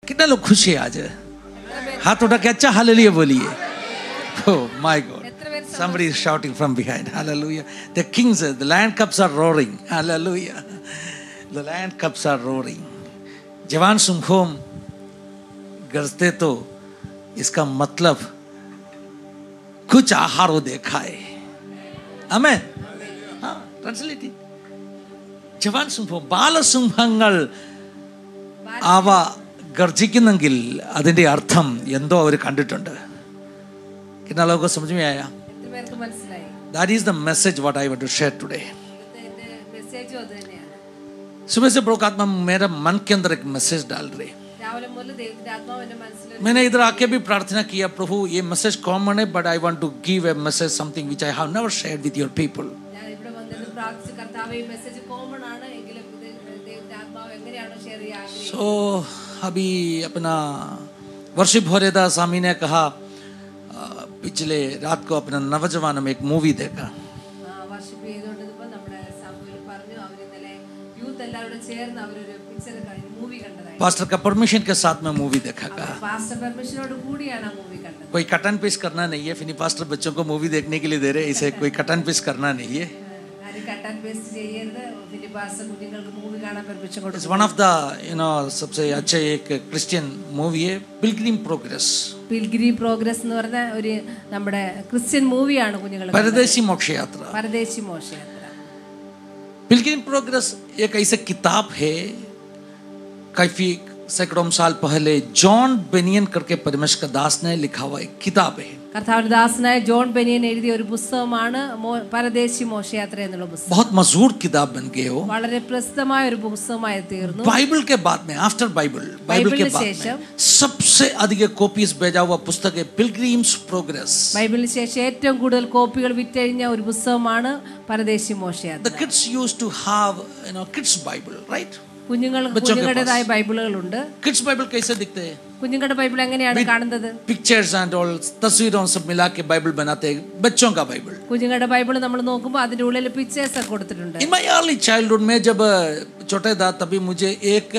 कितना लोग खुश है आज? हाथ उठा के अच्छा हालेलुया बोलिए. Oh my God. Somebody is shouting from behind. Hallelujah. The kings, the lion cubs are roaring. Hallelujah. The lion cubs are roaring. जवान सिंहों गरजते तो इसका मतलब कुछ आहार वो देखा है. Amen. हाँ, translate. ജവാൻ സിംഹം ബാലസിംഹങ്ങൾ അവ ഗർജിക്കുന്നെങ്കിൽ അതിന്റെ അർത്ഥം എന്തോ അവർ കണ്ടിട്ടുണ്ട്. कितना लोगों को समझ में आया? That is the message what I want to share today. सुबह से प्रभु आत्मा मेरा मन के अंदर एक मैसेज डाल रही. मैंने इधर आके भी प्रार्थना किया, प्रभु ये मैसेज कॉमन है, but I want to give a message something which I have never shared with your people. So अभी अपना वर्षिप हो रहा था, स्वामी ने कहा पिछले रात को अपना नवजवान में एक मूवी देखा. पास्टर का परमिशन के साथ में मूवी देखा. कोई कट एंड पेस्ट करना नहीं है, फिर पास्टर बच्चों को मूवी देखने के लिए दे रहे, इसे कोई कट एंड पेस्ट करना नहीं है. It's one of the सबसे अच्छे एक क्रिश्चियन मूवी है पिलग्रिम प्रोग्रेस. पिलग्रिम प्रोग्रेस എന്ന് പറഞ്ഞ ഒരു നമ്മുടെ ക്രിസ്ത്യൻ മൂവിയാണ് കുഞ്ഞുങ്ങൾ. परदेशी मोक्ष यात्रा. परदेशी मोक्ष यात्रा. पिलग्रिम प्रोग्रेस एक ऐसा किताब है, काफी सैकड़ों साल पहले जॉन बेनियन करके परमेश्वर दास ने लिखा हुआ एक किताब है. കർത്താവിന്റെ ദാസനായ ജോൺ ബെനിയൻ എഴുതിയ ഒരു പുസ്തകമാണ് പരദേശി മോക്ഷയാത്ര എന്നുള്ള പുസ്തകം. बहुत मशहूर किताब बन गए हो. വളരെ പ്രസിദ്ധമായ ഒരു പുസ്തകമായി തീർന്നു. बाइबल के बाद में आफ्टर बाइबल के बाद में सबसे अधिक कॉपीज भेजा हुआ पुस्तक है पिलग्रिम्स प्रोग्रेस. ബൈബിളിന് ശേഷം ഏറ്റവും കൂടുതൽ കോപ്പികൾ വിറ്റഴിഞ്ഞ ഒരു പുസ്തകമാണ് Paradesi Mokshayathra. The kids used to have kids bible, right? കുഞ്ഞുങ്ങളുടേതായ ബൈബിളുകളുണ്ട്. किड्स बाइबल कैसे दिखते हैं? കുഞ്ഞുങ്ങളുടെ ബൈബിൾ എങ്ങനെയാണ് കാണുന്നത്? पिक्चर्स एंड ऑल तस्वीरों सब मिला के बाइबल बनाते हैं, बच्चों का बाइबल. കുഞ്ഞുങ്ങളുടെ ബൈബിൾ നമ്മൾ നോക്കുമ്പോൾ അതിന്റെ ഉള്ളിൽ പിക്ചേഴ്സ് ഒക്കെ കൊടുത്തിട്ടുണ്ട്. In my early childhood में जब छोटे था तभी मुझे एक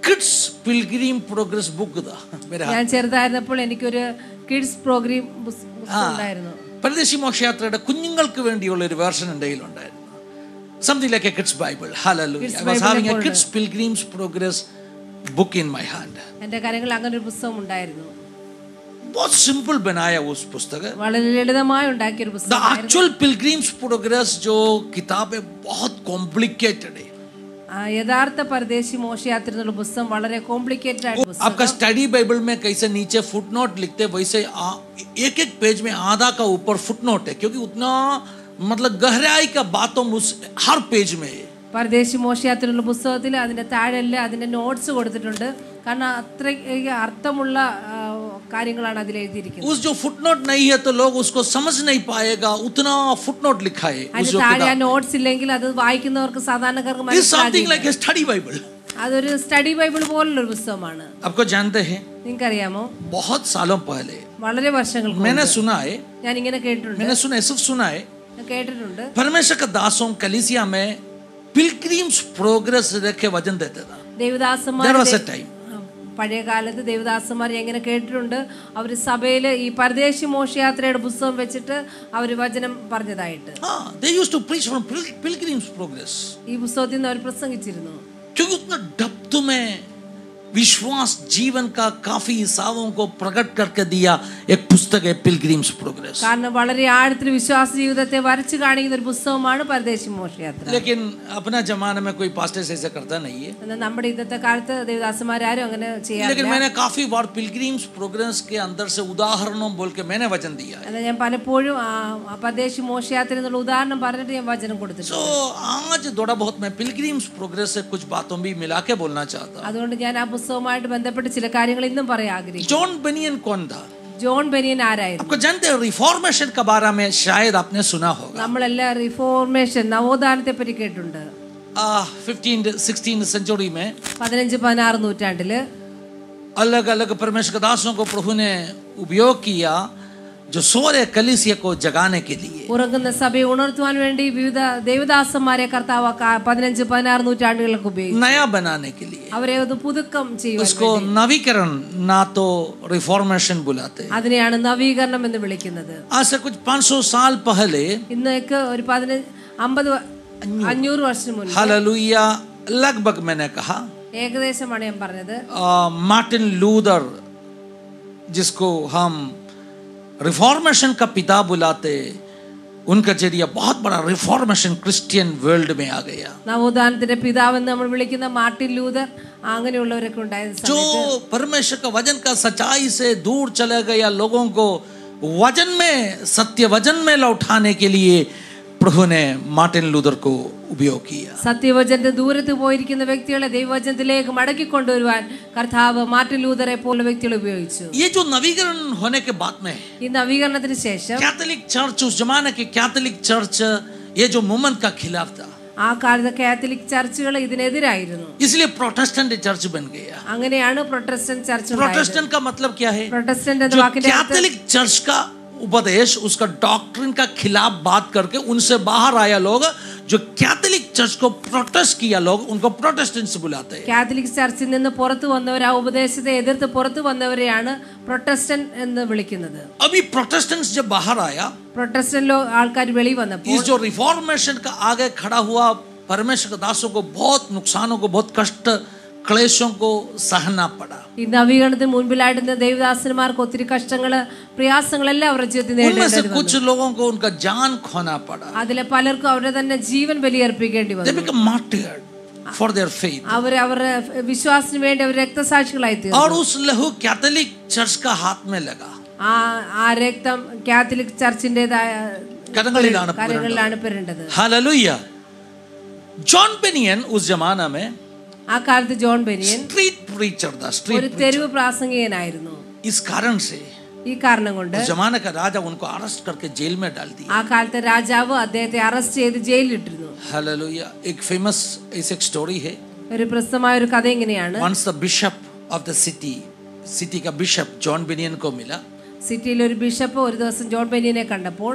किड्स पिलग्रिम प्रोग्रेस बुक था मेरे हाथ. ഞാൻ ചെറുതായിരുന്നപ്പോൾ എനിക്കൊരു കിഡ്സ് പ്രോഗ്രാം ഉണ്ടായിരുന്നു. परदेशी मोक्ष यात्रയുടെ കുഞ്ഞുങ്ങൾക്ക് വേണ്ടിയുള്ള ഒരു വേർഷൻ എൻ്റെ കയ്യിലുണ്ടായിരുന്നു. Something like a kids Bible. Hallelujah. I was having a kids pilgrims progress book in my hand. എൻ്റെ കരങ്ങളിൽ അങ്ങനെ ഒരു പുസ്തകം ഉണ്ടായിരുന്നു. बहुत सिंपल बनाया उस पुस्तक है. വളരെ ലളിതമായി ഉണ്ടാക്കിയ ഒരു പുസ്തകം. The actual pilgrims progress जो किताब है बहुत complicated है. യഥാർത്ഥ പരദേശി മോക്ഷയാത്ര എന്നുള്ള പുസ്തകം വളരെ കോംപ്ലിക്കേറ്റഡ് ആയ പുസ്തകം. आपका स्टडी बाइबल में कैसे नीचे फुटनोट लिखते वैसे एक एक पेज में आधा का ऊपर फुटनोट है, क्योंकि उतना मतलब गहराई का बातों उस हर पेज में है. പരദേശി മോക്ഷയാത്രയുള്ള പുസ്തകത്തിൽ അതിന്റെ താഴെല്ലാം അതിന്റെ നോട്ട്സ് കൊടുത്തിട്ടുണ്ട്. കാരണം അത്ര അർത്ഥമുള്ള കാര്യങ്ങളാണ് അതിൽ എഴുതിയിരിക്കുന്നത്. उस जो फुटनोट नहीं है तो लोग उसको समझ नहीं पाएगा, उतना फुटनोट लिखा है उस जो ताजा നോട്ട്സ് ഇല്ലെങ്കിൽ അത് വായിക്കുന്നവർക്ക് സാധാരണക്കാർക്ക് മനസ്സിലാകില്ല. It's something like a study bible. അതൊരു സ്റ്റഡി ബൈബിൾ പോലുള്ള ഒരു പുസ്തകമാണ്. आपको जानते हैं? നിങ്ങൾക്കറിയാമോ? बहुत सालों पहले വളരെ വർഷങ്ങൾക്ക് മുൻപ് मैंने सुना है, ഞാൻ ഇങ്ങനെ കേട്ടിട്ടുണ്ട്. मैंने सुना है, सिर्फ सुना है, കേട്ടിട്ടുണ്ട്. परमेश्वर का दासों कलीसिया में पिलग्रिम्स प्रोग्रेस रखे वचन देते था. ദേവദാസന്മാർ പഴയ കാലത്ത് ദേവദാസന്മാർ എങ്ങനെ കേട്ടിട്ടുണ്ട്, അവർ സഭയിൽ ഈ പരദേശി മോക്ഷയാത്രയുടെ പുസ്തകം വെച്ചിട്ട് അവർ വചനം പറഞ്ഞതായിട്ട്. They used to preach from pilgrims progress. ഈ പുസ്തകത്തിൽ നിന്ന് അവർ പ്രസംഗിച്ചിരുന്നു. क्योंकि उतना डेप्थ में विश्वास जीवन का काफी हिस्सों को प्रकट करके दिया एक पुस्तक है पिलग्रिम्स प्रोग्रेस. കാരണം വളരെ ആഴത്തിൽ വിശ്വാസ ജീവിതത്തെ വരച്ചു കാണിക്കുന്ന ഒരു പുസ്തകമാണ് പരദേശി മോക്ഷയാത്ര. लेकिन अपना जमाने में कोई पास्टर ऐसा करता नहीं है. എന്നാൽ നമ്മുടെ ഇന്നത്തെ കാലത്ത് ദേവദാസന്മാരും അങ്ങനെ ചെയ്യാറില്ല. लेकिन मैंने काफी बार पिलग्रिम्स प्रोग्रेस के अंदर से उदाहरणों बोल के मैंने वचन दिया है. എന്നാൽ ഞാൻ പലപ്പോഴും പരദേശി മോക്ഷയാത്ര എന്നുള്ള ഉദാഹരണം പറഞ്ഞിട്ട് ഞാൻ വചനം കൊടുത്തിട്ടുണ്ട്. So आज थोड़ा बहुत मैं पिलग्रिम्स प्रोग्रेस से कुछ बातों भी मिला के बोलना चाहता हूं. അതുകൊണ്ട് ഞാൻ ആ പുസ്തകവുമായിട്ട് ബന്ധപ്പെട്ട് ചില കാര്യങ്ങൾ ഇന്നും പറയാൻ ആഗ്രഹിക്കുന്നു. जॉन बेनियन कौन था? ജോൺ ബെനിയൻ ആരായിരുന്നു? आपको जानते हैं रिफॉर्मेशन के बारे में शायद आपने सुना होगा. നമ്മളെല്ലാം റിഫോർമേഷൻ നവോത്ഥാനത്തെ പറ്റി കേട്ടിട്ടുണ്ട്. 15th-16th सेंचुरी में 15-16 നൂറ്റാണ്ടില് अलग अलग परमेश्वर के दासों को प्रभु ने उपयोग किया जो सो रहे कलीसिया को जगाने के लिए, ഉറങ്ങുന്ന സഭയെ ഉണർത്തുവാൻ വേണ്ടി വിവിധ ദേവദാസന്മാരെ കർത്താവ് 15-16 നൂറ്റാണ്ടുകൾക്ക് ഉപയോഗിച്ചു. नया बनाने के लिए, അവരെ ഒന്ന് പുതുക്കം ചെയ്യുവാൻ उसको नवीकरण ना तो रिफॉर्मेशन बुलाते. അതിനെയാണ് നവീകരണം എന്ന് വിളിക്കുന്നത്. आज से कुछ 500 साल पहले, ഇന്നേക്ക് ഒരു 500 വർഷം മുൻപ്, हालेलुया, लगभग मैंने कहा, ഏകദേശമാണ് ഞാൻ പറഞ്ഞത്, मार्टिन लूथर, जिसको हम रिफॉर्मेशन का पिता बुलाते, उनका जरिया बहुत बड़ा रिफॉर्मेशन क्रिश्चियन वर्ल्ड में आ गया. നവോത്ഥാനത്തിന്റെ പിതാവെന്ന് നമ്മൾ വിളിക്കുന്ന മാർട്ടിൻ ലൂഥർ അങ്ങനെയുള്ളവരൊക്കെ ഉണ്ടായ जो परमेश्वर का वचन का सच्चाई से दूर चले गया लोगों को वचन में, सत्य वचन में लौटाने के लिए प्रभु ने मार्टिन लूथर को उपयोग किया. സത്യവചനത്തെ ദൂരത്ത് പോയിരിക്കുന്ന വ്യക്തികളെ ദൈവവചനത്തിലേക്ക് മടക്കി കൊണ്ടുവരുവാൻ കർത്താവ് മാർട്ടിൻ ലൂഥറെ പോലുള്ള വ്യക്തികളെ ഉപയോഗിച്ചു. ये जो नवीकरण होने के बाद में, ഈ നവീകരണത്തിന് ശേഷം कैथोलिक चर्च, उस जमाने की कैथोलिक चर्च ये जो मूवमेंट का खिलाफ था, ആ കാലത്ത് കാത്തലിക് ചർച്ചുകൾ ഇതിനെതിരായിരുന്നു. इसलिए प्रोटेस्टेंट चर्च बन गया. അങ്ങനെയാണ് പ്രൊട്ടസ്റ്റന്റ് ചർച്ച് ഉണ്ടായത്. प्रोटेस्टेंट का मतलब क्या है? പ്രൊട്ടസ്റ്റന്റ് എന്ന जो വാക്കിന്റെ അർത്ഥം कैथोलिक चर्च का उपदेश, उसका डॉक्ट्रिन का खिलाफ बात करके उनसे बाहर आया लोग, जो कैथोलिक चर्च को प्रोटेस्ट किया लोग, उनको प्रोटेस्टेंट्स बुलाते हैं. കാത്തലിക് ചർച്ചിൽ നിന്ന് പുറത്തു വന്നവർ, ആ ഉപദേശത്തെ എതിർത്ത് പുറത്തു വന്നവരെയാണ് പ്രൊട്ടസ്റ്റന്റ് എന്ന് വിളിക്കുന്നത്. अभी प्रोटेस्टेंट्स जब बाहर आया, പ്രൊട്ടസ്റ്റന്റ് ആൾക്കാർ വെളി വന്നപ്പോൾ इस जो रिफॉर्मेशन का आगे खड़ा हुआ परमेश्वर के दासों को बहुत नुकसानों को, बहुत कष्ट, क्लेशों को सहना पड़ा. ഈ നവീകരണത്തിന് മുൻപിലായിരുന്ന ദേവദാസന്മാർക്ക് ഒത്തിരി കഷ്ടങ്ങള്, പ്രയാസങ്ങളെല്ലാം അവരുടെ ജീവിതത്തിൽ उनमें से നേരിടേണ്ടി कुछ വന്നു. लोगों को उनका जान खोना पड़ा. അതിലെ പലർക്കും അവരുടെ തന്നെ ജീവൻ ബലിയർപ്പിക്കേണ്ടി They വന്നു. become martyred for their faith. അവരുടെ വിശ്വാസത്തിന് വേണ്ടി അവർ രക്തസാക്ഷികളായി और തീർന്നു. उस लहू कैथोलिक चर्च का हाथ में लगा. ആ രക്തം കാത്തലിക് ചർച്ചിന്റേതായ കാര്യങ്ങളിലാണ് പെരേണ്ടത്. हालेलुया. जॉन बेनियन उस जमाना में ആ കാലത്ത് ജോൺ ബെനിയൻ स्ट्रीट प्रीचर था. ഒരു स्ट्रीट തെരുവ് പ്രാസംഗികനായിരുന്നു. इस कारण से ഈ കാരണം കൊണ്ട് उस जमाने का राजा उनको अरेस्ट करके जेल में डाल दिया. ആ कालത്തെ രാജാവ് അദ്ദേഹത്തെ അറസ്റ്റ് ചെയ്ത് ജയിലിലിട്ടിരുന്നു. हालेलुया. एक फेमस ऐसे एक स्टोरी है. ഒരു പ്രസിദ്ധമായ ഒരു കഥ ഇങ്ങനെയാണ്. Once the bishop of the city का बिशप जॉन बेनियन को मिला. സിറ്റിയിലെ ഒരു ബിഷപ്പ് ഒരു ദിവസം ജോൺ ബെനിയനെ കണ്ടപ്പോൾ,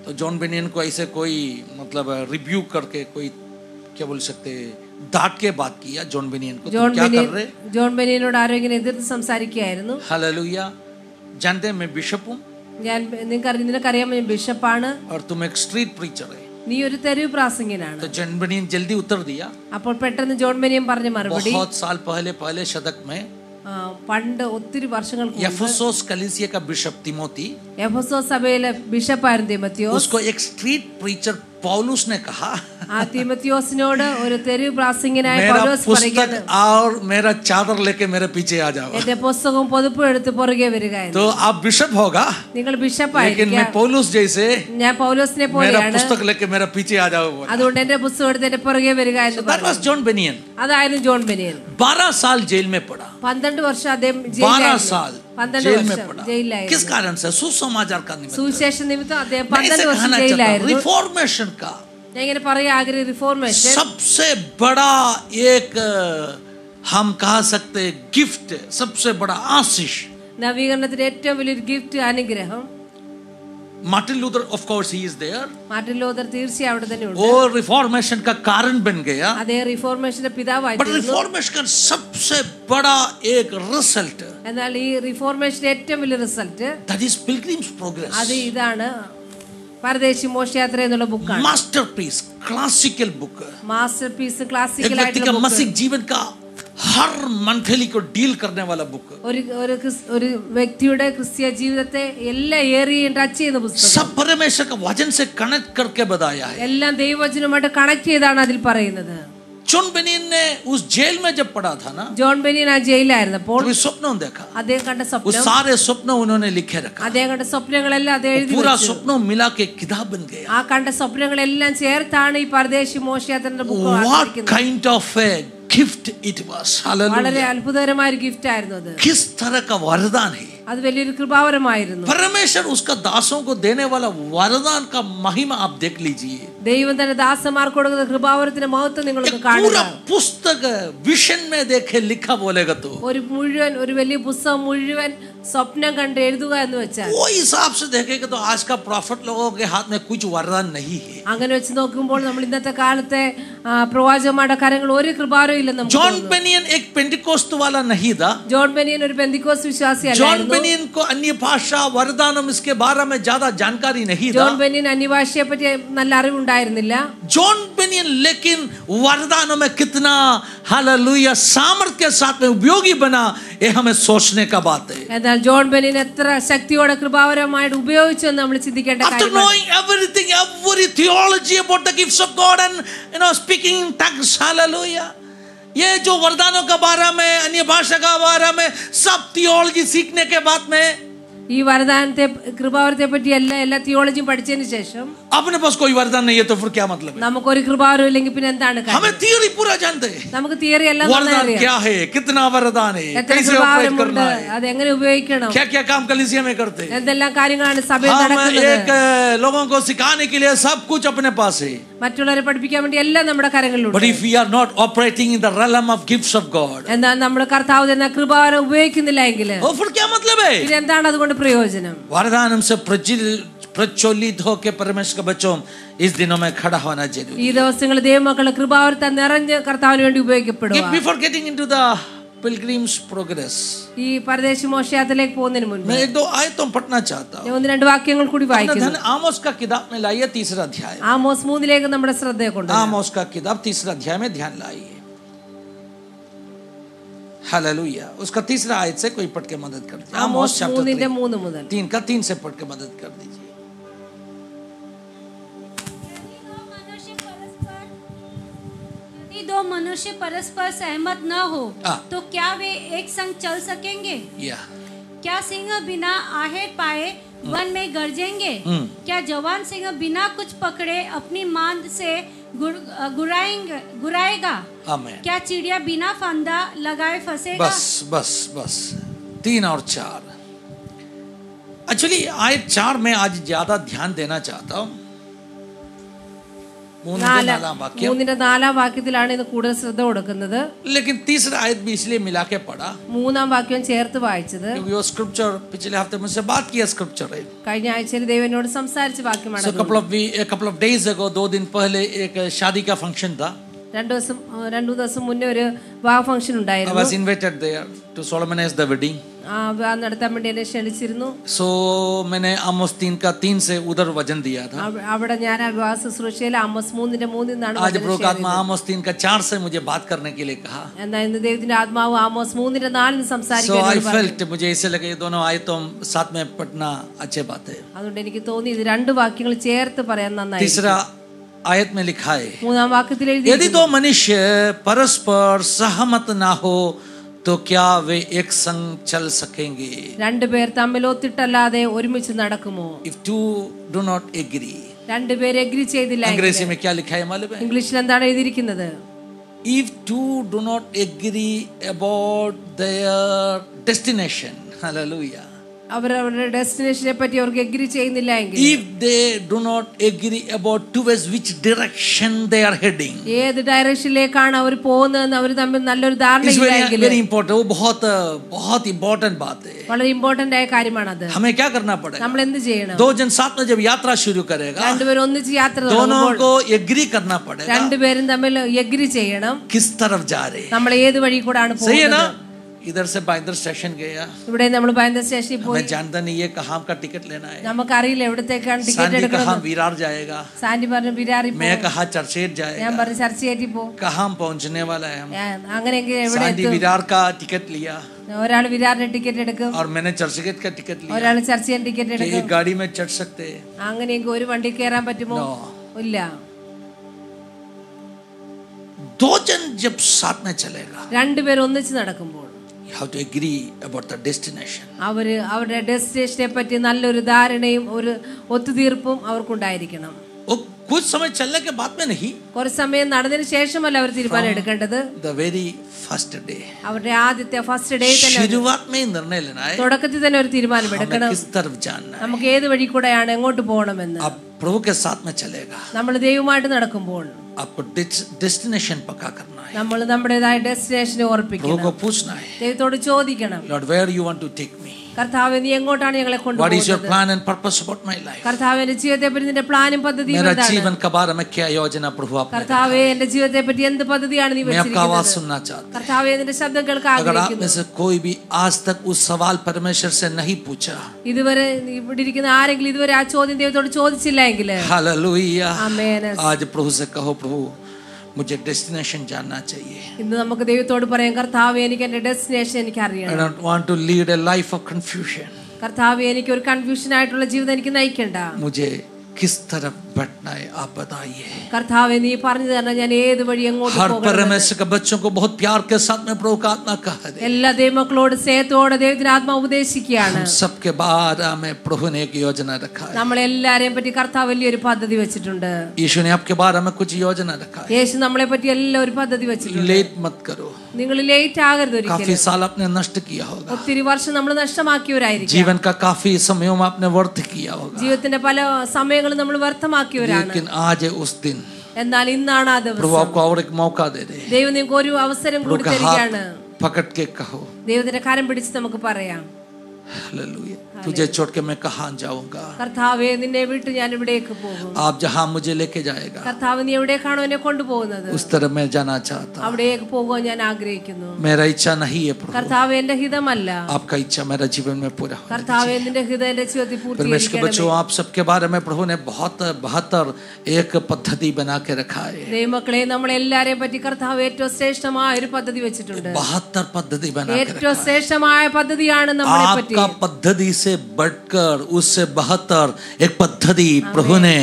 तो जॉन बेनियन को ऐसे कोई मतलब रिव्यू करके, कोई क्या बोल सकते, डांट के बात किया जॉन बेनियन को. तुम क्या कर रहे? ജോൺ ബെനിയനോട് ആരോ ഇങ്ങനെ എതിർത്ത് സംസാരിക്കുകയായിരുന്നു. हालेलुया. जानते हैं मैं बिशप हूँ നിനക്കറിയാം ഞാൻ ബിഷപ്പാണ്, और तुम एक स्ट्रीट प्रीचर है. നീ ഒരു തെരുവ് പ്രാസംഗികനാണ്. तो जॉन बेनियन जल्दी उत्तर दिया. അപ്പോൾ പെട്ടെന്ന് ജോൺ ബെനിയൻ പറഞ്ഞ മറുപടി, बहुत साल पहले शतक में പണ്ട് ഒത്തിരി വർഷങ്ങൾക്ക് മുമ്പ് एफेसोस कलीसिया का बिशप तिमोथी, എഫെസോസ് സഭയിലെ ബിഷപ്പായിരുന്നു തിമോത്തിയോസ്. उसको एक स्ट्रीट प्रीचर पौलुस ने कहा, ആ തിമോത്തിയോസിനോട് ഒരു തെരുവ് പ്രാസംഗികനായ मेरा പൗലോസ് പറയുകയാണ്, पुस्तक और मेरा चादर लेके मेरे पीछे आ जाओ. എന്റെ പുസ്തകവും പൊതുപ്പും എടുത്ത് പുറകെ വരിക എന്ന്. तो आप बिशप होगा, നിങ്ങൾ लेकिन ബിഷപ്പായിരിക്കാം, मैं पौलुस जैसे ഞാൻ പൗലോസിനെ मेरा പോലെയാണ്, पुस्तक लेके मेरा पीछे आ जाओ. അതുകൊണ്ട് എന്റെ പുസ്തകം എടുത്ത് എന്റെ പുറകെ വരിക എന്ന് That was പറഞ്ഞു. John Bunyan. അതായിരുന്നു ജോൺ ബെനിയൻ. 12 साल जेल में पड़ा. 12 വർഷം അദ്ദേഹം 12 साल 12 जेल में വർഷം पड़ा. ജയിലിലായിരുന്നു. किस कारण से? सुसमाचार का निमित्त. സുവിശേഷ നിമിത്തം അദ്ദേഹം मैं ऐसे 12 വർഷം कहना चाहता हूं, ജയിലായിരുന്നു. रिफॉर्मेशन का ഞാൻ ഇങ്ങനെ പറയാൻ ആഗ്രഹം, റിഫോർമേഷൻ सबसे बड़ा एक हम कह सकते गिफ्ट, सबसे बड़ा आशीष നവീകരണത്തിന്റെ ഏറ്റവും വലിയൊരു ഗിഫ്റ്റ്, അനുഗ്രഹം. Martin Luther, of course he is there. Martin Luther തീർച്ചയായും അവിടെ തന്നെ ഉണ്ട്. वो रिफॉर्मेशन का कारण बन गया. അദ്ദേഹം റിഫോർമേഷന്റെ बट പിതാവായിരുന്നു. रिफॉर्मेशन का सबसे बड़ा एक रिजल्ट, എന്നാൽ ഈ റിഫോർമേഷന്റെ ഏറ്റവും വലിയ result that is Pilgrim's Progress. അത് ഇതാണ്, പരദേശി മോക്ഷയാത്ര എന്നുള്ള ബുക്കാണ്. Masterpiece, classical book. Masterpiece, एक ക്ലാസിക്കൽ व्यक्ति ആയിട്ടുള്ള का book. मासिक जीवन का हर मंथली को डील करने वाला बुक. ഒരു വ്യക്തിയുടെ ക്രിസ്തീയ ജീവിതത്തെ എല്ലാ ഏരിയയും ടച്ച് ചെയ്യുന്ന പുസ്തകം. सब परमेश्वर का वचन से कनेक्ट करके बताया है. എല്ലാം ദൈവവചനവുമായിട്ട് കണക്ട് ചെയ്താണ് അതിൽ പറയുന്നത്. जॉन बेनियन ने उस जेल में जब पढ़ा था ना, ജോൺ ബെനിയൻ ആ ജയിലായിരുന്നപ്പോൾ तो स्वप्न देखा. അദ്ദേഹം കണ്ട वो സ്വപ്നം, सारे स्वप्न उन्होंने लिखे रखा. അദ്ദേഹം കണ്ട സ്വപ്നങ്ങളെല്ലാം അദ്ദേഹം എഴുതി पूरा വെച്ചു. स्वप्न मिला के किताब बन गया. ആ കണ്ട സ്വപ്നങ്ങളെല്ലാം ചേർത്താണ് ഈ പരദേശി മോക്ഷയാത്രയുടെ ബുക്ക് What ആക്കിയിരിക്കുന്നത്. kind of a gift it was. വളരെ Hallelujah. അത്ഭുതകരമായ ഒരു ഗിഫ്റ്റ് ആയിരുന്നു അത്. किस तरह का वरदान है. അത് വലിയൊരു കൃപാവരമായിരുന്നു. परमेश्वर उसका दासों को देने वाला वरदान का महिमा आप देख लीजिए. ദൈവം തന്റെ ദാസന്മാർക്ക് കൊടുക്കുന്ന കൃപാവരത്തിന്റെ മഹത്വം നിങ്ങൾക്ക് കാണുക. पूरा पुस्तक विजन में देखे लिखा बोलेगा तो ഒരു വലിയ പുസ്തകം മുഴുവൻ സ്വപ്നം കണ്ട് എഴുതുക എന്ന് വെച്ചാൽ वो हिसाब से देखेगा तो आज का प्रॉफिट लोगों के हाथ में कुछ वरदान नहीं है. അങ്ങനെ വെച്ച് നോക്കുമ്പോൾ നമ്മൾ ഇന്നത്തെ കാലത്തെ പ്രവാചകന്മാരുടെ കരങ്ങളിൽ ഒരു കൃപാവരം ഇല്ലെന്ന് നമുക്ക് जॉन बेनियन एक पेंटिकोस्त वाला नहीं था. ജോൺ ബെനിയൻ ഒരു പെന്തിക്കോസ്ത് വിശ്വാസിയല്ലായിരുന്നു. जॉन बेनियन को अन्य भाषा वरदानम इसके बारे में ज्यादा जानकारी नहीं था. ജോൺ ബെനിയൻ അന്യഭാഷയെ പറ്റി നല്ല അറിവുണ്ടായിരുന്നില്ല. जॉन बेनियन लेकिन वरदानों में कितना हालेलुया सामर्थ्य के साथ में उपयोगी बना ये हमें सोचने का बात है. എന്നാൽ ജോൺ ബെനിയൻ എത്ര ശക്തിയോടെ കൃപാവരമായിട്ട് ഉപയോഗിച്ചെന്ന് നമ്മൾ ചിന്തിക്കേണ്ട After കാര്യമാണ്. knowing everything, every theology about the gifts of God and speaking in tongues, hallelujah. ये जो वरदानों का बारे में अन्य भाषा का बारे में सब थियोलॉजी सीखने के बाद में ഈ വരദാനത്തെ കൃപാവരത്തെ പറ്റി എല്ലാ തിയോളജിയും പഠിച്ചതിന് ശേഷം अपने पास कोई वरदान नहीं है तो फिर क्या मतलब है? നമുക്കൊരു കൃപാവരം ഇല്ലെങ്കിൽ പിന്നെ എന്താണ് കാര്യം? हमें थियरी पूरा जानते हैं. നമുക്ക് തിയറി എല്ലാം वरदान क्या है, कितना वरदान है, എത്ര कैसे ऑपरेट കൃപാവരമുണ്ട്, करना है, അത് എങ്ങനെ ഉപയോഗിക്കണം, क्या क्या काम कलीसिया में करते हैं. എന്തെല്ലാം കാര്യങ്ങളാണ് സഭയിൽ हम നടക്കുന്നത്. एक लोगों को सिखाने के लिए सब कुछ अपने पास है. മറ്റുള്ളവരെ പഠിപ്പിക്കാൻ വേണ്ടി എല്ലാം നമ്മുടെ കരങ്ങളിലുണ്ട്. But if we are not operating in the realm of gifts of God, എന്നാൽ നമ്മൾ കർത്താവ് തന്ന കൃപാവരം ഉപയോഗിക്കുന്നില്ല എങ്കിൽ और फिर क्या मतलब है? പിന്നെ എന്താണ് അതുകൊണ്ട് പ്രയോജനം? वरदान से प्रज्वलित होकर परमेश्वर के बच्चों इस दिनों में खड़ा होना जरूरी. ഈ ദിവസങ്ങളിൽ ദൈവമക്കളുടെ കൃപാവരത്താൽ നിറഞ്ഞ് കർത്താവിന് വേണ്ടി ഉപയോഗിക്കപ്പെടുക. Before getting into the pilgrim's progress, ഈ പരദേശി മോക്ഷയാത്രയിലേക്ക് പോകുന്നതിന് മുൻപ് मैं एक दो आयतों पढ़ना चाहता हूँ. ഞാൻ ഒന്ന് രണ്ട് വാക്യങ്ങൾ കൂടി വായിക്കുന്നു. आमोस का किताब में लाइए 3रा अध्याय. ആമോസ് 3 നമ്മുടെ ശ്രദ്ധയെ കൊണ്ടുവരാം. आमोस का किताब 3रा अध्याय में ध्यान लाइए. हालेलुया. उसका 3रा आयत से कोई पढ़ के मदद कर दीजिए. आमोस 3 മുതൽ 3 का 3 से पढ़ के मदद कर दीजिए. यदि दो मनुष्य परस्पर सहमत न हो तो क्या वे एक संग चल सकेंगे? क्या सिंह बिना आहेर पाए वन में गरजेंगे? क्या जवान सिंह बिना कुछ पकड़े अपनी मांद से गुराएगा? क्या चिड़िया बिना फंदा लगाए फंसेगा? बस बस बस 3 और 4. एक्चुअली आयत 4 में आज ज्यादा ध्यान देना चाहता हूँ. 3ന്റെ 4 വാക്യത്തിലാണ് ഇന്ന് കൂടുതൽ ശ്രദ്ധ കൊടുക്കുന്നത്. लेकिन 3रा आयत भी इसलिए मिला के पढ़ा 3ാം വാക്യം ചേർത്ത് വായിച്ചത് क्योंकि वो स्क्रिप्चर पिछले हफ्ते मुझसे बात किया स्क्रिप्चर है. കഴിഞ്ഞ आഴ്ചയിൽ ദൈവനോട് സംസാരിച്ച വാക്യമാണ്. So couple of days ago 2 दिन पहले एक शादी का फंक्शन था. 2 ദിവസം മുന്നേ ഒരു വിവാഹ ഫംഗ്ഷൻ I ഉണ്ടായിരുന്നു. was invited there to solemnize the wedding. വിവാഹം നടത്താൻ വേണ്ടി എന്നെ ക്ഷണിച്ചിരുന്നു. So मैंने आमोस 3 का 3 से उधर वचन दिया था. അവിടെ ഞാൻ ആ വിവാഹ ശുശ്രൂഷയിൽ ആമോസ് 3ന്റെ 3 നിന്നാണ് आज प्रभु का आत्मा आमोस 3 का 4 से मुझे बात करने के लिए कहा. എന്നാൽ ഇന്ന് ദൈവത്തിന്റെ ആത്മാവ് ആമോസ് 3ന്റെ 4 നിന്ന് സംസാരിക്കാൻ So I പറഞ്ഞു. felt मुझे ऐसे लगे ये दोनों आयतों साथ में पढ़ना अच्छी बात है. അതുകൊണ്ട് എനിക്ക് തോന്നി ഇത് 2 വാക്യങ്ങൾ ചേർത്ത് പറയാൻ നന്നായി. 3रा आयत में लिखा है 3ാം വാക്യത്തിൽ എഴുതി यदि दो मनुष्य परस्पर सहमत ना हो तो क्या वे एक संग चल सकेंगे? 2 പേർ തമ്മിൽ ഒത്തിട്ടല്ലാതെ ഒരുമിച്ച് നടക്കുമോ? If two do not agree. 2 പേർ എഗ്രി ചെയ്തില്ല. अंग्रेजी में क्या लिखा है मालूम है? ഇംഗ്ലീഷിൽ എന്താണ് എഴുതിയിരിക്കുന്നത്? If two do not agree about their destination, hallelujah. അവരവരുടെ ഡെസ്റ്റിനേഷനെ പറ്റി അവർക്ക് എഗ്രി ചെയ്യുന്നില്ല എങ്കിൽ, if they do not agree about towards which direction they are heading, ഏത് ഡയറക്ഷനിലേക്കാണ് അവർ പോകുന്നതെന്ന് അവർ തമ്മിൽ നല്ലൊരു ധാരണയില്ല എങ്കിൽ, very important. वो बहुत important बात है. വളരെ ഇമ്പോർട്ടന്റ് ആയ കാര്യമാണ് അത്. हमें क्या करना पड़ेगा? നമ്മൾ എന്ത് ചെയ്യണം? दो जन साथ में जब यात्रा शुरू करेगा, 2 പേർ ഒന്നിച്ച് യാത്ര दोनों തുടങ്ങുമ്പോൾ को एग्री करना पड़ेगा. 2 പേരും തമ്മിൽ എഗ്രി ചെയ്യണം. किस तरफ जा रहे हैं? നമ്മൾ ഏത് വഴി കൂടാണ് सही है ना? പോകുന്നത്? इधर से बाइंदर स्टेशन गया, ഇവിടെ നമ്മൾ ബൈന്ദർ സ്റ്റേഷനിൽ പോയി. मैं जानता नहीं ये कहाँ का टिकट लेना है. നമുക്കറിയില്ല എവിടത്തേക്കാണ് ടിക്കറ്റ് सांडी कहाँ എടുക്കുന്നത്. विरार जाएगा, സാൻഡി പറഞ്ഞു വിരാറി मैं പോ. कहाँ चर्चेट ഞാൻ जाएगा, പറഞ്ഞു ചർച്ചയായിട്ട് പോ. कहाँ पहुँचने वाला है हम. അങ്ങനെയെങ്കിൽ എവിടെ सांडी എത്തും? विरार का टिकट लिया ഒരാൾ വിരാറിന്റെ ടിക്കറ്റ് എടുക്കും, और मैंने चर्चगेट का टिकट लिया. ഒരാൾ ചർച്ചയുടെ ടിക്കറ്റ് कि എടുക്കും. एक गाड़ी में चढ़ सकते हैं? അങ്ങനെയെങ്കിൽ ഒരു വണ്ടി കയറാൻ പറ്റുമോ? ഇല്ല. दो जन जब साथ में चलेगा, 2 പേർ ഒന്നിച്ച് നടക്കുമ്പോൾ you have to agree about the destination. അവരുടെ ഡെസ്റ്റിനേഷനെ പറ്റി നല്ലൊരു ധാരണയും ഒരു ഒത്തുതീർപ്പും അവർക്കുണ്ടായിരിക്കണം. कुछ समय चलने के बाद में नहीं, കുറച്ച് സമയം നടന്നതിന് ശേഷമല്ല അവർ തീരുമാനം എടുക്കേണ്ടത്. the very first day, അവരുടെ ആദ്യത്തെ ഫസ്റ്റ് ഡേ തന്നെ शुरुआत में ही निर्णय लेना है, തുടക്കത്തിൽ തന്നെ ഒരു തീരുമാനം എടുക്കണം. किस तरफ जाना है. നമുക്ക് ഏത് വഴി കൂടെയാണ് എങ്ങോട്ട് പോകണമെന്ന്. आप प्रभु के साथ में चलेगा, നമ്മൾ ദൈവമായിട്ട് നടക്കുമ്പോൾ आपको डेस्टिनेशन पक्का करना है. നമ്മൾ നമ്മുടേതായ ഡെസ്റ്റിനേഷനെ प्रभु ഉറപ്പിക്കണം. को पूछना है, ദൈവത്തോട് ചോദിക്കണം, Lord, where you want to take me? കർത്താവേ നീ എങ്ങോട്ടാണ് ഞങ്ങളെ What is your കൊണ്ടുപോകുന്നത്? plan and purpose about my life? കർത്താവേ എന്റെ ജീവിതത്തെ പറ്റി നിന്റെ പ്ലാനും പദ്ധതിയും मेरा എന്താണ്? जीवन के बारे में क्या योजना प्रभु आपने? കർത്താവേ എന്റെ ജീവിതത്തെ പറ്റി എന്ത് പദ്ധതിയാണ് നീ मैं आपका आवाज വെച്ചിരിക്കുന്നത്? सुनना चाहता हूं. കർത്താവേ നിന്റെ ശബ്ദം കേൾക്കാൻ अगर आप में ആഗ്രഹിക്കുന്നു. से कोई भी आज तक उस सवाल परमेश्वर से नहीं पूछा, ഇതുവരെ ഇവിടെ ഇരിക്കുന്ന ആരെങ്കിലും ഇതുവരെ ആ ചോദ്യം ദൈവത്തോട് ചോദിച്ചില്ല എങ്കിൽ हालेलुया, ആമേൻ. आज प्रभु से कहो, प्रभु मुझे डेस्टिनेशन जानना चाहिए. ഇന്ന് നമുക്ക് ദൈവത്തോട് പറയാം, കർത്താവേ എനിക്ക് എന്റെ ഡെസ്റ്റിനേഷൻ എനിക്ക് I അറിയണം. don't want to lead a life of confusion. കർത്താവേ എനിക്ക് ഒരു കൺഫ്യൂഷൻ ആയിട്ടുള്ള ജീവിതം എനിക്ക് നയിക്കണ്ട. मुझे किस तरफ बढ़ना है आप बताइए. കർത്താവേ നീ പറഞ്ഞു തരണം ഞാൻ ഏത് വഴി എങ്ങോട്ട് हर പോകണം. परमेश्वर के बच्चों को बहुत प्यार के साथ में प्रभु का आत्मा कहा दे. എല്ലാ ദൈവമക്കളോട് സ്നേഹത്തോടെ ദൈവത്തിന്റെ ആത്മാവ് ഉപദേശിക്കുകയാണ്. हम सबके बारे में प्रभु ने एक योजना रखा है. നമ്മളെല്ലാരെയും പറ്റി കർത്താവ് വലിയൊരു പദ്ധതി വെച്ചിട്ടുണ്ട്. यीशु ने आपके बारे में कुछ योजना रखा है. യേശു നമ്മളെ പറ്റി എല്ലാം ഒരു പദ്ധതി വെച്ചിട്ടുണ്ട്. लेट मत करो. നിങ്ങൾ ലേറ്റ് ആകരുത് काफी ഒരിക്കലും. साल आपने नष्ट किया होगा. ഒത്തിരി വർഷം നമ്മൾ നഷ്ടമാക്കിയവരായിരിക്കും. जीवन का काफी समय में आपने व्यर्थ किया होगा. ജീവിതത്തിന്റെ പല സമയങ്ങളും നമ്മൾ വ്യർത്ഥമാക്കിയവരാണ്. लेकिन आज है उस दिन. എന്നാൽ ഇന്നാണ് ആ प्रभु ദിവസം. आपको और एक मौका दे दे. ദൈവം നിങ്ങൾക്ക് ഒരു അവസരം प्रभु കൂടി का തരികയാണ്. हाथ पकड़ के कहो, ദൈവത്തിന്റെ കരം പിടിച്ച് നമുക്ക് പറയാം, हालेलुया, तुझे छोड़ के मैं कहाँ जाऊंगा. കർത്താവേ നിന്നെ വിട്ട് ഞാൻ എവിടേക്ക് പോകും? आप जहाँ मुझे लेके जाएगा കർത്താവ് നീ എവിടേക്കാണോ എന്നെ കൊണ്ടുപോകുന്നത് उस तरफ मैं जाना चाहता हूँ. അവിടേക്ക് പോകാൻ ഞാൻ ആഗ്രഹിക്കുന്നു. मेरा इच्छा नहीं है प्रभु, കർത്താവേ എന്റെ ഹിതമല്ല, आपका इच्छा मेरा जीवन में पूरा हो. കർത്താവേ നിന്റെ ഹിതം എന്റെ ജീവിതത്തിൽ परमेश्वर के बच्चों, പൂർത്തീകരിക്കണമേ. आप सबके बारे में प्रभु ने बहुत 72 एक पद्धति बना के रखा है. ദൈവമക്കളെ നമ്മളെല്ലാരെയും പറ്റി കർത്താവ് ഏറ്റവും ശ്രേഷ്ഠമായ ഒരു പദ്ധതി വെച്ചിട്ടുണ്ട്. 72 पद्धति बना के ഏറ്റവും रखा है. ശ്രേഷ്ഠമായ പദ്ധതിയാണ് നമ്മളെ പറ്റി. आपका पद्धति से बढ़कर उससे 72 एक पद्धति प्रभु ने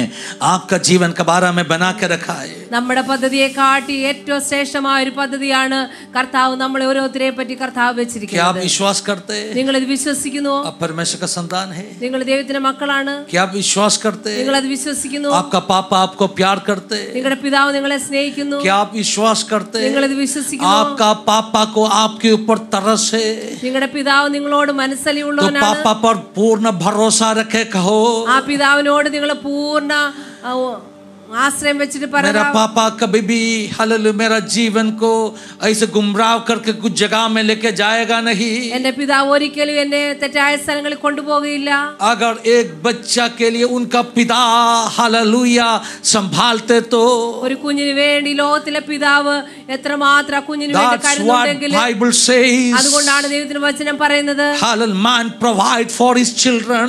आपका जीवन के बारे में बना के रखा है. നമ്മുടെ പദ്ധതിയെ കാട്ടി ഏറ്റവും ശ്രേഷ്ഠമായ ഒരു പദ്ധതിയാണ് കർത്താവ് നമ്മളെ ഓരോരുത്തരെ പറ്റി കർത്താവ് क्या आप വെച്ചിരിക്കുന്നത്. विश्वास करते हैं? നിങ്ങൾ ഇത് വിശ്വസിക്കുന്നുവോ? आप परमेश्वर का संतान है? നിങ്ങൾ ദൈവത്തിന്റെ മക്കളാണ്. क्या आप विश्वास करते हैं? നിങ്ങൾ അത് വിശ്വസിക്കുന്നു? आपका पापा आपको प्यार करते हैं? നിങ്ങളുടെ പിതാവ് നിങ്ങളെ സ്നേഹിക്കുന്നു. क्या आप विश्वास करते നിങ്ങൾ हैं? ഇത് വിശ്വസിക്കുന്നു? आपका पापा को आपके ऊपर तरस है, നിങ്ങളുടെ പിതാവ് നിങ്ങളോട് तो മനസ്സലിവുള്ളവനാണ്. पापा पर पूर्ण भरोसा रखे. कहो, ആ പിതാവിനോട് നിങ്ങൾ പൂർണ്ണ ആശ്രയം വെച്ചിട്ട് मेरा പറയാം, पापा कभी भी हालेलुया मेरा जीवन को ऐसे गुमराह करके कुछ जगह में लेके जाएगा नहीं. എന്റെ പിതാവ് ഒരിക്കലും എന്നെ തെറ്റായ സ്ഥലങ്ങളിൽ കൊണ്ടുപോകുകയില്ല. अगर एक बच्चा के लिए उनका पिता हालेलुया संभालते तो ഒരു കുഞ്ഞിന് വേണ്ടി ലോകത്തിലെ പിതാവ് എത്രമാത്രം ആ കുഞ്ഞിന് വേണ്ടി that's what കരുതുന്നുണ്ടെങ്കിൽ Bible says. അതുകൊണ്ടാണ് ദൈവത്തിന്റെ വചനം പറയുന്നത്, Hallelujah, man provide for his children.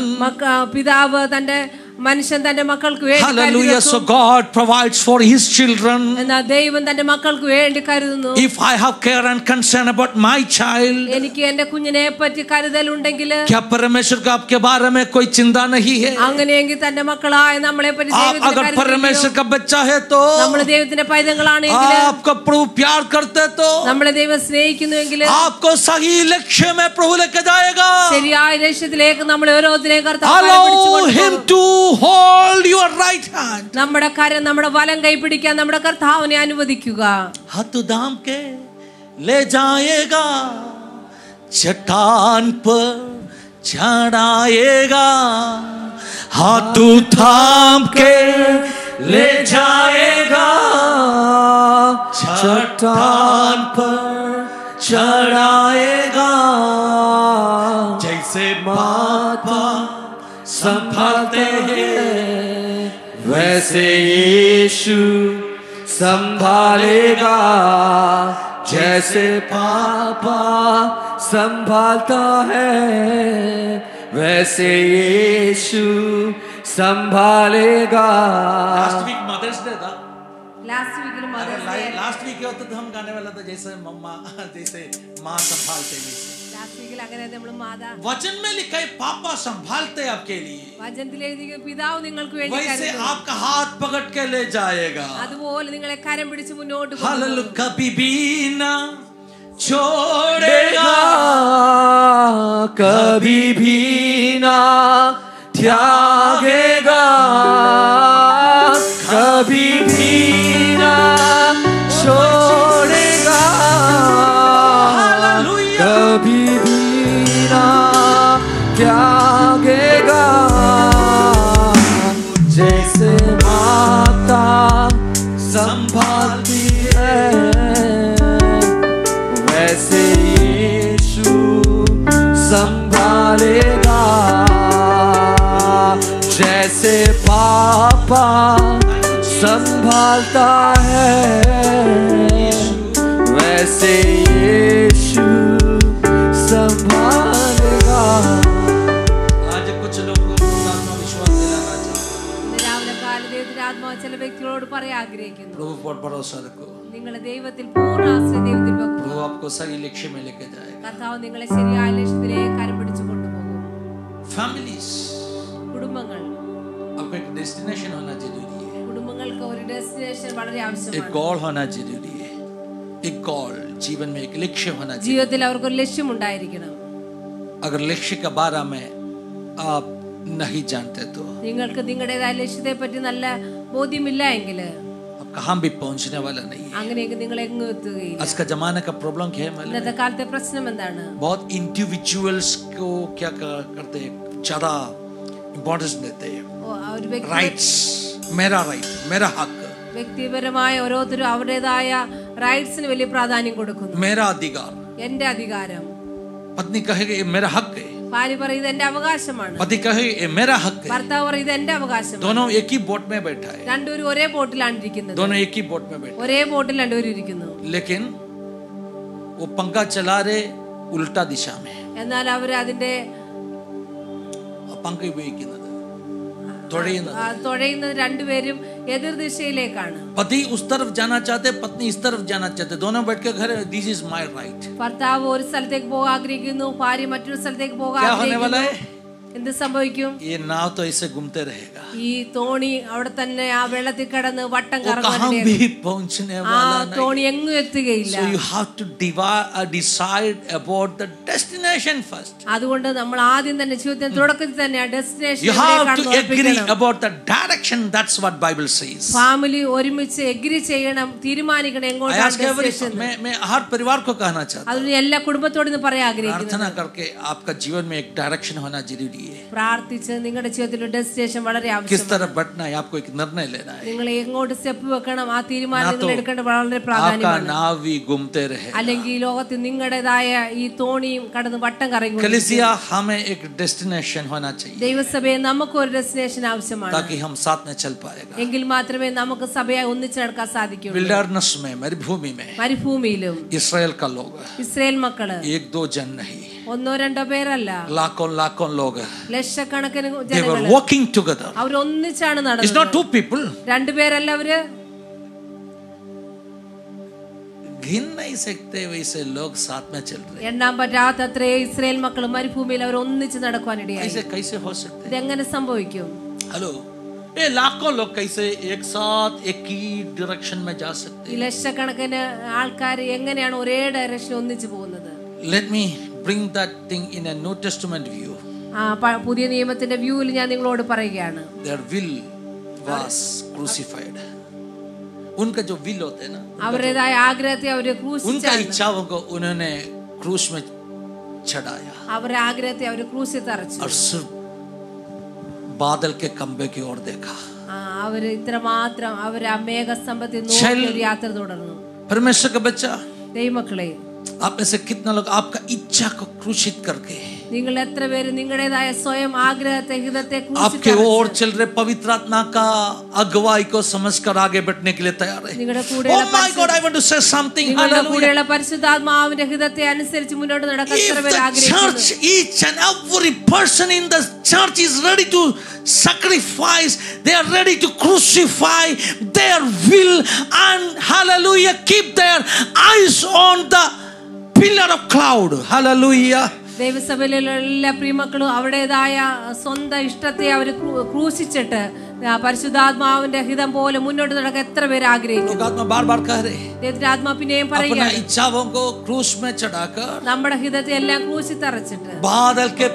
പിതാവ് തന്റെ മനുഷ്യൻ തന്റെ മക്കൾക്ക് വേണ്ടി Hallelujah, so കരുതുന്നു. God provides for his children. എന്നാൽ ദൈവം തന്റെ മക്കൾക്ക് വേണ്ടി കരുതുന്നു. If I have care and concern about my child, എനിക്ക് എന്റെ കുഞ്ഞിനെ പറ്റി കരുതലുണ്ടെങ്കിൽ क्या परमेश्वर का आपके बारे में कोई चिंता नहीं है? അങ്ങനെയെങ്കിൽ തന്റെ മക്കളായ നമ്മളെ പറ്റി आप ദൈവത്തിന് अगर परमेश्वर കരുതലില്ലയോ? का बच्चा है तो നമ്മൾ ദൈവത്തിന്റെ പൈതങ്ങളാണെങ്കിൽ, आपका प्रभु प्यार करते तो നമ്മളെ ദൈവം സ്നേഹിക്കുന്നുവെങ്കിൽ आपको सही लक्ष्य में प्रभु लेके जाएगा. ശരിയായ ലക്ഷ്യത്തിലേക്ക് നമ്മൾ ഓരോരുത്തരെയും കർത്താവ് Allow പിടിച്ചുകൊണ്ടുപോകും. him to hold your right hand. നമ്മുടെ കരം നമ്മുടെ വലം കൈ പിടിക്കാൻ നമ്മുടെ കർത്താവിനെ അനുവദിക്കുക. हाथ दाम के ले जाएगा, चट्टान पर चढ़ाएगा. हाथ थाम के ले जाएगा, चट्टान पर चढ़ाएगा. जैसे पापा संभालते हैं वैसे यीशु संभालेगा. जैसे पापा संभालता है वैसे यीशु संभालेगा. लास्ट वीक मदर्स डे था. ലാസ്റ്റ് വീക്കിൽ लास्ट वीक होता तो हम गाने वाला था जैसे मम्मा जैसे माँ संभालते हैं. ലാസ്റ്റ് വീക്കിൽ അങ്ങനെ നമ്മൾ മാതാ वचन में लिखा है पापा संभालते हैं आपके लिए, വചനത്തിൽ എഴുതിയ പിതാവ് നിങ്ങൾക്ക് വേണ്ടി वैसे കരുതുന്നു. आपका हाथ पकड़ के ले जाएगा. അതുപോലെ നിങ്ങളെ കരം പിടിച്ച് മുന്നോട്ട് हालेलुया, കൊണ്ടുപോകും. कभी भी ना छोड़ेगा, कभी भी ना त्यागेगा, संभालेगा, जैसे पापा संभालता है वैसे यीशु संभालेगा। आज कुछ लोगों को विश्वास दिलाना चाहते हैं, ചില വ്യക്തികളോട് പറയാൻ ആഗ്രഹിക്കുന്നു, प्रभु पर भरोसा रखो, നിങ്ങളുടെ ദൈവത്തിൽ പൂർണ്ണ ആശ്രയം ദൈവത്തിൽ വെക്കുക, प्रभु आपको सही लक्ष्य में लेके जाएगा। കർത്താവ് നിങ്ങളെ ശരിയായ ലക്ഷ്യത്തിലേക്ക് കരം പിടിച്ചു കൊണ്ടുപോകും। फैमिलीज, കുടുംബങ്ങൾ, आपको एक डेस्टिनेशन होना जरूरी है, കുടുംബങ്ങൾക്ക് ഒരു ഡെസ്റ്റിനേഷൻ വളരെ ആവശ്യമാണ്, एक गोल होना जरूरी है, एक गोल, जीवन में एक लक्ष्य होना चाहिए। ജീവിതത്തിൽ അവർക്ക് ഒരു ലക്ഷ്യം ഉണ്ടായിരിക്കണം। अगर लक्ष्य के बारे में आप नहीं जानते तो നിങ്ങൾക്ക് നിങ്ങളുടേതായ ലക്ഷ്യത്തെ പറ്റി നല്ല ബോധ്യമില്ല എങ്കിൽ आप कहां भी पहुंचने वाला नहीं है। അങ്ങനെയെങ്കിൽ നിങ്ങൾ എങ്ങും എത്തുകയില്ല। आज का जमाने का प्रॉब्लम क्या है मालूम ഇന്നത്തെ है? കാലത്തെ പ്രശ്നം എന്താണ്? बहुत इंडिविजुअल्स को क्या करते हैं, ज्यादा इंपॉर्टेंस देते हैं। ഒരു വ്യക്തി राइट्स, मेरा राइट, मेरा हक, വ്യക്തിപരമായ ഓരോരുത്തരും അവരുടേതായ റൈറ്റ്സിന് വലിയ പ്രാധാന്യം കൊടുക്കുന്നു। मेरा अधिकार, എന്റെ അധികാരം, पत्नी कहेगी ये मेरा हक है, ഭാര്യ പറയുന്നത് എന്റെ അവകാശമാണ്, पति कहे ये मेरा हक है। ഭർത്താവ് പറയുന്നത് എന്റെ അവകാശം। दोनों एक ही बोट में बैठा है, രണ്ടുപേരും ഒരേ ബോട്ടിലാണ് ഇരിക്കുന്നത്, दोनों एक ही बोट में बैठे, ഒരേ ബോട്ടിൽ രണ്ടുപേരും ഇരിക്കുന്നു। लेकिन वो पंखा चला रहे उल्टा दिशा में, എന്നാൽ അവർ അതിന്റെ पंखा ഉപയോഗിക്കുന്നത് തുഴയുന്നത് രണ്ടുപേരും എതിർ ദിശയിലേക്കാണ്। पति उस तरफ जाना चाहते, पत्नी इस तरफ जाना चाहते, दोनों बैठ के घर, दिस इज माय राइट। ഭർത്താവ് ഒരു സ്ഥലത്തേക്ക് പോകാൻ ആഗ്രഹിക്കുന്നു, ഭാര്യ മറ്റൊരു സ്ഥലത്തേക്ക് പോകാൻ ആഗ്രഹിക്കുന്നു। എന്ത് സംഭവിക്കും? ये नाव तो ऐसे घूमते रहेगा, ഈ തോണി അവിടെ തന്നെ ആ വെള്ളത്തിൽ കിടന്ന് വട്ടം कहां കറങ്ങും, भी पहुंचने ആ वाला नहीं। തോണി എങ്ങും എത്തുകയില്ല। So you have to decide about the destination first. അതുകൊണ്ട് നമ്മൾ ആദ്യം തന്നെ ജീവിതത്തിന്റെ തുടക്കത്തിൽ തന്നെ ആ destination You have to agree about the direction. That's what Bible says. Family ഒരുമിച്ച് എഗ്രി ചെയ്യണം, തീരുമാനിക്കണം എങ്ങോട്ടാണ് ഡെസ്റ്റിനേഷൻ। मैं हर परिवार को कहना चाहता हूं, അതിന് എല്ലാ കുടുംബത്തോടും ഇത് പറയാൻ ആഗ്രഹിക്കുന്നു, प्रार्थना करके आपका जीवन में एक डायरेक्शन होना जरूरी है। പ്രാർത്ഥിച്ച് നിങ്ങളുടെ ജീവിതത്തിൽ ഒരു ഡെസ്റ്റിനേഷൻ വളരെ ആവശ്യമാണ്। किस तरह बढ़ना है, आपको एक निर्णय लेना है। നിങ്ങൾ എങ്ങോട്ട് സ്റ്റെപ്പ് വെക്കണം, ആ തീരുമാനം നിങ്ങൾ എടുക്കേണ്ട വളരെ പ്രാധാന്യമാണ്। आपका नाव भी घूमते रहे, അല്ലെങ്കിൽ ഈ ലോകത്തിൽ നിങ്ങളുടേതായ ഈ തോണിയും കടന്ന് വട്ടം കറങ്ങി। कलीसिया हमें एक डेस्टिनेशन होना चाहिए, ദൈവസഭയെ നമുക്ക് ഒരു ഡെസ്റ്റിനേഷൻ ആവശ്യമാണ്, ताकि हम साथ में चल पाएगा। എങ്കിൽ മാത്രമേ നമുക്ക് സഭയായി ഒന്നിച്ച് നടക്കാൻ സാധിക്കൂ। विल्डरनेस में, मरुभूमि में, മരുഭൂമിയിലും इस्राएल का लोग, ഇസ്രായേൽ മക്കള് एक दो जन नहीं, ഒന്നോ രണ്ടോ പേരല്ല, लाखों लोग, ലക്ഷക്കണക്കിന് they were ജനങ്ങൾ walking together. അവർ ഒന്നിച്ചാണ് It's നടന്നത്। not two people. രണ്ടുപേരല്ല, അവര് गिन नहीं सकते वैसे लोग साथ में चल रहे हैं। എണ്ണാൻ പറ്റാത്തത്രേ ഇസ്രായേൽ മക്കൾ മരുഭൂമിയിൽ അവർ ഒന്നിച്ച് നടക്കുവാനിടയായി। ऐसे कैसे हो सकते हैं? ഇതെങ്ങനെ സംഭവിക്കും? हेलो, ये लाखों लोग कैसे एक साथ एक ही डायरेक्शन में जा सकते ഈ हैं? ലക്ഷക്കണക്കിന് ആൾക്കാർ എങ്ങനെയാണ് ഒരേ ഡയറക്ഷൻ ഒന്നിച്ചു പോകുന്നത്? Let me bring that thing in a New Testament view. പുതിയ നിയമത്തിന്റെ വ്യൂവിൽ ഞാൻ നിങ്ങളോട് പറയുകയാണ്, Their will was crucified. उनका जो will होते हैं ना, അവരുടേതായ ആഗ്രഹത്തെ അവര് उनका ക്രൂശിച്ചാണ്, इच्छाओं को उन्होंने क्रूस में चढ़ाया അവരുടെ ആഗ്രഹത്തെ അവര് ക്രൂശിൽ തറച്ചു। और सिर्फ बादल के खंबे की ओर देखा। അവര് ഇത്രമാത്രം അവര് ആ മേഘസ്തംഭത്തിൽ നോക്കി ഒരു യാത്ര തുടർന്നു। परमेश्वर का बच्चा, ദൈവമക്കളെ, आप में से कितना लोग आपका इच्छा को क्रूसित करके നിങ്ങൾ എത്ര പേര് നിങ്ങളുടേതായ സ്വയം ആഗ്രഹത്തെ ഹിതത്തെ आपके ओर चल रहे पवित्र आत्मा का अगुवाई को समझकर आगे बढ़ने के लिए तैयार है? Oh my God, I want to say something. കൂടെയുള്ള പരിശുദ്ധാത്മാവിന്റെ ഹിതത്തെ അനുസരിച്ച് മുന്നോട്ട് നടക്കാൻ എത്ര പേര് ആഗ്രഹിക്കുന്നു? Church, each and every person in the church is ready to sacrifice, they are ready to crucify their will and hallelujah, keep their eyes on the pillar of cloud. Hallelujah. ദൈവസഭയിലുള്ള എല്ലാ പ്രിയമക്കളും അവരുടേതായ സ്വന്തം ഇഷ്ടത്തെ അവർ ക്രൂശിച്ചിട്ട് പരിശുദ്ധാത്മാവിന്റെ ഹിതം പോലെ മുന്നോട്ട് നടക്കാൻ എത്ര പേര് ആഗ്രഹിക്കുന്നു? बार-बार कह रहे ദൈവത്തിന്റെ ആത്മാ പിന്നെയും പറയുകയാണ്, अपनी इच्छाओं को क्रूस में चढ़ाकर നമ്മുടെ ഹിതത്തെ എല്ലാം ക്രൂശിൽ തറച്ചിട്ട് बादल के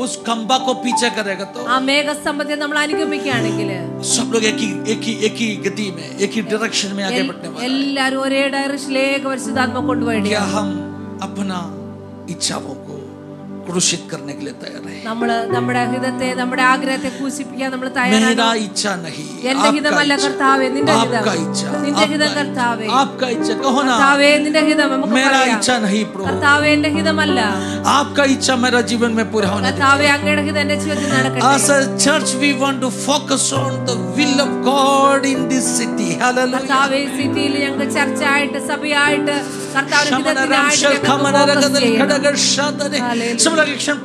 उस खंबा को पीछे करेगा तो ആ മേഘസ്തംഭത്തെ നമ്മൾ അനുഗമിക്കുകയാണെങ്കിൽ सब लोग एक ही गति में, एक ही डायरेक्शन में आगे बढ़ने वाले हैं। എല്ലാരും ഒരേ ഡയറക്ഷനിലേക്ക് പരിശുദ്ധാത്മ കൊണ്ടുപോയി। क्या हम अपना इच्छाओं को क्रूसित करने के लिए तैयार है। നമ്മൾ നമ്മുടെ ഹൃദയത്തെ നമ്മുടെ ആഗ്രഹത്തെ ക്രൂശിപ്പിക്കാൻ നമ്മൾ തയ്യാറാണ്. मेरा इच्छा नहीं, എന്റെ ഹിതമല്ല കർത്താവേ, നിന്റെ ഹിതം. आपका इच्छा, നിന്റെ ഹിതം കർത്താവേ, आपका इच्छा कहो ना, കർത്താവേ നിന്റെ ഹിതം. നമുക്ക് मेरा പറയാം, इच्छा नहीं प्रभु, കർത്താവേ എന്റെ ഹിതമല്ല, आपका इच्छा मेरा जीवन में पूरा होना കർത്താവേ അങ്ങയുടെ ഹിതം എന്റെ ജീവിതത്തിൽ നടക്കട്ടെ. As a church we want to focus on the will of God in this city. Hallelujah. കർത്താവേ സിറ്റിയിൽ ഞങ്ങൾ ചർച്ചയായിട്ട് സഭയായിട്ട് കർത്താവിന്റെ ഹിതത്തിനായിട്ട്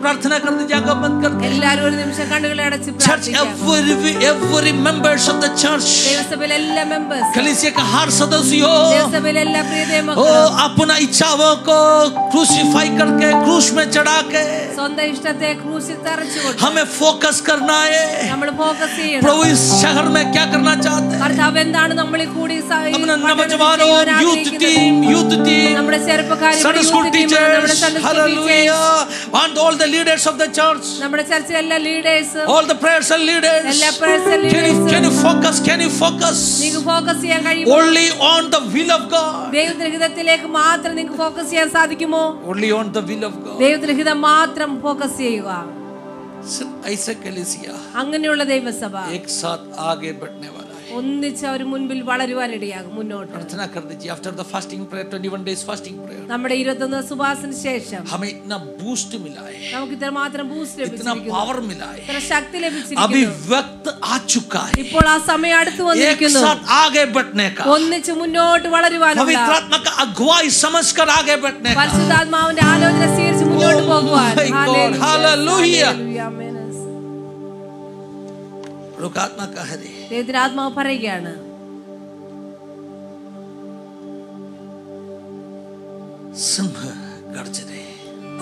प्रार्थना कर दीजिए, आंखें बंद करके എല്ലാവരും ഒരു നിമിഷം കണ്ണുകളെ അടച്ച് church, every members of the church, ദൈവസഭയിലെ എല്ലാ മെമ്പേഴ്സ്, कलीसिया का हर सदस्य हो, ദൈവസഭയിലെ എല്ലാ പ്രിയ ओ ദൈവമക്കളും अपना इच्छाओं को क्रूसिफाई करके क्रूस में चढ़ा के സ്വന്തം ഇഷ്ടത്തെ ക്രൂശിൽ തറച്ചുകൊണ്ട് हमें फोकस करना है। നമ്മൾ ഫോക്കസ് ചെയ്യണം. प्रभु इस शहर में क्या करना चाहते हैं? കർത്താവ് എന്താണ് നമ്മളിൽ കൂടി अपना नौजवानों, यूथ टीम, നമ്മുടെ ചെറുപ്പക്കാരെ, Sunday school teachers, hallelujah, and all the leaders of the church, നമ്മുടെ ചർച്ചിലെ എല്ലാ leaders, all the prayers and leaders, എല്ലാ prayers leaders, can you focus നിങ്ങൾക്ക് ഫോക്കസ് ചെയ്യാൻ കഴിയുമോ? only on the will of God, ദൈവത്തിന്റെ ഹിതത്തിലേക്ക് മാത്രം നിങ്ങൾക്ക് ഫോക്കസ് ചെയ്യാൻ സാധിക്കുമോ? only on the will of God. ദൈവത്തിന്റെ ഹിതം മാത്രം ഫോക്കസ് ചെയ്യുക. ऐसे कलीसिया അങ്ങനെയുള്ള ദൈവസഭ एक साथ आगे बढ़ने वाला है। ഒന്നിച്ച് അവർ മുൻപിൽ വളരുവാനിടയാകും. മുന്നോട്ട് प्रार्थना कर दीजिए after the fasting prayer, 21 days fasting prayer, നമ്മുടെ 21 ഉപവാസത്തിന് ശേഷം हमें इतना बूस्ट मिला है, നമുക്ക് ഇത്ര മാത്രം ബൂസ്റ്റ് इतना ലഭിച്ചിരിക്കുന്നു, पावर मिला है, ഇത്ര ശക്തി अभी ലഭിച്ചിരിക്കുന്നു. वक्त आ चुका है ഇപ്പോൾ ആ സമയം അടുത്ത് एक വന്നിരിക്കുന്നു. साथ आगे बढ़ने का, ഒന്നിച്ച് മുന്നോട്ട് വളരുവാനുള്ള, पवित्र आत्मा का अगुवाई समझकर आगे बढ़ने का। പരിശുദ്ധാത്മാവിന്റെ ആലോചന സ്വീകരിച്ച് മുന്നോട്ട് പോകുവാൻ. my God, hallelujah. ആമേൻ. प्रभु आत्मा कह रही है, ദൈവത്തിന്റെ ആത്മാവ് പറയുകയാണ്, सिंह गर्ज रहे,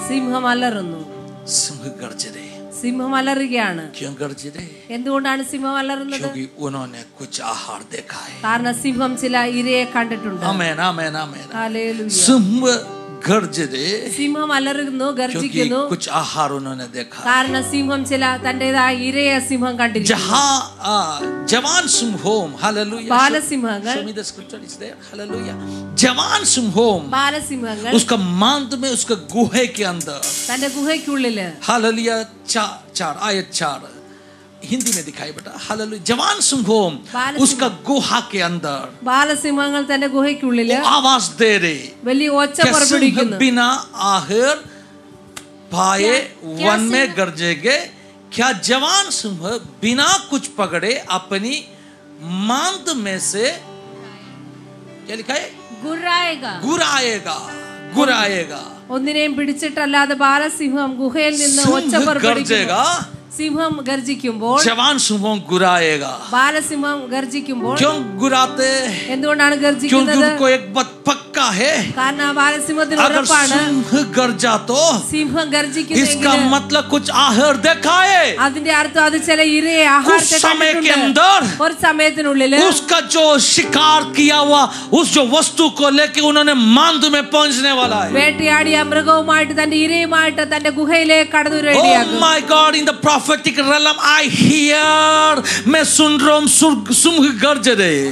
സിംഹം അലറുന്നു. सिंह गर्ज रहे, സിംഹം അലറുകയാണ്. क्यों गर्ज रहे? എന്തുകൊണ്ടാണ് സിംഹം അലറുന്നത്? क्योंकि उन्होंने कुछ आहार देखा है। കാരണം സിംഹം ചില ഇരയെ കണ്ടിട്ടുണ്ട്. आमेन आमेन आमेन। ഹല്ലേലൂയ. सिंह गर्ज रहे സിംഹം അലറുന്നു, क्योंकि ഗർജിക്കുന്നു. कुछ आहार उन्होंने देखा। കാരണം സിംഹം ചില തന്റേതായ ഇരയെ സിംഹം കണ്ടിരിക്കുന്നു. जहाँ जवान सिंहोम, हालेलुया, ബാലസിംഹങ്ങൾ, show me the scripture is there, hallelujah, जवान सिंहोम, ബാലസിംഹങ്ങൾ उसका मांद में, उसका गुहे के अंदर, തന്റെ ഗുഹയ്ക്കുള്ളില്, हालेलुया, 4 आयत 4 हिंदी में दिखाई बेटा, हालेलुया, जवान सिंहोम उसका गुहा के अंदर, ബാലസിംഹങ്ങൾ തന്റെ ഗുഹയ്ക്കുള്ളില് आवाज दे रहे, വലിയ ഒച്ച क्या सिंह പുറപ്പെടുവിക്കുന്നു. बिना आहर पाए वन में गरजेंगे? क्या जवान सिंह बिना कुछ पकड़े अपनी मांद में से, क्या लिखा है, गुराएगा, गुराएगा। ഒന്നിനെയും പിടിച്ചിട്ടല്ലാതെ ബാലസിംഹം ഗുഹയിൽ നിന്ന് ഒച്ച सिंह പുറപ്പെടുവിക്കുന്നു. गरजेगा, സിംഹം ഗർജിക്കുമ്പോൾ, जवान सिंहों गुराएगा। ബാലസിംഹം ഗർജിക്കുമ്പോൾ, क्यों गुराते? എന്തുകൊണ്ടാണ് क्योंकि ഗർജിക്കുന്നത്? उनको एक बात पक्का है, കാരണം ബാലസിംഹത്തിന് अगर ഉറപ്പാണ്, सिंह गरजा तो സിംഹം इसका ഗർജിക്കുന്നെങ്കിൽ मतलब कुछ आहर देखा है। അതിന്റെ അർത്ഥം അത് ചില ഇരയെ ആഹാരത്തെ कुछ समय के കണ്ടിട്ടുണ്ട്. अंदर ഒരു സമയത്തിനുള്ളിൽ उसका जो शिकार किया हुआ उस जो वस्तु को लेके उन्होंने मांद में पहुंचने वाला है। വേട്ടയാടിയ മൃഗവുമായിട്ട് തന്റെ ഇരയുമായിട്ട് തന്റെ ഗുഹയിലേക്ക് കടന്നു Oh വരികയാകും. my God, in the prophetic realm I hear, मैं सुन रहा हूँ सिंह गरज रहे,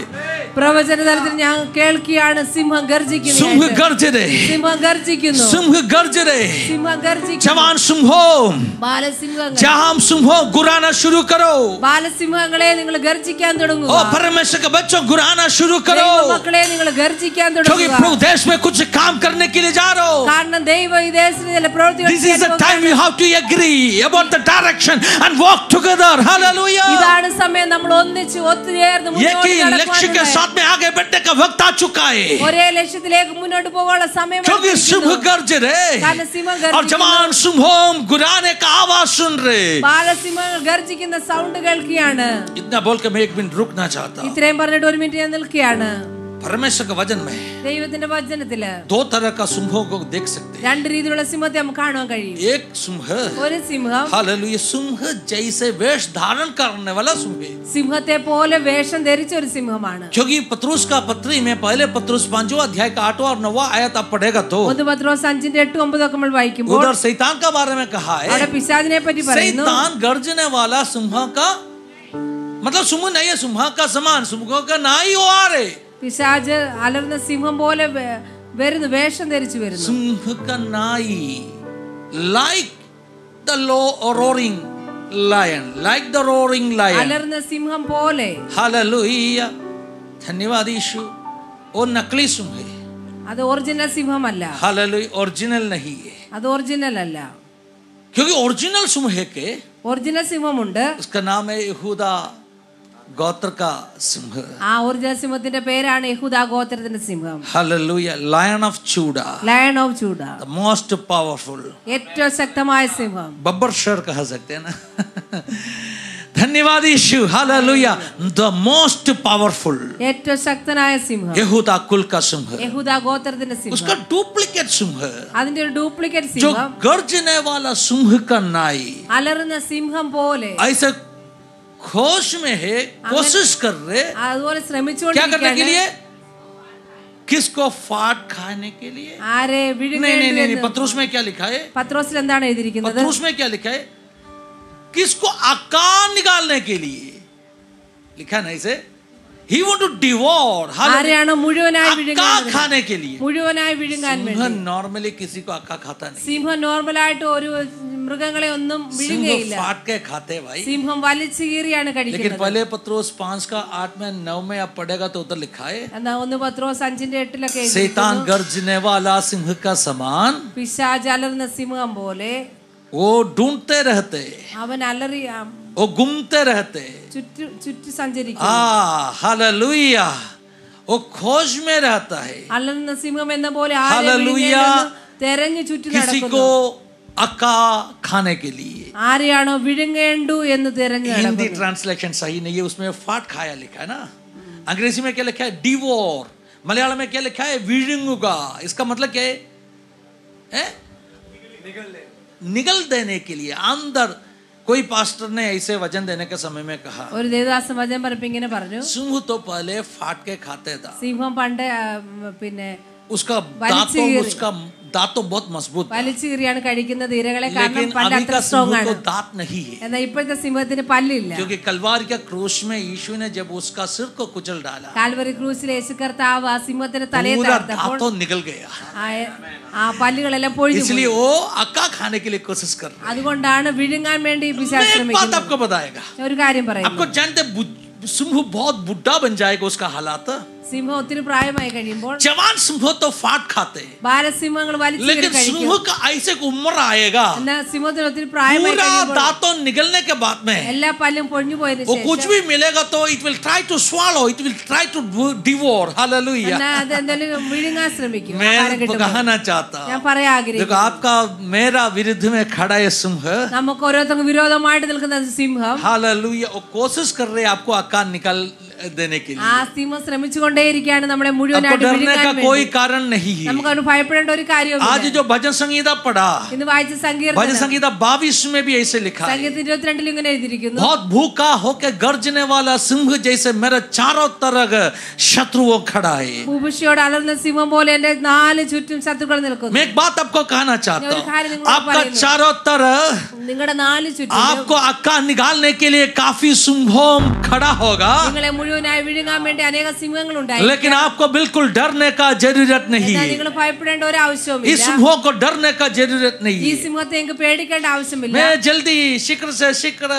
പ്രവചന തലത്തിൽ ഞാൻ കേൾക്കുകയാണ് സിംഹം सिंह ഗർജിക്കുന്നു. गरज रहे, സിംഹം ഗർജിക്കുന്നു. सिंह गरज रहे, സിംഹം ഗർജിക്കുന്നു. जवान सिंहों, ബാലസിംഹങ്ങൾ, जहां सिंहों गुराना शुरू करो, ബാലസിംഹങ്ങളെ നിങ്ങൾ ഗർജിക്കാൻ തുടങ്ങുക. ओ परमेश्वर के बच्चों गुराना शुरू करो, മക്കളെ നിങ്ങൾ ഗർജിക്കാൻ क्योंकि തുടങ്ങുക. प्रभु देश में कुछ काम करने के लिए जा रहे हो। കാരണം ദൈവം ഈ ദേശത്ത് ചില പ്രവൃത്തികൾ This is the ചെയ്യാൻ time you പോകുകയാണ്. have to agree about the direction and walk together. Hallelujah. ഇതാണ് സമയം നമ്മൾ ഒന്നിച്ച് ഒത്തുചേർന്ന് एक മുന്നോട്ട് ही लक्ष्य के നടക്കുവാനുള്ള, साथ में आगे बढ़ने का वक्त आ चुका है, ഒരേ ലക്ഷ്യത്തിലേക്ക് മുന്നോട്ട് പോകാനുള്ള സമയം क्योंकि सिंह വന്നിരിക്കുന്നു. गर्ज रहे കാരണം സിംഹം और ഗർജിക്കുന്നു. जवान सिंहों गुराने का आवाज सुन रहे। ബാലസിംഹങ്ങൾ ഗർജിക്കുന്ന സൗണ്ട് കേൾക്കുകയാണ്. इतना बोल के मैं एक मिनट रुकना चाहता हूँ। ഇത്രയും പറഞ്ഞിട്ട് ഒരു മിനിറ്റ് ഞാൻ നിൽക്കുകയാണ്. परमेश्वर के वचन में ദൈവത്തിന്റെ വചനത്തില് 2 तरह का सिंहों को देख सकते हैं। രണ്ട് രീതിയിലുള്ള സിംഹത്തെ നമുക്ക് കാണാൻ കഴിയും. एक सिंह, ഒരു സിംഹം हालेलुया, सिंह जैसे वेश धारण करने वाला सिंह है, സിംഹത്തെ പോലെ വേഷം ധരിച്ച ഒരു സിംഹമാണ്. क्योंकि पत्रुस का पत्री में पहले पत्रुस 5वां अध्याय का 8वां और 9वां आयत आप पढ़ेगा तो 1 പത്രോസ് 5:8-9 ഒക്കെ നമ്മൾ വായിക്കുമ്പോൾ उधर शैतान का बारे में कहा है। അവിടെ പിശാചിനെ പറ്റി പറയുന്നു. शैतान गर्जने वाला सिंह का मतलब सिंह नहीं है, सिंह का समान, सिंहों का ना ही वो आ रहे, പിശാച് അലർന്ന സിംഹം പോലെ വരുന്നു, വേഷം ധരിച്ചു വരുന്നു. सिंह का नाई like the roaring lion, like the roaring lion. അലറുന്ന സിംഹം പോലെ. Hallelujah. धन्यवाद यीशु. वो नकली सिंह है. അത് ഒറിജിനൽ സിംഹമല്ല. Hallelujah. ओरिजिनल नहीं है. അത് ഒറിജിനൽ അല്ല. क्योंकि ओरिजिनल सिंह के ഒറിജിനൽ സിംഹമുണ്ട്. उसका नाम है यहूदा गोत्र का सिंह. ആ ഒറിജിനൽ സിംഹത്തിന്റെ പേരാണ് യഹൂദാ ഗോത്രത്തിന്റെ സിംഹം. Hallelujah. Lion of Judah. Lion of Judah. The most powerful. ഏറ്റവും ശക്തമായ സിംഹം. बब्बर शेर कह सकते हैं ना. धन्यवाद यीशु. Hallelujah. The most powerful. ഏറ്റവും ശക്തനായ സിംഹം. यहूदा कुल का सिंह. യഹൂദാ ഗോത്രത്തിന്റെ സിംഹം. उसका डुप्लीकेट सिंह. അതിന്റെ ഒരു ഡ്യൂപ്ലിക്കേറ്റ് जो സിംഹം. गर्जने वाला सिंह का नाई. അലറുന്ന സിംഹം പോലെ. ऐसे खोज में है, कोशिश कर रहे. അതുപോലെ क्या करने के लिए? ശ്രമിച്ചുകൊണ്ടിരിക്കുകയാണ്. किसको फाट खाने के लिए? ആരെ വിഴുങ്ങേണ്ടി नहीं. എന്ന്. पत्रुस में क्या लिखा है? പത്രോസിൽ എന്താണ് എഴുതിയിരിക്കുന്നത്? पत्रुस में क्या लिखा है? किसको आकार निकालने के लिए लिखा नहीं से? He want to devour. ആരെയാണ് മുഴുവനായി आकार വിഴുങ്ങാൻ? खाने के लिए. മുഴുവനായി വിഴുങ്ങാൻ सिंह വേണ്ടി. नॉर्मली किसी को आकार खाता नहीं. സിംഹം നോർമലായിട്ട് ഒരു മൃഗങ്ങളെ ഒന്നും सिंह വിഴുങ്ങയില്ല. फाट के खाते भाई. സിംഹം വലിച്ചു കീറിയാണ് लेकिन കഴിക്കുന്നത്. पहले पत्रोस 5 का 8 में 9 में आप पढ़ेगा तो उधर लिखा है എന്നാ 1 പത്രോസ് 5:8 शैतान गर्जने वाला सिंह का समान പിശാച് അലറുന്ന സിംഹം പോലെ वो ढूंढते रहते, അവൻ അലറി वो घूमते रहते. ചുറ്റി സഞ്ചരിക്കും. हालेलुया. वो खोज में रहता है. അലറുന്ന സിംഹം എന്ന പോലെ हालेलुया. തെരഞ്ഞു ചുറ്റി किसी को നടക്കുന്നു. अक्का खाने के लिए. ആരെയാണോ വിഴുങ്ങേണ്ടു എന്ന് തെരഞ്ഞു हिंदी നടക്കുന്നു. ट्रांसलेशन सही नहीं है, उसमें फाट खाया लिखा है ना. अंग्रेजी में क्या लिखा है? डिवोर. मलयालम में क्या लिखा है? विഴുങ്ങുക. इसका मतलब क्या है? निगल देने के लिए. अंदर कोई पास्टर ने ऐसे वचन देने के समय में कहा, ഒരു ദേവദാസൻ വചനം പറഞ്ഞപ്പോൾ ഇങ്ങനെ പറഞ്ഞു, सिंह तो पहले फाट के खाते था. സിംഹം പണ്ട് പിന്നെ उसका दांत तो बहुत मजबूत था. വലിച്ചു കീറിയാണ് കഴിക്കുന്നത് ഇരകളെ. കാരണം लेकिन പണ്ട് अभी അത്ര का സ്ട്രോങ് सिंह ആണ്. को दांत नहीं है. എന്നാൽ ഇപ്പോഴത്തെ സിംഹത്തിന് പല്ലില്ല. क्योंकि कलवारी का क्रूस में यीशु ने जब उसका सिर को कुचल डाला, കാൽവരി ക്രൂസിൽ യേശു കർത്താവ് ആ സിംഹത്തിന്റെ തലയെ पूरा തകർത്തപ്പോൾ दांत तो निकल गया. ആ പല്ലുകളെല്ലാം പൊഴിഞ്ഞു इसलिए പോയി. वो अक्का खाने के लिए कोशिश कर रहा है. അതുകൊണ്ടാണ് വിഴുങ്ങാൻ വേണ്ടി പിശാച് मैं एक बात ശ്രമിക്കുന്നത്. आपको बताएगा. ഒരു കാര്യം പറയുന്നു. आपको जानते सिंह बहुत बुढ़ा बन जाएगा उसका हालात. സിംഹം ഒത്തിരി പ്രായമായി കഴിയുമ്പോൾ जवान सिंह तो फाट खाते हैं, ബാലസിംഹങ്ങൾ വലിച്ചു കീറി लेकिन കഴിക്കും. सिंह का ऐसे उम्र आएगा, എന്നാൽ സിംഹത്തിന് ഒത്തിരി പ്രായമായി पूरा കഴിയുമ്പോൾ दांतों निकलने के बाद में എല്ലാ പല്ലും പൊഴിഞ്ഞു പോയതിനു वो कुछ ശേഷം भी मिलेगा तो it will try to swallow, it will try to devour. Hallelujah. എന്നാൽ അത് എന്തെങ്കിലും വിഴുങ്ങാൻ ശ്രമിക്കും. मैं ആഹാരം കിട്ടുമ്പോൾ. कहना चाहता ഞാൻ हूं, പറയാൻ देखो ആഗ്രഹിക്കുന്നു, आपका मेरा विरुद्ध में खड़ा है सिंह. നമുക്ക് ഓരോരുത്തർക്കും വിരോധമായിട്ട് നിൽക്കുന്ന സിംഹം हालेलुया. वो कोशिश कर रहे हैं आपको आकार निकाल देने के लिए. ആ സിംഹം ശ്രമിച്ചുകൊണ്ടേയിരിക്കുകയാണ് നമ്മളെ आपको മുഴുവനായിട്ട് डरने വിഴുങ്ങാൻ का വേണ്ടി. कोई कारण नहीं है. നമുക്ക് അവന് ഭയപ്പെടേണ്ട ഒരു आज കാര്യവുമില്ല. जो भजन संगीता पढ़ा, ഇന്ന് വായിച്ച भजन സങ്കീർത്തനം संगीता 22 में भी ऐसे लिखा है, സംഗീതം 22 ഇങ്ങനെ എഴുതിയിരിക്കുന്നു, बहुत भूखा होकर गर्जने वाला सिंह जैसे मेरे चारों तरफ शत्रुओं खड़ा है. ഭൂഭുഷിയോട് അലർന്ന സിംഹം പോലെ എന്റെ 4 ചുറ്റും ശത്രുക്കൾ നിൽക്കുന്നു. मैं एक बात आपको कहना चाहता ഞാൻ ഒരു കാര്യം हूँ, നിങ്ങളോട് आपका പറയുന്നു. चारों तरफ നിങ്ങളുടെ 4 ചുറ്റും आपको अक्का निकालने के लिए काफी सिंहों खड़ा होगा, നിങ്ങളെ മുഴുവനായി വിഴുങ്ങാൻ വേണ്ടി അനേക സിംഹങ്ങൾ ഉണ്ടായി. लेकिन आपको बिल्कुल डरने का जरूरत नहीं എന്നാൽ है. നിങ്ങൾ ഭയപ്പെടേണ്ട ഒരു इस ആവശ്യവുമില്ല. सिंहों को डरने का जरूरत नहीं ഈ है. സിംഹത്തെ നിങ്ങൾക്ക് പേടിക്കേണ്ട ആവശ്യമില്ല. मैं जल्दी शिखर से शिखर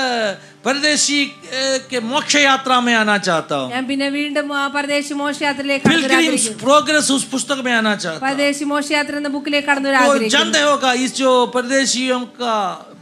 परदेशी के मोक्ष यात्रा में आना चाहता हूँ. ഞാൻ പിന്നെ വീണ്ടും പരദേശി മോക്ഷയാത്രയിലേക്ക് കടന്നു വരാൻ पिलग्रिम्स ആഗ്രഹിക്കുന്നു. प्रोग्रेस उस पुस्तक में आना चाहता हूँ. പരദേശി മോക്ഷയാത്ര എന്ന ബുക്കിലേക്ക് കടന്നു വരാൻ तो ആഗ്രഹിക്കുന്നു. जानते होगा इस जो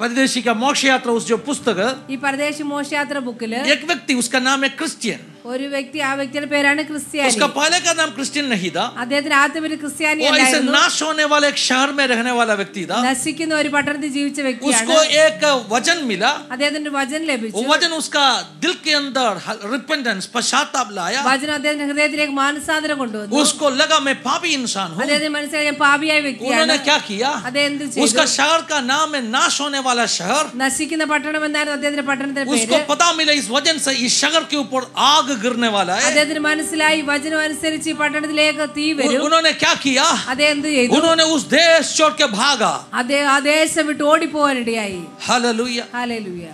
परदेशी का मोक्ष यात्रा उस जो पुस्तक, ഈ പരദേശി മോക്ഷയാത്ര ബുക്കില് एक व्यक्ति उसका नाम है क्रिश्चियन. ഒരു വ്യക്തി, ആ വ്യക്തിയുടെ പേരാണ് ക്രിസ്ത്യാനി. उसका पहले का नाम क्रिश्चियन नहीं था, അദ്ദേഹത്തിന് ആദ്യം ഒരു ക്രിസ്ത്യാനി वो ऐसे അല്ലായിരുന്നു. नाश होने वाले एक शहर में रहने वाला व्यक्ति था. നശിക്കുന്ന ഒരു പട്ടണത്തിൽ ജീവിച്ച വ്യക്തിയാണ്. उसको एक वचन मिला, അദ്ദേഹത്തിന് ഒരു വചനം वो ലഭിച്ചു. वचन उसका दिल के अंदर रिपेंटेंस पश्चाताप लाया. വചനം അദ്ദേഹത്തിന്റെ ഹൃദയത്തിലേക്ക് മാനസാന്തരം കൊണ്ടുവന്നു. उसको लगा मैं पापी इंसान हूँ. അദ്ദേഹത്തിന് മനസ്സിലായി ഞാൻ പാപിയായ വ്യക്തിയാണ്. उन्होंने क्या किया, അദ്ദേഹം എന്ത് ചെയ്തു? उसका शहर का नाम है नाश होने वाला शहर. നശിക്കുന്ന പട്ടണം എന്നായിരുന്നു അദ്ദേഹത്തിന്റെ പട്ടണത്തിന്റെ उसको പേര്. पता मिला इस वचन से इस शहर के ऊपर आग गिरने वाला है. അദ്ദേഹത്തിന് മനസ്സിലായി വചനം അനുസരിച്ച് ഈ പട്ടണത്തിലേക്ക് തീ വരും. उन्होंने क्या किया, അദ്ദേഹം എന്ത് ചെയ്തു? उन्होंने उस देश छोड़ के भागा. അദ്ദേഹം ആ ദേശം വിട്ട് ഓടിപ്പോവാനിടയായി. हालेलुया. ഹല്ലേലൂയ.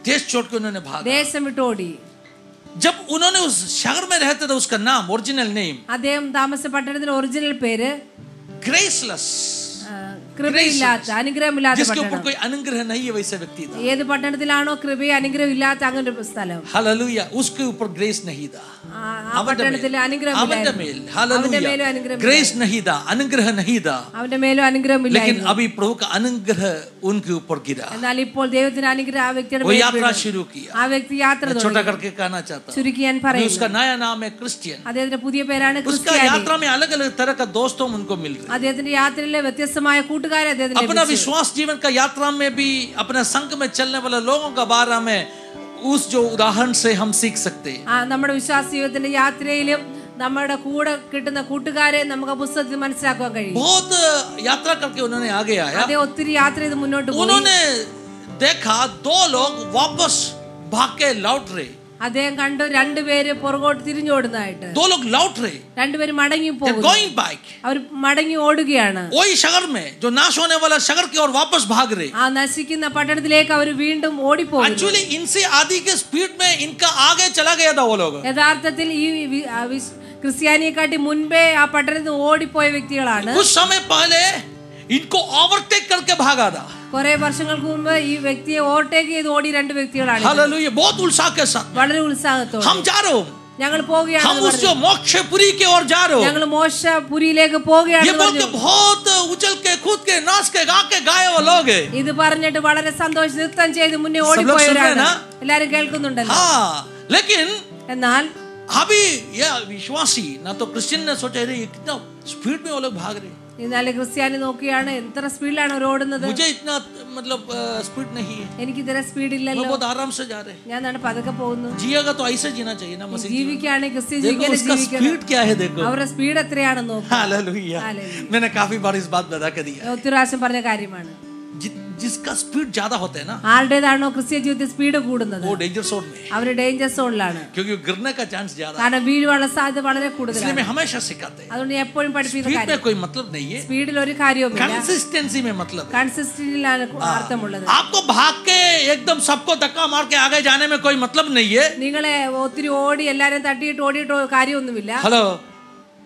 देश छोड़ के उन्होंने भागा. ദേശം വിട്ട് ഓടി. जब उन्होंने उस शहर में रहते थे, उसका नाम ओरिजिनल नेम അദ്ദേഹം താമസ പട്ടണത്തിന്റെ ഒറിജിനൽ പേര് ग्रेसलेस. കൃപയില്ലാത്ത അനുഗ്രഹമില്ലാത്ത जिसके ऊपर പട്ടണം. कोई अनुग्रह नहीं है वैसे व्यक्ति था. ഏത് പട്ടണത്തിലാണോ കൃപയും അനുഗ്രഹം ഇല്ലാത്ത അങ്ങനെ ഒരു സ്ഥലം, हालेलुया, उसके ऊपर ग्रेस नहीं था. ആ പട്ടണത്തിൽ അനുഗ്രഹം അവന്റെ മേൽ हालेलुया ग्रेस नहीं था, अनुग्रह नहीं था. അവന്റെ മേലും അനുഗ്രഹം लेकिन ഇല്ലായിരുന്നു. अभी प्रभु का अनुग्रह उनके ऊपर गिरा. എന്നാൽ ഇപ്പോൾ ദൈവത്തിന്റെ അനുഗ്രഹം ആ വ്യക്തിയുടെ वो മേൽ यात्रा വീണു. शुरू किया. ആ വ്യക്തി യാത്ര मैं छोटा തുടങ്ങി. करके कहना चाहता हूँ, ചുരുക്കി ഞാൻ उसका പറയുന്നു, नया नाम है क्रिश्चियन. അദ്ദേഹത്തിന്റെ പുതിയ പേരാണ് उसका ക്രിസ്ത്യാനി. यात्रा में अलग अलग तरह का दोस्तों उनको मिल रहे. അദ്ദേഹത്തിന്റെ യാത്രയിലെ വ്യത്യസ്തമായ കൂട്ടുകാരെ അദ്ദേഹത്തിന് अपना ലഭിച്ചു. विश्वास जीवन का यात्रा में भी अपने संग में चलने वाले लोगों का बारे में उस जो उदाहरण से हम सीख सकते हैं. നമ്മുടെ വിശ്വാസ ജീവിതത്തിന്റെ യാത്രയിലും നമ്മുടെ കൂടെ കിട്ടുന്ന കൂട്ടുകാരെ നമുക്ക് പുസ്തകത്തിൽ മനസ്സിലാക്കാൻ കഴിയും. बहुत यात्रा करके उन्होंने आगे आया. അതേ ഒത്തിരി യാത്ര ചെയ്ത് മുന്നോട്ട് പോയി. उन्होंने देखा दो लोग वापस भाग के लौट रहे. അദ്ദേഹം കണ്ടു രണ്ടുപേര് പുറകോട്ട് തിരിഞ്ഞോടുന്നതായിട്ട്. दो लोग लौट रहे. രണ്ടുപേര് മടങ്ങി പോകുന്നു. going back. അവർ മടങ്ങി ഓടുകയാണ്. वही शहर में जो नाश होने वाला शहर की ओर वापस भाग रहे. ആ നശിക്കുന്ന പട്ടണത്തിലേക്ക് അവർ വീണ്ടും ഓടിപ്പോകുന്നു. एक्चुअली इनसे आधी के स्पीड में इनका आगे चला गया था वो लोग. യഥാർത്ഥത്തിൽ ഈ ക്രിസ്ത്യാനിയെക്കാട്ടി മുൻപേ ആ പട്ടണത്തിൽ ഓടിപ്പോയ വ്യക്തികളാണ്. कुछ समय पहले इनको ओवरटेक करके भागा था. കുറെ വർഷങ്ങൾക്ക് മുമ്പ് ഈ വ്യക്തിയെ ഓവർടേക്ക് ചെയ്ത് ഓടി രണ്ട് വ്യക്തികളാണ്. हालेलुया, बहुत उत्साह के साथ വളരെ ഉത്സാഹത്തോടെ हम जा रहे हो, ഞങ്ങൾ പോവുകയാണ്, हम उस जो मोक्षपुरी की ओर जा रहे हो. ഞങ്ങൾ മോക്ഷപുരിയിലേക്ക് പോവുകയാണ്. ये बोल के बहुत उछल के कूद के नाच के गा के गाए वो लोग हैं. ഇത് പറഞ്ഞിട്ട് വളരെ സന്തോഷ നൃത്തം ചെയ്ത് മുന്നേ ഓടിപ്പോയവരാണ്. എല്ലാരും കേൾക്കുന്നുണ്ടല്ലോ. हाँ, लेकिन എന്നാൽ अभी ये विश्वासी ना तो क्रिश्चियन ने सोचा रे ये कितना स्पीड में वो लोग भाग रहे. ഇന്നലെ ക്രിസ്ത്യാനി നോക്കിയാണ് എത്ര സ്പീഡിലാണ് അവർ ഓടുന്നത്. मुझे इतना मतलब स्पीड नहीं है, എനിക്ക് ഇത്ര സ്പീഡ് मैं ഇല്ലല്ലോ. बहुत आराम से जा रहे. ഞാൻ നട പതുക്കെ പോകുന്നു. जिएगा तो ऐसे जीना चाहिए ना मसीह. ജീവിക്കുകയാണെങ്കിൽ ക്രിസ്ത്യൻ देखो ജീവിക്കാൻ उसका ജീവിക്കണം. स्पीड क्या है देखो. അവരുടെ സ്പീഡ് എത്രയാണെന്ന് നോക്കുക. हालेलुया, मैंने काफी बार इस बात बता के दिया. ഒത്തിരി പ്രാവശ്യം പറഞ്ഞ കാര്യമാണ്. जिसका स्पीड ज्यादा होता है ना, ആരുടേതാണോ ക്രിസ്ത്യ ജീവിതത്തിൽ സ്പീഡ് കൂടുന്നത് वो डेंजर जोन में है, അവര് ഡേഞ്ചർ സോണിലാണ്. क्योंकि गिरने का चांस ज्यादा है. കാരണം വീഴുവാനുള്ള സാധ്യത വളരെ इसलिए കൂടുതലാണ്. मैं हमेशा सिखाते हैं അതുകൊണ്ട് ഞാൻ എപ്പോഴും പഠിപ്പിക്കുന്ന स्पीड കാര്യം, में कोई मतलब नहीं है, സ്പീഡിൽ ഒരു കാര്യവുമില്ല, कंसिस्टेंसी में मतलब है. കൺസിസ്റ്റന്റിലാണ് അർത്ഥമുള്ളത്. आपको भाग के एकदम सबको धक्का मार के आगे जाने में कोई मतलब नहीं है. നിങ്ങളെ ഒത്തിരി ഓടി എല്ലാരും തട്ടിയിട്ട് ഓടിയിട്ട് കാര്യമൊന്നുമില്ല. हेलो,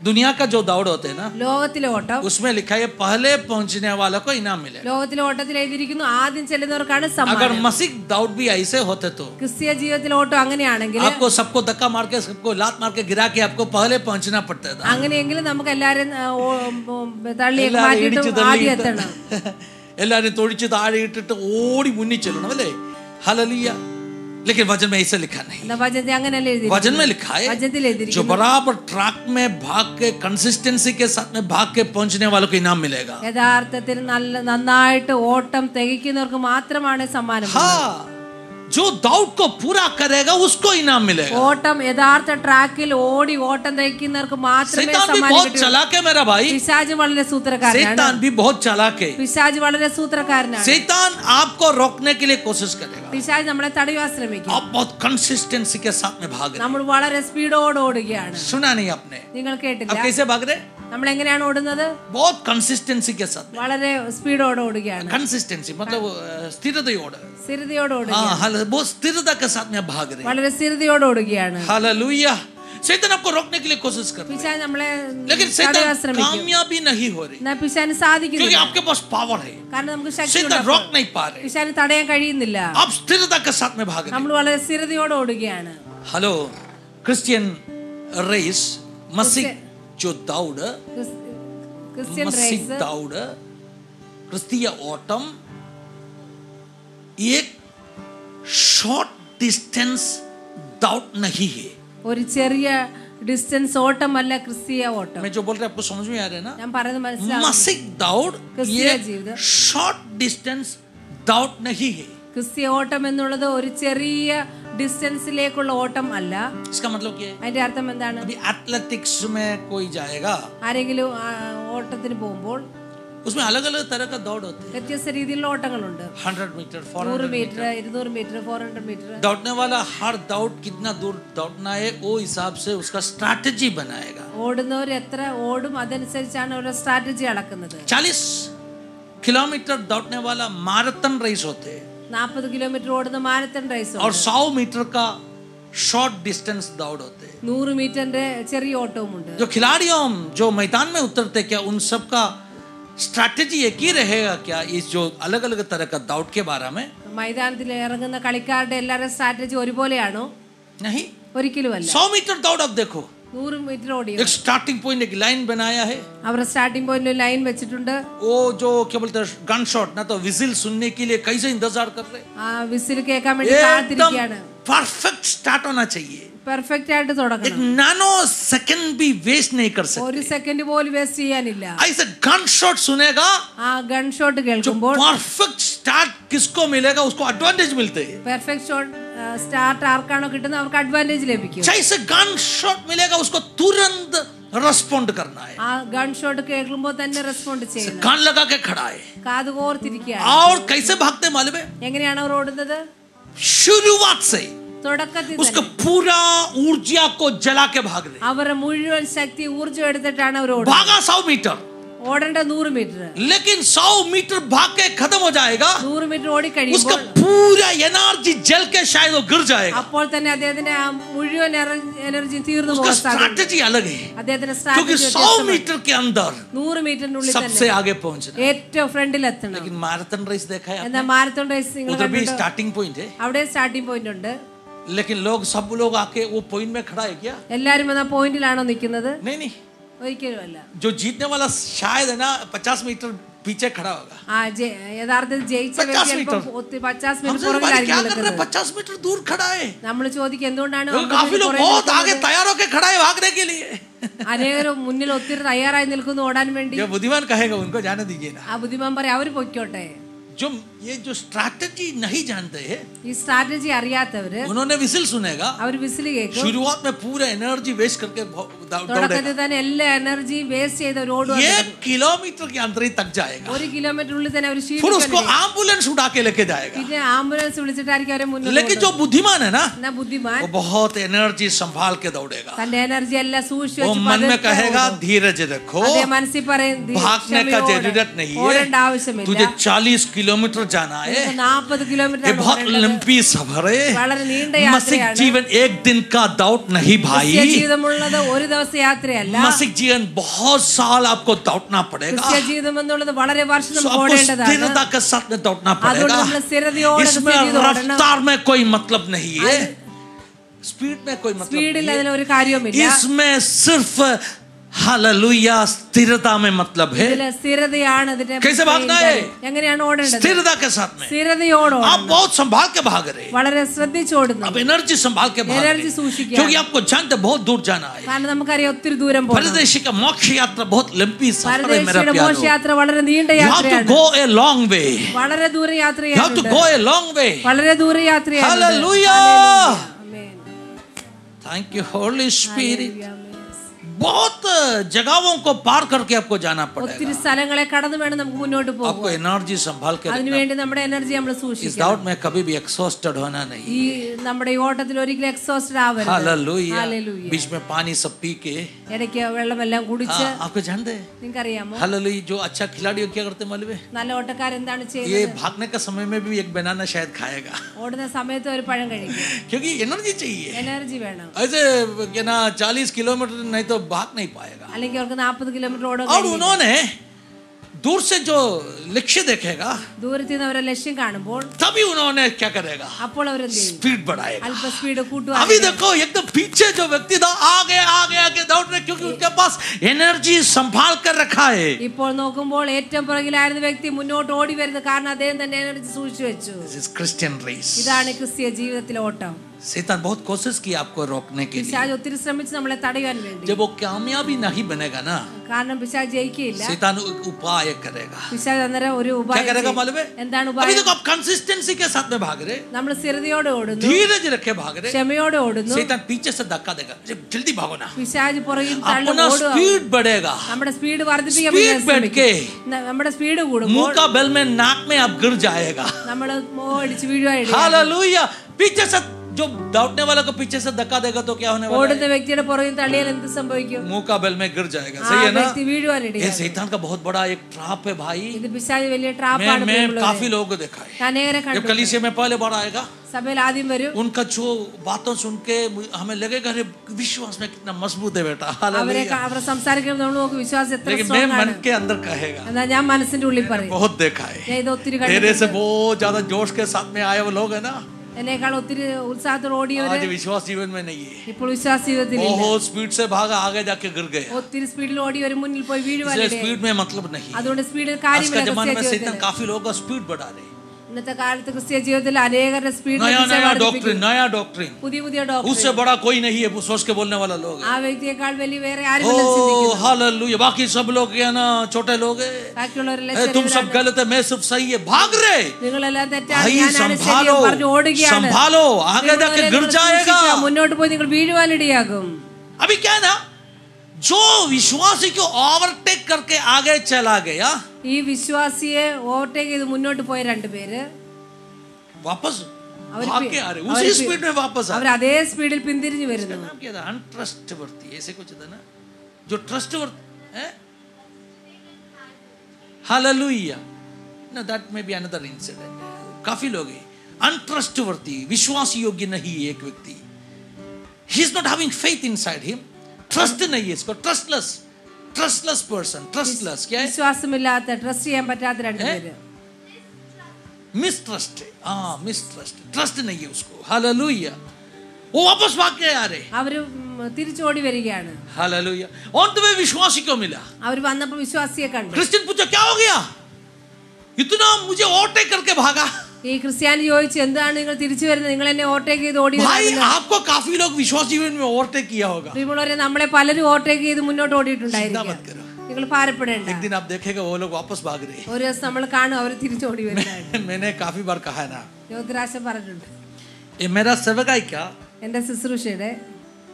दुनिया का जो दौड़ होते हैं ना, ലോകത്തിലെ ഓട്ടം, उसमें लिखा है पहले पहुंचने वाला को इनाम मिलेगा. ലോകത്തിലെ ഓട്ടത്തിൽ എഴുതിയിരിക്കുന്നു ആദ്യം ചെല്ലുന്നവർക്കാണ് अगर സമ്മാനം. मसीह दौड़ भी ऐसे होते तो ക്രിസ്തീയ ജീവിതത്തിലെ ഓട്ടം അങ്ങനെയാണെങ്കിൽ आपको सबको धक्का मार के सबको लात मार के गिरा के आपको पहले पहुंचना पड़ता था. അങ്ങനെയെങ്കിൽ നമുക്ക് എല്ലാരും തള്ളിയൊക്കെ മാറ്റിയിട്ട് ആദ്യം എത്തണം. എല്ലാരും തൊഴിച്ച് താഴെ ഇട്ടിട്ട് ഓടി മുന്നിൽ ചെല്ലണം അല്ലേ. ഹല്ലേലൂയ. लेकिन वचन में ऐसा लिखा नहीं. വചനത്തിൽ അങ്ങനെയല്ല वचन എഴുതിയിരിക്കുന്നത്. में लिखा है വചനത്തിൽ जो എഴുതിയിരിക്കുന്നു बराबर ट्रैक में भाग के कंसिस्टेंसी के साथ में भाग के पहुंचने वालों को इनाम मिलेगा. യഥാർത്ഥത്തിൽ നന്നായിട്ട് ഓട്ടം തികയ്ക്കുന്നവർക്ക് മാത്രമാണ് സമ്മാനം. हाँ, जो दौड़ को पूरा करेगा उसको इनाम मिलेगा. ഓട്ടം യഥാർത്ഥ ട്രാക്കിൽ ഓടി ഓട്ടം തികയ്ക്കുന്നവർക്ക് മാത്രമേ शैतान भी സമ്മാനം बहुत കിട്ടൂ. चालाक है मेरा भाई. പിശാച് വളരെ സൂത്രക്കാരനാണ്. शैतान भी बहुत चालाक है. പിശാച് വളരെ സൂത്രക്കാരനാണ്. शैतान आपको रोकने के लिए कोशिश करेगा. പിശാച് നമ്മളെ തടയുവാൻ ശ്രമിക്കും. आप बहुत कंसिस्टेंसी के साथ में भाग रहे. നമ്മൾ വളരെ സ്പീഡോട് ഓടുകയാണ്. सुना नहीं आपने? നിങ്ങൾ आप കേട്ടില്ല? कैसे भाग रहे? നമ്മൾ എങ്ങനെയാണ് ഓടുന്നത്? बहुत कंसिस्टेंसी के साथ. വളരെ സ്പീഡോടെ ഓടുകയാണ്. कंसिस्टेंसी मतलब स्थिरതയോടെ. സ്ഥിരതയോടെ हाँ, ഓടുകയാണ്. बहुत स्थिरता के साथ में भाग रहे. വളരെ സ്ഥിരതയോടെ ഓടുകയാണ്. हालेलुया. शैतान आपको रोकने के लिए कोशिश कर रहा है, പിശാച് നമ്മളെ लेकिन തടയാൻ शैतान ശ്രമിക്കും. कामयाबी नहीं हो रही എന്നാൽ പിശാചിന് क्योंकि സാധിക്കുന്നില്ല. आपके पास पावर है. കാരണം നമുക്ക് ശക്തി शैतान रोक नहीं पा रहे. പിശാചിന് തടയാൻ കഴിയുന്നില്ല. आप स्थिरता के साथ में भाग रहे. നമ്മൾ വളരെ സ്ഥിരതയോടെ ഓടുകയാണ്. हेलो, क्रिश्चियन रेस मसीह जो दौड़, ക്രിസ്ത്യൻ मसीह റേസ്, दौड़, क्रिस्तीय ओटम एक शॉर्ट डिस्टेंस दौड़ नहीं है. ഒരു ചെറിയ ഡിസ്റ്റൻസ് ഓട്ടമല്ല ക്രിസ്തീയ ഓട്ടം. मैं जो बोल रहा हूं आपको समझ में आ रहा है ना? ഞാൻ പറയുന്നത് മനസ്സിലാവും. मसीह दौड़ क्रिस्तीय ये जीवन शॉर्ट डिस्टेंस दौड़ नहीं है. ക്രിസ്തീയ ഓട്ടം എന്നുള്ളത് ഒരു ചെറിയ ഡിസ്റ്റൻസിലേക്കുള്ള ഓട്ടം അല്ല. इसका मतलब क्या है? അതിന്റെ അർത്ഥം എന്താണ്? अभी एथलेटिक्स में कोई जाएगा, ആരെങ്കിലും ഓട്ടത്തിന് പോകുമ്പോൾ उसमें अलग अलग तरह का दौड़ होते हैं. വ്യത്യസ്ത രീതിയിലുള്ള ഓട്ടങ്ങളുണ്ട്. 100 metre, 100 400 metre, metre. 200 metre, 400 metre. दौड़ने वाला हर दौड़ कितना दूर दौड़ना है वो हिसाब से उसका स्ट्रैटेजी बनाएगा. ഓടുന്നവർ എത്ര ഓടും അതനുസരിച്ചാണ് അവരുടെ സ്ട്രാറ്റജി അളക്കുന്നത്. 40 किलोमीटर दौड़ने वाला मैराथन रेस होते हैं 40 കിലോമീറ്റർ ഓടുന്ന മാരത്തൺ റേസ് और 100 मीटर का शॉर्ट डिस्टेंस दौड़ होते हैं. 100 മീറ്ററിന്റെ ചെറിയ ഓട്ടവുമുണ്ട്. जो खिलाड़ियों जो मैदान में उतरते क्या उन सब का स्ट्रैटेजी एक ही रहेगा क्या इस जो अलग अलग तरह का दौड़ के बारे में? മൈതാനത്തിൽ ഇറങ്ങുന്ന കളിക്കാരുടെ എല്ലാവരുടെ സ്ട്രാറ്റജി ഒരുപോലെയാണോ? नहीं, ഒരിക്കലുമല്ല. 100 मीटर दौड़ आप देखो, 100 മീറ്റർ ഓടി एक स्टार्टिंग पॉइंट एक लाइन बनाया है. അവരുടെ സ്റ്റാർട്ടിംഗ് പോയിന്റിൽ ലൈൻ വെച്ചിട്ടുണ്ട്. वो जो क्या बोलते हैं गन शॉट ना तो विजिल सुनने के लिए कैसे इंतजार कर रहे? ആ വിസിൽ കേൾക്കാൻ വേണ്ടി കാത്തിരിക്കുകയാണ്. परफेक्ट स्टार्ट होना चाहिए. പെർഫെക്റ്റ് ആയിട്ട് एक തുടങ്ങണം. नानो सेकंड भी वेस्ट नहीं कर सकते. ഒരു സെക്കൻഡ് പോലും വേസ്റ്റ് ചെയ്യാനില്ല. ऐसे गन शॉट सुनेगा, ആ ഗൺ ഷോട്ട് കേൾക്കുമ്പോൾ परफेक्ट स्टार्ट किसको मिलेगा? उसको एडवांटेज मिलते हैं. പെർഫെക്റ്റ് ഷോട്ട് സ്റ്റാർട്ട് ആർക്കാണോ കിട്ടുന്നത് അവർക്ക് അഡ്വാൻറ്റേജ് ലഭിക്കും. जैसे गन शॉट मिलेगा उसको तुरंत रेस्पॉन्ड करना है. ആ ഗൺ ഷോട്ട് കേൾക്കുമ്പോൾ തന്നെ റെസ്പോണ്ട് ചെയ്യണം. कान लगा के खड़ा है കാത് കോർത്തിരിക്കുകയാണ്. और कैसे भागते मालूम है? എങ്ങനെയാണ് അവർ ഓടുന്നത്? शुरुआत से തുടക്കത്തിൽ उसका पूरा ऊर्जा को जला के भाग रहे. അവരുടെ മുഴുവൻ ശക്തി ഊർജ്ജം എടുത്തിട്ടാണ് അവർ ഓടുന്നത്. भागा 100 मीटर, ഓടേണ്ട 100 മീറ്റർ. लेकिन 100 मीटर भाग के खत्म हो जाएगा. 100 മീറ്റർ उसका ഓടിക്കഴിയുമ്പോൾ पूरा एनर्जी जल के शायद वो गिर जाएगा. അപ്പോൾ തന്നെ അദ്ദേഹത്തിന്റെ ആ മുഴുവൻ എനർജി തീർന്നു उसका പോകാൻ സാധ്യത. स्ट्रैटेजी अलग है അദ്ദേഹത്തിന്റെ क्योंकि സ്ട്രാറ്റജി 100 मीटर के अंदर 100 മീറ്ററിനുള്ളിൽ सबसे തന്നെ आगे पहुंचना. ഏറ്റവും ഫ്രണ്ടിൽ എത്തണം. लेकिन मैराथन रेस देखा है എന്താ आपने? മാരത്തോൺ റേസ് നിങ്ങൾ उधर भी കണ്ടിട്ടുണ്ടോ? स्टार्टिंग पॉइंट है, അവിടെ സ്റ്റാർട്ടിംഗ് പോയിന്റ് ഉണ്ട്. लेकिन सब लोग आके वो पॉइंट में खड़ा है क्या? എല്ലാരും ആ പോയിന്റിലാണോ നിൽക്കുന്നത്? नहीं नहीं, ഒരിക്കലും അല്ല. जो जीतने वाला शायद है ना 50 मीटर पीछे खड़ा होगा. ആ യഥാർത്ഥത്തിൽ ജയിച്ച 50 വ്യക്തി मीटर. ചിലപ്പോൾ 50 हमसे മീറ്റർ भाई പുറകിലായിരിക്കും क्या कर रहे हैं? നിൽക്കുന്നത്. 50 मीटर दूर खड़ा है. നമ്മൾ ചോദിക്കും എന്തുകൊണ്ടാണ് काफी लोग बहुत आगे तैयार होके खड़ा है भागने के लिए. അനേകരും മുന്നിൽ ഒത്തിരി തയ്യാറായി നിൽക്കുന്നു ഓടാൻ വേണ്ടി. जो बुद्धिमान कहेगा उनको जाने दीजिए ना. ആ ബുദ്ധിമാൻ പറയും അവര് പൊയ്ക്കോട്ടെ. जो ये जो स्ट्रैटेजी नहीं जानते हैं ഈ സ്ട്രാറ്റജി അറിയാത്തവര് उन्होंने विसिल सुनेगा, അവർ വിസിൽ കേൾക്കും. शुरुआत में पूरा एनर्जी वेस्ट करके തുടക്കത്തിൽ തന്നെ എല്ലാ എനർജി വേസ്റ്റ് ചെയ്ത് അവർ ഓടുവാണ്. 1 किलोमीटर के अंदर ही तक जाएगा. 1 കിലോമീറ്ററിനുള്ളിൽ തന്നെ അവർ फिर उसको एम्बुलेंस उड़ा के लेके जाएगा. പിന്നെ ആംബുലൻസ് വിളിച്ചിട്ടായിരിക്കും അവരെ മുന്നോട്ട്. लेकिन जो बुद्धिमान है ना എന്നാ ബുദ്ധിമാൻ वो बहुत एनर्जी संभाल के दौड़ेगा. തന്റെ എനർജി എല്ലാം സൂക്ഷിച്ചു वो मन में कहेगा धीरज रखो, അതേ മനസ്സിൽ പറയും भागने का जरूरत नहीं ഓടേണ്ട है, ആവശ്യമില്ല. तुझे 40 किलोमीटर जाना है. 40 കിലോമീറ്റർ ये बहुत लंबी सफर है. വളരെ നീണ്ട मसीह യാത്രയാണ്. जीवन एक दिन का दौड़ नहीं भाई. ക്രിസ്ത്യ ജീവിതമുള്ളത് ഒരു ദിവസ യാത്രയല്ല. मसीह जीवन बहुत साल आपको दौड़ना पड़ेगा. ക്രിസ്ത്യ ജീവിതം എന്നുള്ളത് വളരെ വർഷം So നമുക്ക് आपको ഓടേണ്ടതാണ്. स्थिरता के साथ में दौड़ना അതുകൊണ്ട് पड़ेगा. നമ്മൾ സ്ഥിരതയോടെ इसमें रफ्तार में कोई मतलब नहीं है, स्पीड में कोई मतलब സ്പീഡിൽ नहीं അതിൽ है. ഒരു കാര്യവുമില്ല. इसमें सिर्फ हालेलुया स्थिरता में मतलब है. ഇതിലെ സ്ഥിരതയാണ് ഇതിന്റെ कैसे भागना है? എങ്ങനെയാണ് ഓടേണ്ടത്? स्थिरता के साथ में സ്ഥിരതയോടെ आप ഓടണം. बहुत संभाल के भाग रहे हैं. വളരെ ശ്രദ്ധിച്ചോടുന്നു. आप एनर्जी संभाल के भाग रहे एनर्जी हैं സൂക്ഷിക്കുക. क्योंकि आपको जानते बहुत दूर जाना है. കാരണം നമുക്കറിയാം ഒത്തിരി ദൂരം പോകണം. परदेशी का मोक्ष यात्रा बहुत लंबी सफर है मेरा പരദേശിയുടെ प्यारो. മോക്ഷയാത്ര വളരെ നീണ്ട You have to യാത്രയാണ്. go a long way. വളരെ ദൂര യാത്ര You have to ചെയ്യാനുണ്ട്. go a long way. വളരെ ദൂര യാത്രയാണ്. Hallelujah. Thank you Holy Spirit. बहुत जगहों को पार करके आपको जाना ഒത്തിരി पड़ेगा. സ്ഥലങ്ങളെ കടന്നു വേണം നമുക്ക് മുന്നോട്ട് आपको പോകാൻ. एनर्जी संभाल के रखना. അതിനുവേണ്ടി നമ്മുടെ എനർജി നമ്മൾ इस സൂക്ഷിക്കണം. दौड़ में कभी भी एक्सॉस्टेड होना नहीं. ഈ നമ്മുടെ ഈ ഓട്ടത്തിൽ ഒരിക്കലും എക്സോസ്റ്റഡ് ആവരുത്. हालेलुया. Hallelujah. बीच में पानी सब पी के ഇടയ്ക്ക് വെള്ളമെല്ലാം കുടിച്ച് आपको जानते हैं നിങ്ങൾക്കറിയാമോ हालेलुया जो अच्छा खिलाड़ी क्या करते मालूम है? നല്ല ഓട്ടക്കാരെന്താണ് ये ചെയ്യുന്നത്? भागने के समय में भी एक बनाना शायद खाएगा ഓടുന്ന സമയത്ത് ഒരു പഴം കഴിക്കും. क्योंकि एनर्जी चाहिए. എനർജി വേണം. ऐसे क्या ना 40 किलोमीटर नहीं तो भाग नहीं पाएगा. അല്ലെങ്കിൽ അവർക്ക് 40 കിലോമീറ്റർ ഓടാൻ और കഴിയും. उन्होंने दूर से जो लक्ष्य देखेगा ദൂരത്തിൽ നിന്ന് അവരെ ലക്ഷ്യം കാണുമ്പോൾ तभी उन्होंने क्या करेगा? അപ്പോൾ അവരെന്ത് ചെയ്യും? स्पीड बढ़ाएगा. അല്പ സ്പീഡ് കൂട്ടുക. अभी देखो एकदम पीछे जो व्यक्ति था आगे आगे आगे दौड़ रहे क्योंकि उनके पास एनर्जी संभाल कर रखा है. ഇപ്പോൾ നോക്കുമ്പോൾ ഏറ്റവും പുറകിലായിരുന്ന വ്യക്തി മുന്നോട്ട് ഓടി വരുന്നത് കാരണം അദ്ദേഹം തന്നെ എനർജി സൂക്ഷിച്ചു വെച്ചു. This is Christian race. ഇതാണ് ക്രിസ്തീയ ജീവിതത്തിലെ ഓട്ടം. शैतान बहुत कोशिश की आपको रोकने के लिए. പിശാച് ഒത്തിരി ശ്രമിച്ചു നമ്മളെ തടയാൻ വേണ്ടി. जब वो कामयाबी नहीं बनेगा ना കാരണം പിശാച് ജയിക്കില്ല. शैतान उपाय करेगा. പിശാച് അന്നേരം ഒരു क्या ഉപായം करेगा ചെയ്യും. मालूम है? എന്താണ് अभी ഉപായം? देखो आप कंसिस्टेंसी के साथ में भाग रहे, നമ്മൾ സ്ഥിരതയോടെ ഓടുന്നു, धीरज रखे भाग रहे. ക്ഷമയോടെ ഓടുന്നു. शैतान पीछे से धक्का देगा, जल्दी भागो ना. പിശാച് പുറകിൽ തള്ളി अपना ഓടുക. स्पीड बढ़ेगा. നമ്മുടെ സ്പീഡ് വർദ്ധിപ്പിക്കാൻ स्पीड വേണ്ടി बढ़ के ശ്രമിക്കും. നമ്മുടെ സ്പീഡ് കൂടുമ്പോൾ मुंह का बेल में नाक में आप गिर जाएगा. നമ്മൾ മോടിച്ച് വീഴുവാൻ हालेलुया. पीछे से जो दौड़ने वाला को पीछे से धक्का देगा तो क्या होने वाला है? ഓടുന്ന വ്യക്തിയുടെ പുറകിൽ തള്ളിയാൽ എന്ത് സംഭവിക്കും? मुंह का बेल में गिर जाएगा, ആ सही है ना? വ്യക്തി വീഴുവാനിടയാകും. ये शैतान का बहुत बड़ा एक ट्रैप है भाई. ഇത് പിശാച് വലിയ ട്രാപ്പാണ്. मैं काफी लोगों को देखा है. അനേകരെ जब കണ്ടു. कलीसिया में पहले बार आएगा, സഭയിൽ ആദ്യം വരും. उनका जो बातों सुन के हमें लगेगा अरे विश्वास में कितना मजबूत है बेटा. അവരെ അവരെ സംസാരിക്കുമ്പോൾ നമ്മൾ നോക്കും വിശ്വാസം എത്ര लेकिन मैं സ്ട്രോങ് मन ആണ്. के अंदर कहेगा, എന്നാ ഞാൻ മനസ്സിന്റെ ഉള്ളിൽ പറയും. बहुत देखा है. ഞാൻ ഇത് ഒത്തിരി तेरे കണ്ടിട്ടുണ്ട്. से बहुत ज्यादा जोश के साथ में आए वो लोग है ना, എന്നേക്കാൾ ഒത്തിരി ഉത്സാഹത്തോടെ ഓടിയവര് आज विश्वास जीवन में नहीं है. ഇപ്പോൾ വിശ്വാസ ജീവിതത്തിൽ ഇല്ല. बहुत स्पीड से भागा, आगे जाके गिर गए. ഒത്തിരി സ്പീഡിൽ ഓടിയവര് മുന്നിൽ പോയി इसलिए വീഴുവാനിടയായി. स्पीड में मतलब नहीं. അതുകൊണ്ട് സ്പീഡിൽ आज के കാര്യമില്ല. जमाने में ക്രിസ്ത്യ शैतान ജീവിതത്തിൽ काफी लोगों का स्पीड बढ़ा रहे. ഇന്നത്തെ കാലത്ത് ക്രിസ്ത്യ ജീവിതത്തിൽ അനേകരുടെ സ്പീഡ് नया डॉक्ट्रिन പുതിയ പുതിയ ഡോക്ടർ उससे बड़ा कोई नहीं है, वो सोच के बोलने वाला लोग है. ആ വ്യക്തിയേക്കാൾ വലിയ വേറെ ആരും ओह हालेलुया, बाकी सब लोग क्या ना छोटे लोग हैं, ബാക്കിയുള്ളവരെല്ലാം तुम सब गलत है, मैं सब सही है, भाग रहे. നിങ്ങളെല്ലാം തെറ്റാണ്, भाई ഞാനാണ് ശരി संभालो, പറഞ്ഞു ഓടുകയാണ്. संभालो, आगे जाके गिर जाएगा. മുന്നോട്ട് പോയി നിങ്ങൾ വീഴുവാനിടയാകും. अभी क्या है ना, जो विश्वासी को ओवरटेक करके आगे चला गया, ഈ വിശ്വാസിയെ ഓവർടേക്ക് ചെയ്ത് മുന്നോട്ട് പോയ രണ്ടുപേര് वापस भाग के आ रहे, उसी स्पीड में वापस आ അവർ അതേ സ്പീഡിൽ പിന്തിരിഞ്ഞു വരുന്നു. नाम क्या था, अनट्रस्टवर्दी ऐसे कुछ था ना, जो ट्रस्टवर्दी है. हालेलुया. ना that may be another incident. काफी लोग हैं अनट्रस्टवर्दी, विश्वास योग्य नहीं है एक व्यक्ति. He is not having faith inside him. Trust नहीं है इसको, ट्रस्टलेस पर्सन. ट्रस्टलेस क्या है? വിശ്വാസമില്ലാത്ത, ട്രസ്റ്റ് ചെയ്യാൻ പറ്റാത്ത രണ്ടുപേര്. मिसट्रस्ट है. हाँ मिसट्रस्ट, ट्रस्ट नहीं है उसको. हालेलुया. वो वापस भाग के आ रहे. അവര് തിരിച്ചോടി വരികയാണ്. हालेलुया. और तुम्हें विश्वासी को मिला. അവര് വന്നപ്പോൾ വിശ്വാസിയെ കണ്ടു. क्रिश्चियन पूछा क्या हो गया, इतना मुझे ओवरटेक करके भागा. ഈ ക്രിസ്ത്യാനി ചോദിച്ചു, എന്താണ് നിങ്ങൾ തിരിച്ചു വരുന്നത്, നിങ്ങൾ എന്നെ ഓവർടേക്ക് ചെയ്ത് ഓടി भाई വരുന്നത്? आपको काफी लोग विश्वास जीवन में ओवरटेक किया होगा. പ്രിയമുള്ളവരെ, നമ്മളെ പലരും ഓവർടേക്ക് ചെയ്ത് മുന്നോട്ട് चिंता ഓടിയിട്ടുണ്ടായിരിക്കും. मत करो, നിങ്ങൾ ഭാരപ്പെടേണ്ട. एक दिन आप देखेगा वो लोग वापस भाग रहे हैं. ഒരു ദിവസം നമ്മൾ കാണും അവർ തിരിച്ചോടി വരുന്നതായിട്ട്. मैंने काफी बार कहा है ना, ജ്യോതിരാശം പറഞ്ഞിട്ടുണ്ട്. ये मेरा सेवकाई का എന്റെ ശുശ്രൂഷയുടെ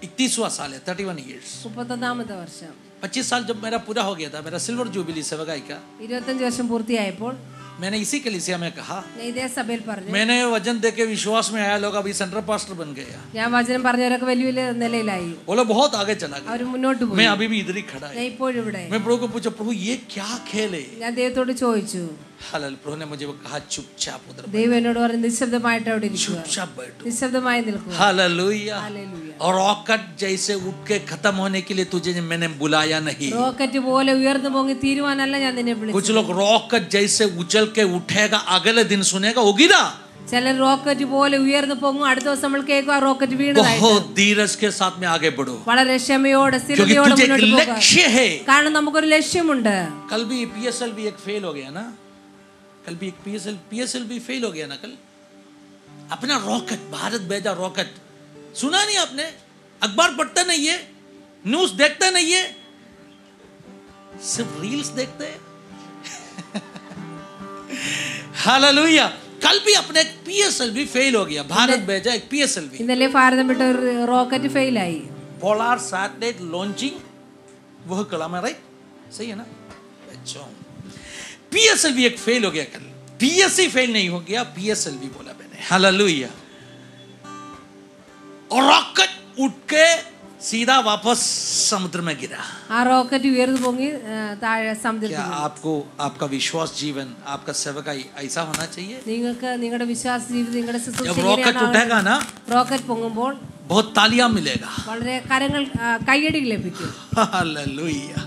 31वां साल है, 31 years. 31ാമത്തെ വർഷം. 25 साल जब मेरा पूरा हो गया था, मेरा सिल्वर जुबली सेवकाई का, 25 വർഷം പൂർത്തിയായപ്പോൾ मैंने इसी कलीसिया में कहा, ഞാൻ ഇതേ സഭയിൽ പറഞ്ഞു, मैंने वजन देके विश्वास में आया लोग अभी सेंट्रल पास्टर बन गया. ഞാൻ വചനം പറഞ്ഞവരൊക്കെ വലിയ വലിയ നിലയിലായി. वो लोग बहुत आगे चला गया. അവർ മുന്നോട്ട് പോയി. मैं अभी भी इधर ही खड़ा ഞാൻ है. ഇപ്പോഴും ഇവിടെ. मैं प्रभु को पूछा, प्रभु ये क्या खेल है? ഞാൻ ദൈവത്തോട് ചോദിച്ചു. हालेलुया. प्रभु ने मुझे वो कहा, चुपचाप उधर ദൈവം എന്നോട് പറഞ്ഞു, നിശബ്ദമായിട്ട് അവിടെ ഇരിക്കുക, चुपचाप बैठो. നിശബ്ദമായി നിൽക്കുക. हालेलुया. ഹല്ലേലൂയ. और रॉकेट जैसे उठ के खत्म होने के लिए तुझे मैंने बुलाया नहीं. റോക്കറ്റ് പോലെ ഉയർന്നു പൊങ്ങി തീരുവാനല്ല ഞാൻ നിന്നെ कुछ വിളിച്ചത്. लोग रॉकेट जैसे उछल के उठेगा, अगले दिन सुनेगा वो गिरा. ചിലർ റോക്കറ്റ് പോലെ ഉയർന്നു പൊങ്ങും, അടുത്ത ദിവസം നമ്മൾ കേൾക്കും ആ റോക്കറ്റ് വീണതായിട്ട്. बहुत धीरज के साथ में आगे बढ़ो, വളരെ ക്ഷമയോടെ क्योंकि സ്ഥിരതയോടെ तुझे एक മുന്നോട്ട് പോകുക. लक्ष्य है. കാരണം നമുക്കൊരു ലക്ഷ്യമുണ്ട്. कल भी पीएसएल भी एक फेल हो गया ना, कल भी एक पीएसएल भी फेल हो गया ना कल. अपना रॉकेट, भारत भेजा रॉकेट, सुना नहीं आपने? अखबार पढ़ता नहीं है, न्यूज देखता नहीं है, सिर्फ रील्स देखते हैं. हालेलुया. कल भी अपने एक पीएसएल भी फेल हो गया, भारत भेजा एक पीएसएल भी. ഇന്നലെ ഭാരതം വിട്ട ഒരു റോക്കറ്റ് ഫെയിലായി. पोलर सैटेलाइट लॉन्चिंग वह कला में, राइट? सही है ना? अच्छा, पीएसएल भी एक फेल हो गया कल. पीएससी फेल नहीं हो गया, पीएसएल भी बोला मैंने. हालेलुया. और रॉकेट उठ के सीधा वापस समुद्र में गिरा. ആ റോക്കറ്റ് ഉയർന്നു പൊങ്ങി താഴെ സമുദ്രത്തിൽ क्या വീണു. आपको आपका विश्वास जीवन, आपका सेवकाई ऐसा होना चाहिए? നിങ്ങൾക്ക് നിങ്ങളുടെ വിശ്വാസ ജീവിതം, നിങ്ങളുടെ ശുശ്രൂഷ जब रॉकेट उठेगा ना, റോക്കറ്റ് പൊങ്ങുമ്പോൾ बहुत तालियां मिलेगा. വളരെ കരങ്ങൾ കൈയടി ലഭിക്കും. हालेलुया.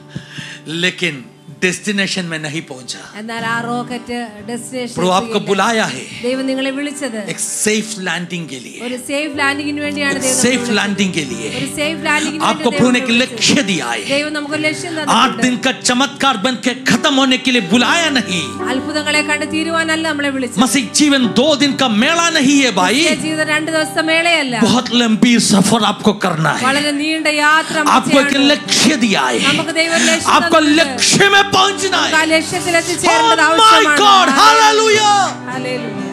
लेकिन डेस्टिनेशन में नहीं पहुंचा. എന്നാൽ ആ റോക്കറ്റ് ഡെസ്റ്റിനേഷൻ प्रभु आपको बुलाया है ദൈവം നിങ്ങളെ വിളിച്ചത് एक सेफ लैंडिंग के लिए, ഒരു സേഫ് ലാൻഡിങ്ങിന് വേണ്ടിയാണ്. ദൈവം सेफ लैंडिंग के लिए ഒരു സേഫ് ലാൻഡിങ്ങിന് आपको प्रभु ने एक लक्ष्य दिया है. ദൈവം നമുക്ക് ലക്ഷ്യം 8 തന്നിട്ടുണ്ട്. दिन का चमत्कार बन के खत्म होने के लिए बुलाया नहीं. അത്ഭുതങ്ങളെ കണ്ട് തീരുവാനല്ല നമ്മളെ വിളിച്ചത്. मसीह जीवन 2 दिन का मेला नहीं है भाई. ജീവിതം 2 ദിവസത്തെ മേളയല്ല. बहुत लंबी सफर आपको करना है. വളരെ നീണ്ട യാത്ര आपको एक लक्ष्य दिया है, നമുക്ക് ദൈവം ലക്ഷ്യം आपको ലക്ഷ്य में पहुंचना है. ലക്ഷ്യത്തിൽ എത്തിച്ചേരേണ്ടത് Oh my God, hallelujah. Hallelujah.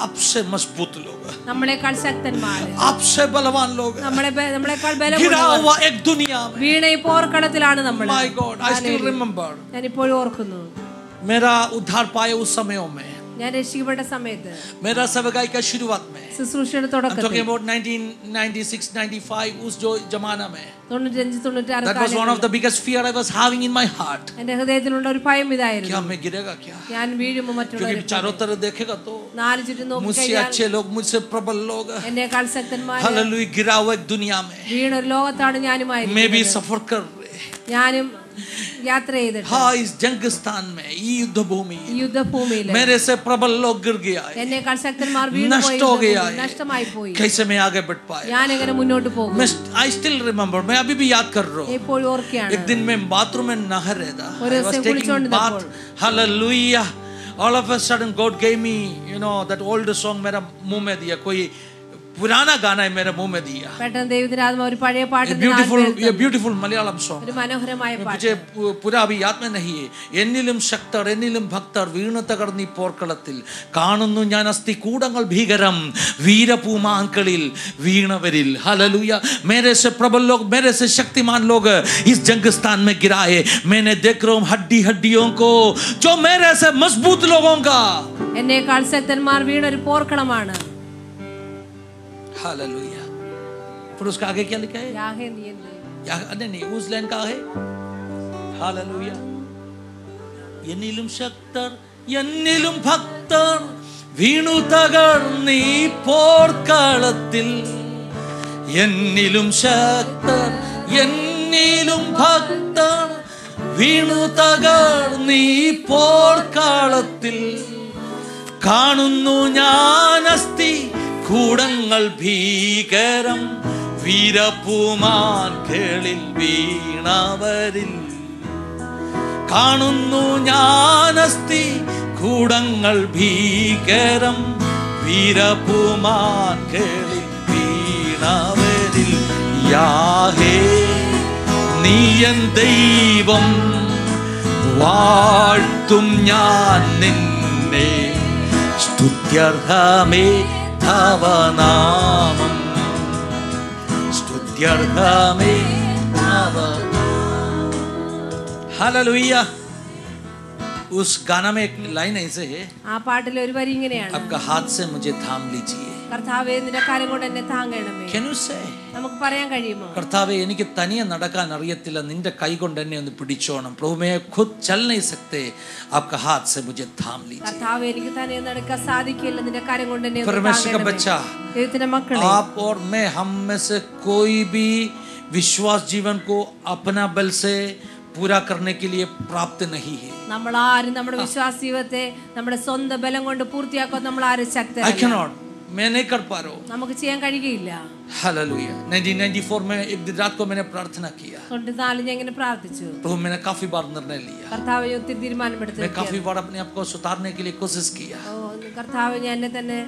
आपसे मजबूत लोग, നമ്മളെക്കാൾ ശക്തന്മാർ, आपसे बलवान लोग, നമ്മളെക്കാൾ गिरा ബലമുള്ളവർ हुआ एक दुनिया में. വീണ ഈ പോർക്കളത്തിലാണ് നമ്മൾ. My God, I still remember. ഞാൻ ഇപ്പോഴും ഓർക്കുന്നു. मेरा उद्धार पाए उस समयों में ഞാൻ രക്ഷിക്കപ്പെട്ട സമയത്ത് मेरा सेवकाई का शुरुआत में ശുശ്രൂഷയുടെ I'm തുടക്കത്തിൽ talking about 1996 95 उस जो जमाना में 95-96 that was one of the biggest fear I was having in my heart എന്റെ ഹൃദയത്തിലുള്ള ഒരു ഭയം ഇതായിരുന്നു क्या मैं गिरेगा क्या ഞാൻ വീഴുമ്പോൾ മറ്റുള്ളവർ क्योंकि चारों तरफ देखेगा तो നാല് ചുറ്റും നോക്കി मुझसे अच्छे लोग मुझसे प्रबल लोग എന്നേക്കാൾ ശക്തന്മാർ हालेलुया गिरा हुआ एक दुनिया में വീണ ഒരു ലോകത്താണ് ഞാനുമായിരുന്നു मैं भी सफर कर ഞാനും യാത്ര ചെയ്തിട്ട് हाँ इस जंग स्थान में युद्ध भूमि യുദ്ധഭൂമിയിൽ मेरे से प्रबल लोग गिर गया है എന്നേക്കാൾ ശക്തന്മാർ വീണു नष्ट हो गया है നഷ്ടമായി പോയി कैसे मैं आगे बढ़ पाया ഞാൻ എങ്ങനെ മുന്നോട്ട് പോകും मैं I still remember मैं अभी भी याद कर रहा हूँ ഇപ്പോൾ ഓർക്കുകയാണ് एक दिन मैं बाथरूम में नहा रहा था ഒരു I was ദിവസം taking കുളിച്ചുകൊണ്ടിരുന്നപ്പോൾ bath hallelujah all of a sudden God gave me you know that old song मेरा मुंह में दिया कोई पुराना गाना है मेरे मुंह में दिया പെട്ടെന്ന് ദൈവത്തിന്റെ ആത്മാവ് ഒരു പഴയ പാട്ട് ब्यूटीफुल मलयालम सॉन्ग ഒരു മനോഹരമായ പാട്ട് मुझे पूरा अभी याद में नहीं है എന്നിലും ശക്തർ എന്നിലും ഭക്തർ വീണു തകർന്നി പോർക്കളത്തിൽ കാണുന്നു ഞാൻ അസ്ഥി കൂടങ്ങൾ ഭീകരം വീരപൂമാങ്കളിൽ വീണവരിൽ हालेलुया मेरे से प्रबल लोग मेरे से शक्तिमान लोग इस जंग स्थान में गिराए मैंने देख रहा हूं हड्डी हड्डियों को जो मेरे से मजबूत लोगों का എന്നേക്കാൾ ശക്തന്മാർ വീണ ഒരു പോർക്കളമാണ് हालेलुया फिर उसका आगे क्या लिखा है नहीं उस लाइन का है हालेलुया എന്നിലും ശക്തർ എന്നിലും ഭക്തർ വീണു തകർന്നീ പോർക്കളത്തിൽ എന്നിലും ശക്തർ എന്നിലും ഭക്തർ വീണു തകർന്നീ പോർക്കളത്തിൽ കാണുന്നു ഞാൻ അസ്ഥി കൂടങ്ങൾ ഭീകരം വീരപൂമാൻകളിൽ വീണവരിൽ കാണുന്നു ഞാൻ അസ്ഥി കൂടങ്ങൾ ഭീകരം വീരപൂമാൻകളിൽ വീണവരിൽ യാഹേ നീയൻ ദൈവം വാഴ്ത്തും ഞാൻ നിന്നെ സ്തുത്യർഹമേ तव नामं स्तुत्यर्हमे तव हालेलुया उस गाना में एक लाइन ऐसे है ആ പാട്ടിൽ ഒരു വരി ഇങ്ങനെയാണ് आपका हाथ से मुझे थाम लीजिए കർത്താവേ നിന്റെ കരം കൊണ്ട് എന്നെ താങ്ങണമേ Can you say നമുക്ക് പറയാൻ കഴിയുമോ കർത്താവേ എനിക്ക് തനിയെ നടക്കാൻ അറിയത്തില്ല നിന്റെ കൈ കൊണ്ട് എന്നെ ഒന്ന് പിടിച്ചോണം प्रभु मैं खुद चल नहीं सकते आपका हाथ से मुझे थाम लीजिए കർത്താവേ എനിക്ക് തനിയെ നടക്കാൻ സാധിക്കില്ല നിന്റെ കരം കൊണ്ട് എന്നെ परमेश्वर का बच्चा ദൈവത്തിന്റെ മക്കളെ आप और मैं हम में से कोई भी विश्वास जीवन को अपना बल से पूरा करने के लिए प्राप्त नहीं है നമ്മൾ ആരും നമ്മുടെ വിശ്വാസ ജീവിതത്തെ നമ്മുടെ സ്വന്തം ബലം കൊണ്ട് പൂർത്തിയാക്കാൻ നമ്മൾ ആരും ശക്തരല്ല I cannot मैं नहीं कर पा रहा हूँ നമുക്ക് ചെയ്യാൻ കഴിയില്ല हालेलुया 1994 में एक दिन रात को मैंने प्रार्थना किया 94 ഞാൻ ഇങ്ങനെ പ്രാർത്ഥിച്ചു प्रभु मैंने काफी बार निर्णय लिया കർത്താവേ ഒത്തിരി തീരുമാനമെടുത്തു मैं काफी बार अपने आप को सुधारने के लिए कोशिश किया കർത്താവേ ഞാൻ എന്നെ തന്നെ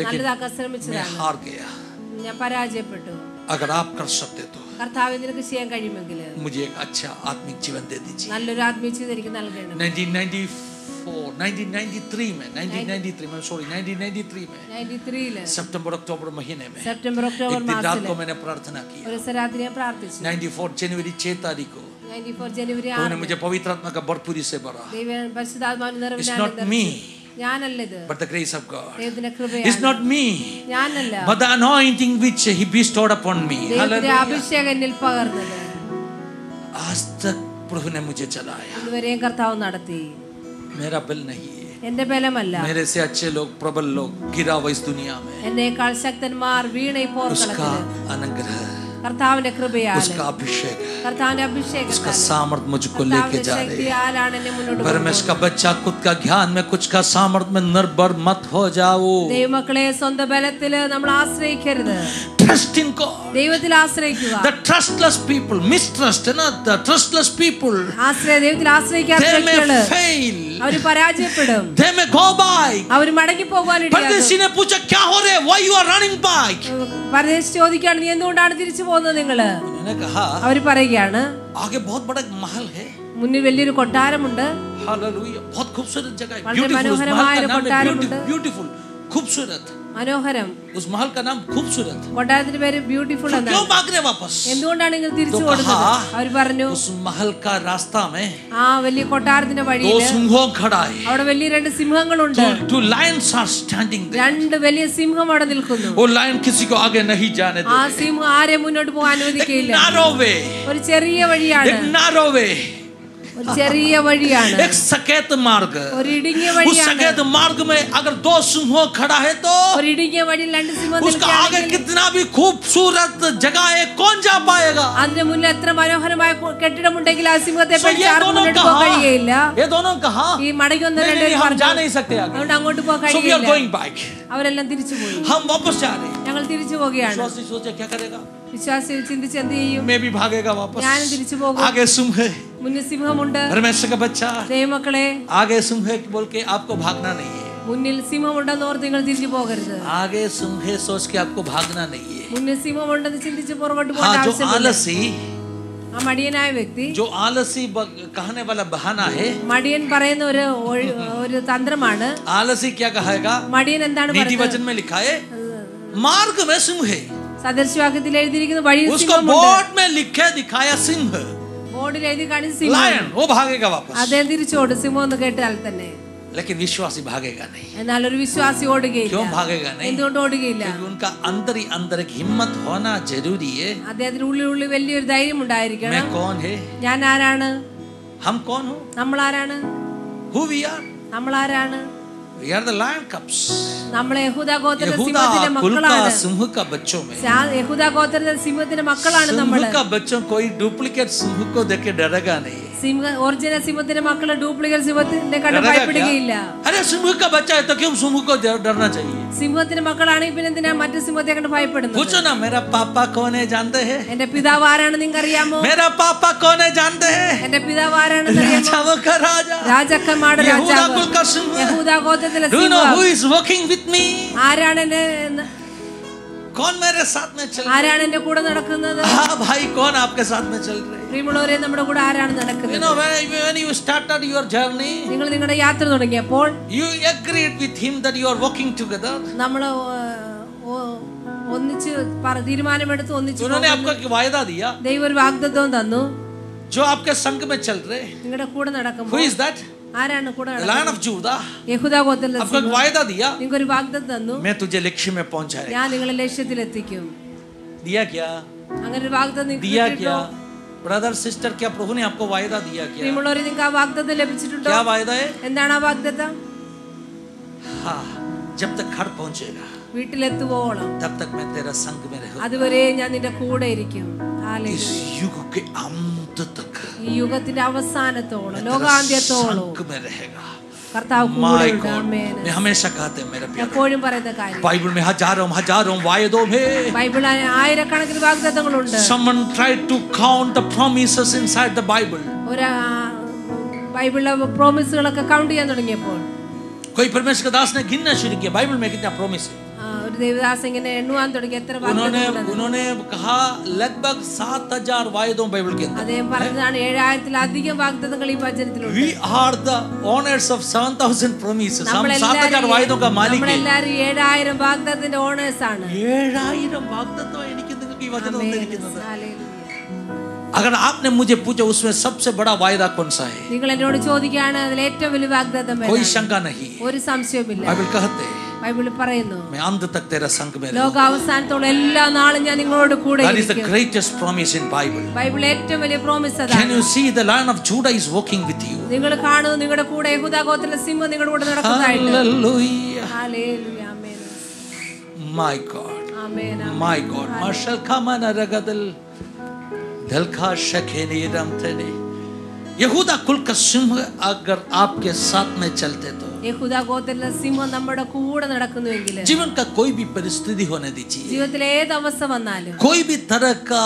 നല്ലതാക്കാൻ मैं ശ്രമിച്ചതാണ് हार गया ഞാൻ പരാജയപ്പെട്ടു अगर आप कर सकते तो കർത്താവേ നിനക്ക് ചെയ്യാൻ കഴിയുമെങ്കിൽ मुझे एक अच्छा आत्मिक जीवन दे दीजिए നല്ലൊരു ആത്മീയ ജീവിതം എനിക്ക് നൽകണം 1993 में 1993 में 93 ല് सितंबर अक्टूबर महीने में സെപ്റ്റംബർ ഒക്ടോബർ एक दिन रात മാസത്തിൽ को मैंने प्रार्थना की ഒരു രാത്രി ഞാൻ പ്രാർത്ഥിച്ചു 94 जनवरी 6 तारीख को 94 ജനുവരി उन्होंने मुझे पवित्र आत्मा का भरपूरी से भरा ദൈവം പരിശുദ്ധാത്മാവിന്റെ It's നിറവിനാൽ not me ഞാനല്ല ഇത് but the grace of God ദൈവത്തിന്റെ It's കൃപയാണ് not me ഞാനല്ല but the anointing which he bestowed upon me ദൈവത്തിന്റെ അഭിഷേകം എന്നിൽ പകർന്നത് आज तक प्रभु ने मुझे चलाया ഇതുവരെയും കർത്താവ് നടത്തി मेरा बल नहीं है എന്റെ ബലമല്ല मेरे से अच्छे लोग प्रबल लोग गिरा हुआ इस दुनिया में എന്നേക്കാൾ ശക്തന്മാർ വീണ ഈ उसका പോർക്കളത്തിൽ अनुग्रह കർത്താവിന്റെ കൃപയാൽ उसका अभिषेक കർത്താവിന്റെ उसका അഭിഷേകത്താൽ सामर्थ मुझको लेके जा रहे ശക്തിയാലാണ് എന്നെ മുന്നോട്ട് परमेश्वर का बच्चा खुद का ज्ञान में कुछ का सामर्थ में निर्भर मत हो जाओ ദൈവമക്കളെ സ്വന്തം ബലത്തിൽ നമ്മൾ ആശ്രയിക്കരുത് trust in God ദൈവത്തിൽ ആശ്രയിക്കുക the trustless people mistrust not the trustless people ദൈവത്തിൽ ആശ്രയിക്കാത്ത they വ്യക്തികൾ may fail അവർ പരാജയപ്പെടും they may go by അവർ മടങ്ങി പോകാനിടയാകും परदेशी ने पूछा क्या हो रहा है why you are running back പരദേശി ചോദിക്കുകയാണ് നീ എന്തുകൊണ്ടാണ് തിരിച്ചു പോകുന്നത് നിങ്ങള് उन्होंने कहा അവർ പറയുകയാണ് आगे बहुत बड़ा महल है മുന്നിൽ വലിയൊരു കൊട്ടാരമുണ്ട് हालेलुया बहुत खूबसूरत जगह है വളരെ മനോഹരമായ ഒരു കൊട്ടാരമുണ്ട് ब्यूटीफुल खूबसूरत മനോഹരം. उस महल का नाम खूबसूरत. കൊട്ടാരത്തിന്റെ പേര് ബ്യൂട്ടിഫുൾ എന്നാണ്. क्यों भाग रहे वापस? എന്തുകൊണ്ടാണ് നിങ്ങൾ തിരിച്ചു ഓടുന്നത്? അവർ പറഞ്ഞു, उस महल का रास्ता में ആ വലിയ കൊട്ടാരത്തിന്റെ വഴിയിൽ 2 സിംഹം खड़ा है. അവിടെ വലിയ 2 സിംഹങ്ങളുണ്ട്. 2 lions are standing there. 2 വലിയ സിംഹം അവിടെ നിൽക്കുന്നു. वो lion किसी को आगे नहीं जाने देते. ആ സിംഹം ആരെ മുന്നോട്ട് പോകാൻ അനുവദിക്കില്ല. narrow way. ഒരു ചെറിയ വഴിയാണ്. narrow way. ഒരു ചെറിയ വഴിയാണ്. एक सकेत मार्ग. ഒരു ഇടുങ്ങിയ उस വഴിയാണ്. सकेत मार्ग में अगर 2 सिंह खड़ा है तो ഒരു ഇടുങ്ങിയ വഴിയിൽ 2 സിംഹം उसका आगे कितना भी खूबसूरत जगह है कौन जा पाएगा? അതിന്റെ മുന്നിൽ എത്ര മനോഹരമായ കെട്ടിടമുണ്ടെങ്കിൽ ആ സിംഹത്തെ പിടിച്ച് ആർക്കും മുന്നോട്ട് പോകാൻ കഴിയില്ല. ये दोनों कहा ഈ മടങ്ങി വന്ന 2 പേർ हम जा नहीं सकते आगे. അതുകൊണ്ട് അങ്ങോട്ട് പോകാൻ So we are കഴിയില്ല. going back. അവരെല്ലാം തിരിച്ചു പോയി. हम वापस जा रहे हैं. ഞങ്ങൾ തിരിച്ചു പോവുകയാണ്. विश्वासी सोचे क्या करेगा? വിശ്വാസി ചിന്തിച്ച് എന്ത് ചെയ്യും? मैं भी भागेगा वापस. ഞാനും തിരിച്ചു പോകും. आगे सिंह है. മുന്നിൽ സിംഹമുണ്ട്. परमेश्वर का बच्चा. ദൈവമക്കളെ, आगे सिंह है बोल के आपको भागना नहीं है. മുന്നിൽ സിംഹമുണ്ടെന്ന് ഓർത്ത് നിങ്ങൾ തിരിച്ചു പോകരുത്. आगे सिंह है सोच के आपको भागना नहीं है. മുന്നിൽ സിംഹമുണ്ടെന്ന് ചിന്തിച്ച് പുറകോട്ട് പോകാൻ हाँ, जो ആവശ്യമില്ല. आलसी, ആ മടിയനായ വ്യക്തി, जो आलसी कहने वाला बहाना है, മടിയൻ പറയുന്ന ഒരു തന്ത്രമാണ്. आलसी क्या कहेगा? മടിയൻ എന്താണ് नीति പറയുന്നത്? वचन में लिखा है मार्ग में सिंह है. സദൃശവാക്യത്തിൽ എഴുതിയിരിക്കുന്ന വഴിയിൽ उसको സിംഹമുണ്ട്. बोर्ड में लिखे दिखाया सिंह. ബോർഡിൽ എഴുതി കാണിച്ച സിംഹം. लायन वो भागेगा वापस. അദ്ദേഹം തിരിച്ചോടും സിംഹം എന്ന് കേട്ടാൽ തന്നെ. लेकिन विश्वासी भागेगा नहीं. എന്നാൽ ഒരു വിശ്വാസി ഓടുകയില്ല. क्यों भागेगा नहीं? എന്തുകൊണ്ട് ഓടുകയില്ല? क्योंकि उनका अंदर ही अंदर एक हिम्मत होना जरूरी है. അദ്ദേഹത്തിന് ഉള്ളിൽ വലിയൊരു ധൈര്യം ഉണ്ടായിരിക്കണം. मैं कौन है? ഞാൻ ആരാണ്? हम कौन हो? നമ്മൾ ആരാണ്? Who we are? നമ്മൾ ആരാണ്? We are the lion cubs. നമ്മൾ യഹൂദാ ഗോത്രത്തിലെ यहूदा സിംഹത്തിന്റെ कुल का മക്കളാണ്. सिंह का बच्चों में യഹൂദാ ഗോത്രത്തിലെ സിംഹത്തിന്റെ മക്കളാണ് നമ്മൾ. सिंह का बच्चों कोई डुप्लीकेट सिंह को देख के डरेगा नहीं. സിംഹ ഒറിജിനൽ സിംഹത്തിന്റെ മക്കള് ഡ്യൂപ്ലിക്കേറ്റ് സിംഹത്തിന്റെ കണ്ട് ഭയപ്പെടുകയില്ല. अरे सिंह का बच्चा है तो क्यों सिंह को डरना चाहिए? സിംഹത്തിന്റെ മക്കളാണെങ്കിൽ പിന്നെ എന്തിനാ മറ്റു സിംഹത്തെ കണ്ട് ഭയപ്പെടുന്നത്? पूछो ना मेरा पापा कौन है जानते हैं? എന്റെ പിതാവ് ആരാണ് നിങ്ങൾക്ക് അറിയാമോ? मेरा पापा कौन है जानते हैं? എന്റെ പിതാവ് ആരാണെന്ന് അറിയാമോ? राजाओं का राजा, രാജാക്കന്മാരുടെ यहूदा രാജാവ്, कुल का सिंह. യഹൂദാ ഗോത്രത്തിലെ Do you know who സിംഹം. is working with me? ആരാണ് എന്നെ कौन मेरे साथ में चल रहा ആരാണ് എന്റെ കൂടെ നടക്കുന്നത്? है? हाँ भाई कौन आपके साथ में चल रहे हैं? പ്രിയമുള്ളവരെ, നമ്മുടെ കൂടെ ആരാണ് You നടക്കുന്നത്? know when you started your journey, നിങ്ങൾ നിങ്ങളുടെ യാത്ര തുടങ്ങിയപ്പോൾ you agreed with him that you are walking together. നമ്മൾ ഒന്നിച്ച് തീരുമാനമെടുത്ത് ഒന്നിച്ച് उन्होंने आपको एक वायदा दिया. ദൈവം ഒരു വാഗ്ദത്തം തന്നു. जो आपके संग में चल रहे. നിങ്ങളുടെ കൂടെ Who നടക്കുമ്പോൾ is that? ആരാണ് കൂടെ The Lion of Judah. യഹൂദാ ഗോത്രത്തിലെ आपको एक वायदा दिया. നിങ്ങൾക്ക് ഒരു വാഗ്ദത്തം തന്നു. मैं तुझे लक्ष्य में पहुंचाएगा. ഞാൻ നിങ്ങളെ ലക്ഷ്യത്തിലെത്തിക്കും. दिया क्या? അങ്ങനെ ഒരു വാഗ്ദത്തം നിങ്ങൾക്ക് दिया കിട്ടിയിട്ടുണ്ടോ? क्या? ब्रदर सिस्टर, क्या प्रभु ने आपको वायदा दिया क्या? പ്രിയമുള്ളവരെ, നിങ്ങൾക്ക് ആ വാഗ്ദത്തം ലഭിച്ചിട്ടുണ്ടോ? क्या वायदा है? എന്താണ് ആ വാഗ്ദത്തം? हाँ, जब तक घर पहुंचेगा വീട്ടിലെത്തുവോളം तब तक मैं तेरा संग में रहूंगा. അതുവരെ ഞാൻ നിന്റെ കൂടെ ഇരിക്കും. इस युग के अंत तक ഈ യുഗത്തിന്റെ അവസാനത്തോളം, ലോകാന്ത്യത്തോളം संग में रहेगा. കർത്താവ് കൂടെ ഉണ്ട്. ആമേൻ. मैं हमेशा कहते हैं मेरे प्यारे, എപ്പോഴും പറയുന്ന കാര്യം, बाइबल में हजारों वायदों में ബൈബിൾ ആയിരക്കണക്കിന് വാഗ്ദത്തങ്ങളുണ്ട്. someone tried to count the promises inside the Bible. ഒരു ബൈബിളിലെ പ്രോമിസുകളൊക്കെ കൗണ്ട് ചെയ്യാൻ തുടങ്ങിയപ്പോൾ कोई परमेश्वर का दास ने गिनना शुरू किया बाइबल में कितना प्रॉमिस है. ഒരു ദേവദാസ് ഇങ്ങനെ എണ്ണുവാൻ തുടങ്ങി എത്ര വാഗ്ദത്തങ്ങളുണ്ടെന്ന്. उन्होंने कहा लगभग 7000 वायदों बाइबल के अंदर. അദ്ദേഹം പറഞ്ഞതാണ് 7000-ലധികം വാഗ്ദത്തങ്ങൾ ഈ വചനത്തിലുണ്ട്. We are the owners of 7000 promises. हम 7000 वायदों का मालिक हैं. നമ്മളെല്ലാരും 7000 വാഗ്ദത്തത്തിന്റെ ഓണേഴ്സ് ആണ്. 7000 വാഗ്ദത്തം എനിക്ക് നിങ്ങൾക്ക് ഈ വചനം തന്നിരിക്കുന്നത്. ഹല്ലേലൂയ. अगर आपने मुझे पूछा उसमें सबसे बड़ा वायदा कौन सा है? നിങ്ങൾ എന്നോട് ചോദിക്കുകയാണ് അതിൽ ഏറ്റവും വലിയ വാഗ്ദത്തം ഏതാണ്? कोई शंका नहीं. ഒരു സംശയവുമില്ല. बाइबल कहते हैं ബൈബിൾ പറയുന്നു, मैं अंत तक तेरा संग में रहूंगा. ലോകാവസാനത്തോളം എല്ലാ നാളും ഞാൻ നിങ്ങളോട് കൂടെ That is the ഇരിക്കും. greatest promise in Bible. ബൈബിളിലെ ഏറ്റവും വലിയ പ്രോമിസ് Can അതാണ്. you see the Lion of Judah is walking with you? നിങ്ങൾ കാണുന്നു നിങ്ങളുടെ കൂടെ യഹൂദാ ഗോത്രത്തിലെ സിംഹം നിങ്ങളുടെ കൂടെ നടക്കുന്നതായിട്ട്. Hallelujah. Hallelujah. Amen. My God. Amen. My God. Marshal Kamana Ragadal Dalka Shakeni Ramtene. यहूदा कुल का सिंह अगर आपके साथ में चलते तो യഹൂദാ ഗോത്രത്തിലെ സിംഹം നമ്മുടെ കൂടെ നടക്കുന്നുവെങ്കിൽ जीवन का कोई भी परिस्थिति होने दीजिए, ജീവിതത്തിൽ ഏത് അവസ്ഥ വന്നാലും, कोई भी तरह का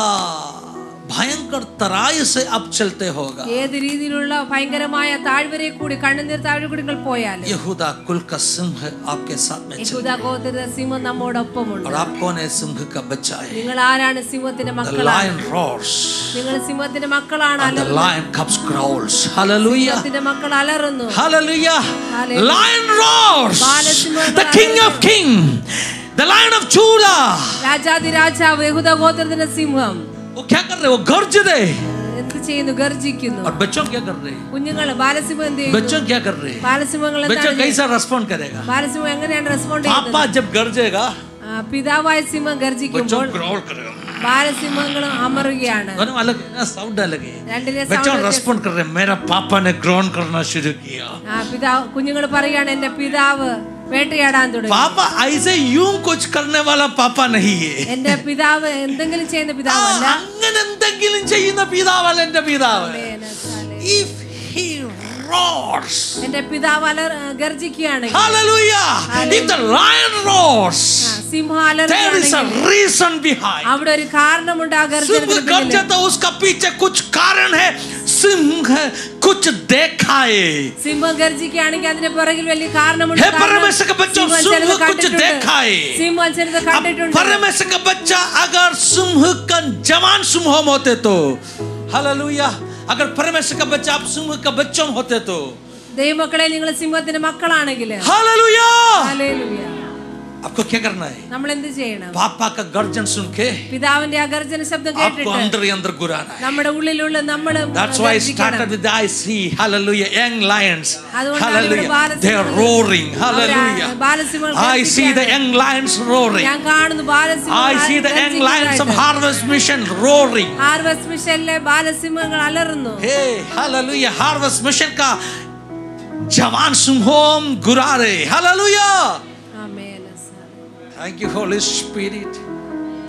भयंकर तराई से आप चलते होगा, ഏത് രീതിയിലുള്ള ഭയങ്കരമായ താഴ്വരയിൽ കൂടി കണ്ണുനീർ താഴ്വരയിൽ കൂടി നിങ്ങൾ പോയാലും यहूदा कुल का सिंह आपके साथ में യഹൂദാ ഗോത്രത്തിലെ സിംഹം നമ്മോടൊപ്പമുണ്ട്. और आप कौन है? सिंह का बच्चा है. നിങ്ങൾ ആരാണ്? സിംഹത്തിന്റെ The മക്കളാണ്. lion roars നിങ്ങൾ സിംഹത്തിന്റെ മക്കളാണ്. and the lion cubs growls. Hallelujah. സിംഹത്തിന്റെ മക്കൾ അലറുന്നു. Hallelujah. Hallelujah. Lion roars. The King of Kings The Lion of Judah. രാജാതിരാജാവ് യഹൂദ ഗോത്രത്തിന്റെ സിംഹം. वो क्या कर रहे? वो गरज रहे. എന്ത് ചെയ്യുന്നു? ഗർജിക്കുന്നു. और बच्चों क्या कर रहे? കുഞ്ഞുങ്ങൾ ബാലസിംഹം എന്ത് ചെയ്യുന്നു? बच्चों क्या कर रहे? ബാലസിംഹങ്ങൾ बच्चों कैसा रेस्पॉन्ड करेगा? ബാലസിംഹം എങ്ങനെയാണ് റെസ്പോണ്ട് ചെയ്യുന്നത്? पापा जब गरजेगा, പിതാവായ സിംഹം ഗർജിക്കുമ്പോൾ ग्रोल करेगा. ബാലസിംഹങ്ങളും അമറുകയാണ്. दोनों अलग है ना, साउंड अलग है. രണ്ടിലെ बच्चों സൗണ്ട് रेस्पॉन्ड कर रहे हैं. मेरा पापा ने ग्रोन करना शुरू किया. പിതാവ് കുഞ്ഞുങ്ങൾ പറയാണ് എന്റെ പിതാവ് വേട്ടയാടാൻ തുടങ്ങി. पापा ऐसे यूं कुछ करने वाला पापा नहीं है. എന്റെ പിതാവ് എന്തെങ്കിലും ചെയ്യുന്ന പിതാവല്ല. അങ്ങനെ എന്തെങ്കിലും ചെയ്യുന്ന പിതാവല്ല എന്റെ പിതാവ്. If he roars, എന്റെ പിതാവ് ഗർജിക്കുകയാണെങ്കിൽ, hallelujah, if the lion roars, സിംഹം there is a അലറുകയാണെങ്കിൽ reason behind. അവിടെ ഒരു കാരണമുണ്ട് ആ ഗർജനത്തിന് सिंह गरजता, उसका पीछे कुछ कारण है. सिंह कुछ देखा है. സിംഹം ഗർജിക്കുകയാണെങ്കിൽ അതിന്റെ പുറകിൽ വലിയ കാരണമുണ്ട്. हे परमेश्वर का बच्चा, सिंह कुछ देखा है. സിംഹം ചിലത് കണ്ടിട്ടുണ്ട്. परमेश्वर का बच्चा अगर सिंह का जवान सिंह होते तो, हालेलुया, अगर परमेश्वर का बच्चा आप सिंह का बच्चों होते तो, ദൈവമക്കളെ നിങ്ങൾ സിംഹത്തിന്റെ മക്കളാണെങ്കിൽ, हालेलुया, ഹല്ലേലൂയ, आपको क्या करना है? നമ്മൾ എന്ത് ചെയ്യണം? पापा का गर्जन सुन के പിതാവിന്റെ ആ ഗർജന ശബ്ദം आपको കേട്ടിട്ട് अंदर ही अंदर गुराना है. നമ്മുടെ ഉള്ളിലുള്ള നമ്മൾ That's why I started with the I see, hallelujah, young lions, hallelujah, they are roaring, hallelujah. I see the young lions roaring. ഞാൻ കാണുന്നു ബാലസിംഹങ്ങൾ. I see the young lions of Harvest Mission roaring. Harvest മിഷനിലെ ബാലസിംഹങ്ങൾ അലറുന്നു. Hey, hallelujah, Harvest Mission का जवान सिंहों गुरा रहे, hallelujah. Amen. Thank you Holy Spirit,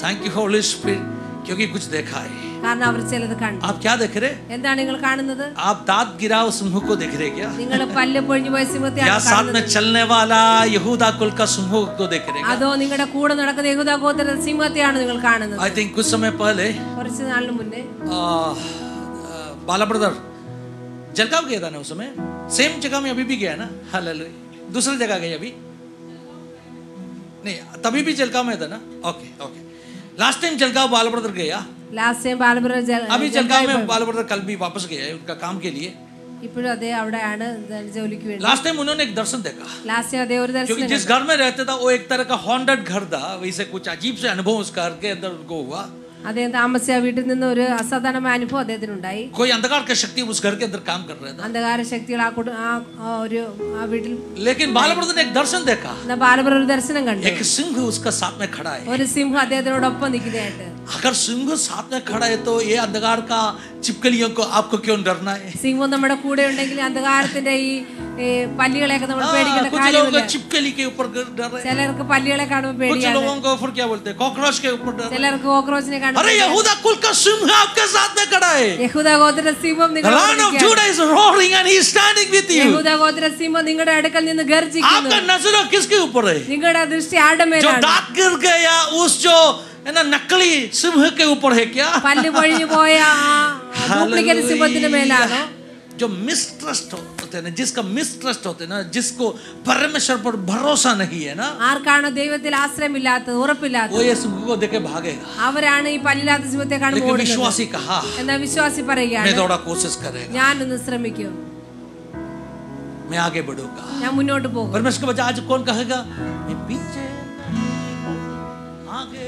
thank you Holy Spirit, क्योंकि कुछ देखा है. കാരണം അവർ ചിലത് കണ്ടു. आप क्या देख रहे? എന്താണ് നിങ്ങൾ കാണുന്നത്? आप दांत गिराओ सिंह को देख रहे क्या? നിങ്ങൾ പല്ല് പൊഴിഞ്ഞു പോയ സിംഹത്തെയാണ് या साथ में കാണുന്നത്? चलने वाला यहूदा कुल का सिंह को देख रहे क्या? അതോ നിങ്ങളുടെ കൂടെ നടക്കുന്ന യഹൂദ ഗോത്രത്തിന്റെ സിംഹത്തെയാണ് നിങ്ങൾ കാണുന്നത്? I think कुछ समय पहले കുറച്ച് നാളിന് മുന്നേ बाला ब्रदर जलगांव गया था ना उस समय. सेम जगह में अभी भी गया ना, हालेलुया. दूसरी जगह गए अभी नहीं, तभी भी जलगांव में था ना. Okay okay, last time Jalgaon Bala brother गया. ലാസ്റ്റ് ടൈം ബാലബ്രദർ अभी जलगांव में बाला ब्रदर कल भी वापस गया है उनका काम के लिए. ഇപ്പോഴും അതേ അവിടെയാണ് ജോലിക്ക് വേണ്ടി. लास्ट टाइम उन्होंने एक दर्शन देखा, ലാസ്റ്റ് ടൈം അതേ ഒരു क्योंकि ദർശനം जिस घर में रहते था वो एक तरह का हॉन्टेड घर था. वैसे कुछ अजीब से अनुभव उस घर के अंदर उनको हुआ. അദ്ദേഹം താമസിച്ച വീട്ടിൽ നിന്ന് ഒരു അസാധാരണമായ അനുഭവം അദ്ദേഹത്തിനുണ്ടായി. कोई अंधकार की शक्ति उस घर के अंदर काम कर रहा था. അന്ധകാര ശക്തികൾ ആ വീട്ടിൽ. लेकिन बाला ब्रदर ने एक दर्शन देखा, ബാലബ്രദർ ഒരു ദർശനം കണ്ടു. एक सिंह उसका साथ में खड़ा है. ഒരു സിംഹം അദ്ദേഹത്തിനോടൊപ്പം നിൽക്കുന്നതായിട്ട്. अगर सिंह साथ में खड़ा है तो ये अंधकार का चिपकलियों को आपको क्यों डरना है? സിംഹം നമ്മുടെ കൂടെ ഉണ്ടെങ്കിൽ അന്ധകാരത്തിന്റെ ഈ പല്ലികളെയൊക്കെ നമ്മൾ പേടിക്കേണ്ട कुछ लोगों കാര്യമില്ല. को चिपकली के ऊपर डर है, ചിലർക്ക് പല്ലികളെ കാണുമ്പോൾ कुछ പേടിയാണ്. लोगों को फिर क्या बोलते हैं, कॉकरोच के ऊपर डर है. ചിലർക്ക് കോക്രോച്ചിനെ കാണുമ്പോൾ. अरे यहूदा कुल का सिंह आपके साथ में खड़ा है. യഹൂദ ഗോത്ര സിംഹം The Lion of Judah is roaring and he is standing with you. യഹൂദ ഗോത്ര സിംഹം നിങ്ങളുടെ അടുക്കൽ നിന്ന് ഗർജിക്കുന്നു. आपका नजर किसके ऊपर है? നിങ്ങളുടെ ദൃഷ്ടി ആരുടെ जो മേലാണ്? दांत गिर गया उस जो है ना नकली सिंह के ऊपर है क्या? പല്ല് പൊഴിഞ്ഞു പോയ ഡ്യൂപ്ലിക്കേറ്റ് സിംഹത്തിന്റെ മേലാണോ? जो मिसट्रस्ट होते हैं ना, जिसका मिसट्रस्ट होते हैं ना, जिसको परमेश्वर पर भरोसा नहीं है ना, ആർക്കാണോ ദൈവത്തിൽ ആശ്രയമില്ലാത്തത്, वो ഉറപ്പില്ലാത്തത്, ये सिंह को देख के भागेगा. അവരാണ് ഈ പല്ലില്ലാത്ത സിംഹത്തെ കാണുമ്പോൾ लेकिन ഓടുന്നത്. विश्वासी कहा, എന്നാൽ വിശ്വാസി मैं പറയുകയാണ്, थोड़ा कोशिश करेगा, ഞാനൊന്ന് ശ്രമിക്കും, मैं आगे बढ़ूंगा. ഞാൻ മുന്നോട്ട് പോകും. परमेश्वर के बच्चा आज कौन कहेगा मैं पीछे आगे?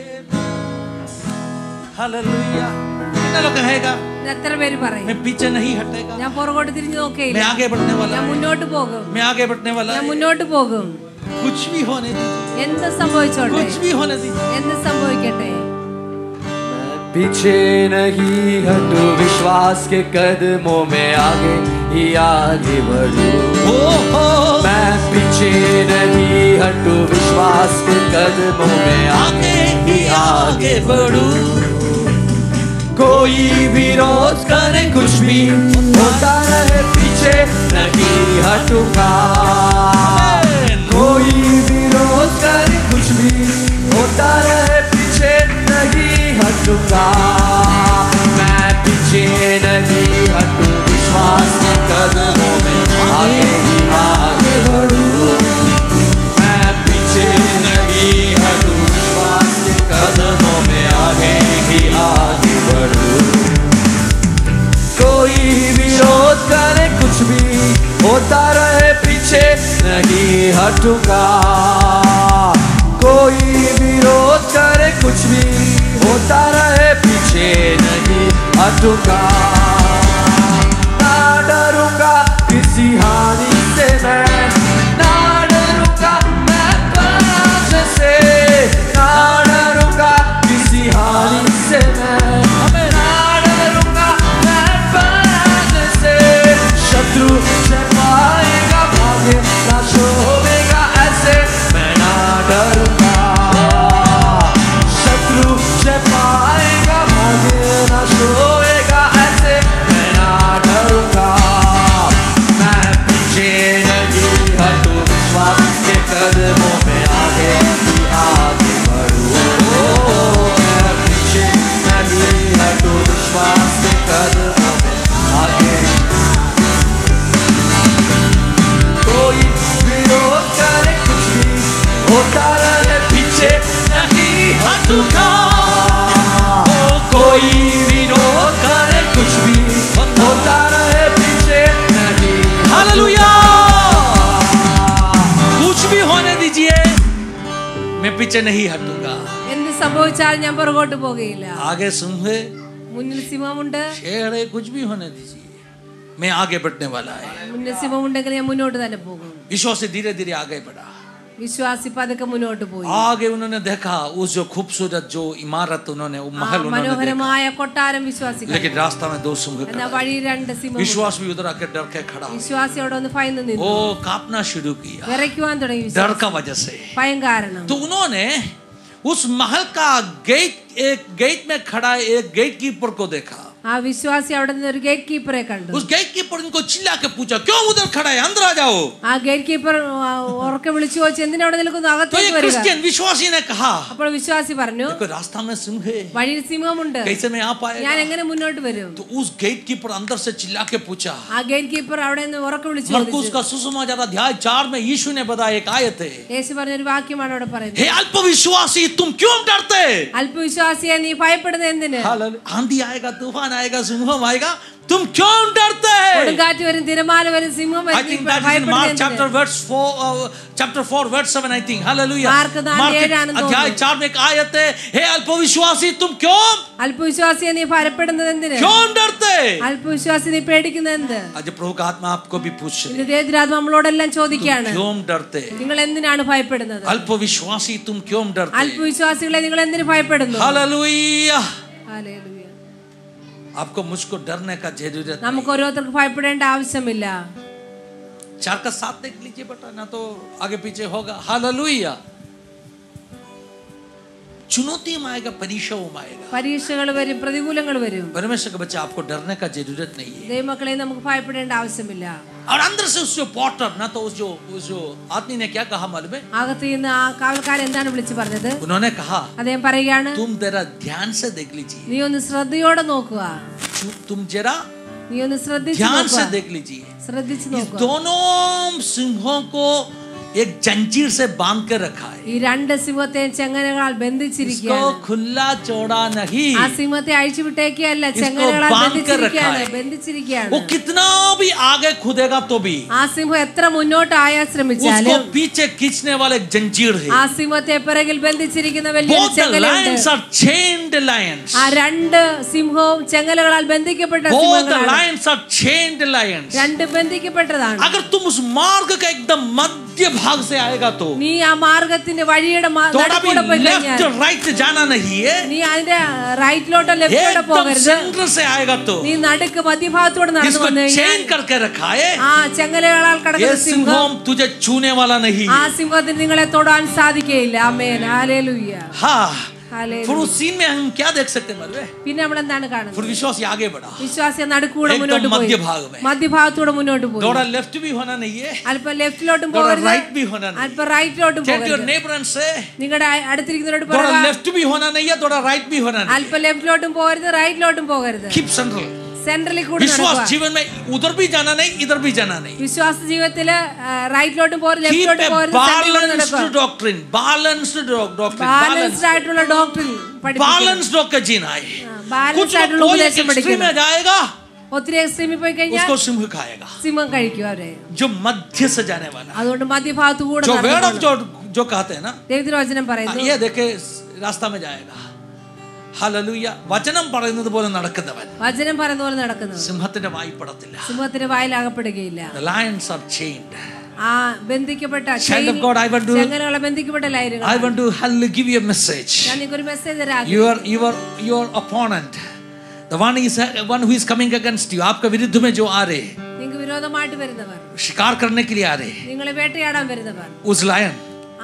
हालेलुया. कितना लोग कहेगा എത്ര പേര് പറയും मैं पीछे नहीं हटेगा, ഞാൻ പുറകോട്ട് തിരിഞ്ഞു നോക്കേയില്ല, मैं आगे बढ़ने वाला ഞാൻ है, മുന്നോട്ട് പോകും, मैं आगे बढ़ने वाला ഞാൻ है. മുന്നോട്ട് പോകും. कुछ भी होने दीजिए, എന്ത് സംഭവിച്ചോട്ടെ, कुछ भी होने दीजिए. എന്ത് സംഭവിക്കട്ടെ, पीछे नहीं हटू, विश्वास के कदमों में आगे ही आगे बढ़ूं. मैं पीछे नहीं हटू, विश्वास के कदमों में आगे ही आगे बढ़ूं. कोई विरोध करे कुछ भी होता रहे, पीछे नहीं हटूंगा. कोई विरोध करे कुछ भी होता रहे, पीछे नहीं हटूंगा. मैं पीछे नहीं हटूं, विश्वास के कदमों में आगे ही आगे बढ़ूं. मैं पीछे नहीं हटूं, विश्वास के कदमों में आगे ही आगे बढ़ूं. कोई विरोध करे कुछ भी होता रहे, पीछे नहीं हटूंगा. कोई हटूंगा, ना डरूंगा किसी हानि से मैं, ना डरूंगा मैं पराजय से, ना डरूंगा किसी हानि से मैं, ना डरूंगा मैं पराजय से। शत्रु से पाएगा भागे, नाश होगा ऐसे, मैं ना डरूंगा। शत्रु से पाएगा भागे, नाश होगा ऐसे, मैं ना डरूंगा। मैं पीछे नहीं हटूं, विश्वास के कदमों में आगे आगे बढ़ूं। मैं पीछे नहीं हटूं, विश्वास के कदमों में आगे। कोई विरोध करे कुछ भी होता रहे, पीछे नहीं हटूंगा। कोई विरोध करे कुछ भी होता रहे, पीछे नहीं। हालेलुया। कुछ भी होने दीजिए, मैं पीछे नहीं हटूंगा। എന്ത് സംഭവിച്ചാലും ഞാൻ പുറകോട്ട് പോകുകയില്ല. आगे सिंह है, മുന്നിൽ സിംഹമുണ്ട്, शेर है, कुछ भी होने दीजिए, मैं आगे बढ़ने वाला है। മുന്നിൽ സിംഹമുണ്ടെങ്കിൽ ഞാൻ മുന്നോട്ട് തന്നെ പോകും. विश्वास से धीरे धीरे आगे बढ़ा। വിശ്വാസി പതുക്കെ മുന്നോട്ട് പോയി. आगे उन्होंने देखा उस जो खूबसूरत जो इमारत उन्होंने, वो महल उन्होंने देखा, മനോഹരമായ കൊട്ടാരം വിശ്വാസി കണ്ടു. लेकिन रास्ता में दो सिंह എന്നാ खड़े। വഴി രണ്ട് സിംഹം. विश्वास भी उधर आके डर के खड़ा, വിശ്വാസി അവിടെ ഒന്ന് ഭയന്ന് നിന്നു, वो कांपना शुरू किया വിറയ്ക്കുവാൻ തുടങ്ങി. डर വിശ്വാസി का वजह से। ഭയം കാരണം. तो उन्होंने उस महल का गेट, एक गेट में खड़ा एक गेट कीपर को देखा। ആ വിശ്വാസി അവിടെ നിന്ന് ഒരു ഗേറ്റ് കീപ്പറെ കണ്ടു. उस गेट कीपर इनको चिल्ला के पूछा, क्यों उधर खड़ा है, अंदर आ जाओ। ആ ഗേറ്റ് കീപ്പർ ഉറക്കെ വിളിച്ചു ചോദിച്ചു, എന്തിനാ അവിടെ നിൽക്കുന്നു, तो അകത്തേക്ക് ये വരിക. क्रिश्चियन विश्वासी ने कहा, അപ്പോൾ വിശ്വാസി പറഞ്ഞു, देखो रास्ता में सिंह है, വഴിയിൽ സിംഹമുണ്ട്, कैसे मैं आ ഞാൻ पाएगा। എങ്ങനെ മുന്നോട്ട് വരും. तो उस गेट कीपर अंदर से चिल्ला के पूछा। ആ ഗേറ്റ് കീപ്പർ അവിടെ നിന്ന് ഉറക്കെ വിളിച്ചു मरकुस ചോദിച്ചു. का सुसमाचार अध्याय 4 में यीशु ने बताया एक आयत है, യേശു പറഞ്ഞൊരു വാക്യമാണ് അവിടെ പറയുന്നത്, हे अल्पविश्वासी तुम क्यों डरते। അല്പവിശ്വാസിയെ നീ ഭയപ്പെടുന്നത് എന്തിന്. आंधी आएगा, तूफान आएगा, सिंह आएगा, तुम क्यों डरते। കൊടുങ്കാറ്റ് വരും, തിരമാല വരും, സിംഹം I വരും, think നീ that is in ഭയപ്പെടുന്നത് Mark എന്തിന്. chapter 4 verse 7 I think. Hallelujah. Mark 4 अध्याय 4 में एक आयत है, हे अल्पविश्वासी तुम क्यों അല്പവിശ്വാസിയെ നീ ഭയപ്പെടുന്നത് എന്തിന്. क्यों डरते। അല്പവിശ്വാസി നീ പേടിക്കുന്നത് എന്ത്. आज प्रभु का आत्मा आपको भी पूछ रही ഇന്ന് ദേവദൂതൻ നമ്മളോടെല്ലാം ചോദിക്കുകയാണ്, क्यों डरते। നിങ്ങൾ എന്തിനാണ് ഭയപ്പെടുന്നത്. अल्पविश्वासी तुम क्यों डरते। അല്പവിശ്വാസികളെ നിങ്ങൾ എന്തിനു ഭയപ്പെടുന്നു. हालेलुया। ഹല്ലേലൂയ. आपको मुझको डरने का जरूरत നമുക്ക് ഓരോരുത്തർക്ക് ഭയപ്പെടേണ്ട ആവശ്യമില്ല. 4 का 7 देख लीजिए बेटा, ना तो आगे पीछे होगा। हालेलुया। चुनौती में आएगा, परीक्षाओं में आएगा, പരീക്ഷകൾ വരും, പ്രതികൂലങ്ങൾ വരും. परमेश्वर का बच्चा आपको डरने का जरूरत नहीं है। ദൈവമക്കളെ നമുക്ക് ഭയപ്പെടേണ്ട ആവശ്യമില്ല. और अंदर से उस जो पॉटर ना, तो उस जो आदमी ने क्या कहा मालूम है, അകത്ത് നിന്ന് ആ കാവൽക്കാരൻ എന്താണ് വിളിച്ചു പറഞ്ഞത്. उन्होंने कहा അദ്ദേഹം പറയുകയാണ്, तुम जरा ध्यान से देख लीजिए, നീ ഒന്ന് ശ്രദ്ധയോടെ നോക്കുക, तुम जरा നീ ഒന്ന് ശ്രദ്ധിച്ചു ध्यान से നോക്കുക, देख लीजिए। ശ്രദ്ധിച്ചു इस നോക്കുക. दोनों सिंहों को एक जंजीर से बांध कर रखा है, ഈ രണ്ട് സിംഹത്തെ ചെങ്ങലകളാൽ इसको ബന്ധിച്ചിരിക്കുകയാണ്. खुला चौड़ा नहीं, ആ സിംഹത്തെ അഴിച്ചു വിട്ടേക്കല്ല, इसको ചെങ്ങലകളാൽ बांध कर रखा ബന്ധിച്ചിരിക്കുകയാണ്, है। ബന്ധിച്ചിരിക്കുകയാണ്. वो कितना भी आगे खुदेगा तो भी ആ സിംഹം എത്ര മുന്നോട്ട് ആയാൽ उसको ശ്രമിച്ചാലും पीछे खींचने वाले एक जंजीर है। ആ സിംഹത്തെ പിറകിൽ ബന്ധിച്ചിരിക്കുന്ന വലിയൊരു Both the ചെങ്ങലയുണ്ട്. lions are chained lions. ആ രണ്ട് സിംഹവും ചെങ്ങലകളാൽ ബന്ധിക്കപ്പെട്ട Both the സിംഹങ്ങളാണ്. lions are chained lions. രണ്ട് ബന്ധിക്കപ്പെട്ടതാണ്. अगर तुम उस मार्ग का एकदम मध्य भाग से आएगा तो നീ ആ മാർഗത്തിന്റെ വഴിയുടെ थोड़ा भी നടുക്കൂടെ പോയി लेफ्ट കഴിഞ്ഞാൽ राइट जाना नहीं है, നീ അതിന്റെ റൈറ്റിലോട്ടോ ലെഫ്റ്റിലോട്ടോ एकदम പോകരുത്. सेंटर से आएगा तो നീ നടുക്ക് മധ്യഭാഗത്തോടെ നടന്നു इसको വന്നു കഴിഞ്ഞാൽ चेन करके रखा है। ആ ചെങ്ങലകളാൽ ये കിടക്കുന്ന സിംഹം सिंह तुझे छूने वाला नहीं। ആ സിംഹത്തിന് നിങ്ങളെ തൊടാൻ സാധിക്കുകയില്ല. ആമേൻ. ഹല്ലേലൂയ. हाँ, ഹല്ലേലൂയ. फिर उस सीन में हम क्या देख सकते हैं मालूम है? പിന്നെ നമ്മൾ എന്താണ് കാണുന്നത്. फिर विश्वासी आगे बढ़ा, വിശ്വാസിയെ നടുക്കൂടെ एकदम മുന്നോട്ട് പോയി, मध्य भाग में। മധ്യഭാഗത്തൂടെ മുന്നോട്ട് പോയി. थोड़ा लेफ्ट भी होना नहीं है, അല്പം ലെഫ്റ്റിലോട്ടും थोड़ा പോകരുത്, राइट भी होना नहीं। അല്പം റൈറ്റിലോട്ടും Check your പോകരുത്. neighbor and say, നിങ്ങളുടെ അടുത്തിരിക്കുന്നവരോട് थोड़ा പറയുക, लेफ्ट भी होना नहीं है, थोड़ा राइट भी होना नहीं। അല്പം ലെഫ്റ്റിലോട്ടും പോകരുത്, റൈറ്റിലോട്ടും പോകരുത്. Keep central. സെൻട്രലിൽ കൂടി विश्वास നടക്കുക. जीवन में उधर भी जाना नहीं, इधर भी जाना नहीं। വിശ്വാസ ജീവിതത്തില് റൈറ്റിലോട്ടും പോകരുത്, Keep ലെഫ്റ്റിലോട്ടും a പോകരുത്, സെൻട്രലിൽ കൂടി balanced നടക്കുക. doctrine, balanced doctrine, ബാലൻസ്ഡ് ആയിട്ടുള്ള ഡോക്ടറിൻ പഠിപ്പിക്കണം. balanced होकर जीना है। ബാലൻസ്ഡ് कुछ ആയിട്ടുള്ള कोई ഉപദേശം एक्सट्रीम പഠിക്കണം. में जाएगा, ഒത്തിരി എക്സ്ട്രീമിൽ പോയി കഴിഞ്ഞാൽ उसको सिंह खाएगा। സിംഹം കഴിക്കും അവരെ. जो मध्य से जाने वाला है, അതുകൊണ്ട് മധ്യഭാഗത്ത് കൂടെ जो वेड ऑफ നടക്കണം. जो कहते हैं ना, ദൈവത്തിന്റെ വചനം പറയുന്നു, ये देखे रास्ता में जाएगा, ഹല്ലേലൂയ. വചനം പറയുന്നത് പോലെ നടക്കുന്നവൻ വചനം പറയുന്ന പോലെ നടക്കുന്നത് സിംഹത്തിന്റെ വായിൽ പെടത്തില്ല. സിംഹത്തിന്റെ വായിൽ അകപ്പെടുകയില്ല. The lions are chained. ആ ബന്ധിക്കപ്പെട്ട Child of God, ചങ്ങലകളെ ബന്ധിക്കപ്പെട്ട ലൈനുകൾ. I want to give you a message. ഞാൻ നിങ്ങൾക്ക് ഒരു മെസ്സേജ് തരാം. Your opponent, the one who is coming against you, आपके विरुद्ध में जो आ रहे, നിങ്ങൾക്ക് വിരോധമായിട്ട് വരുന്നവർ, शिकार करने के लिए आ रहे, നിങ്ങളെ വേട്ടയാടാൻ വരുന്നവർ, उस लायन,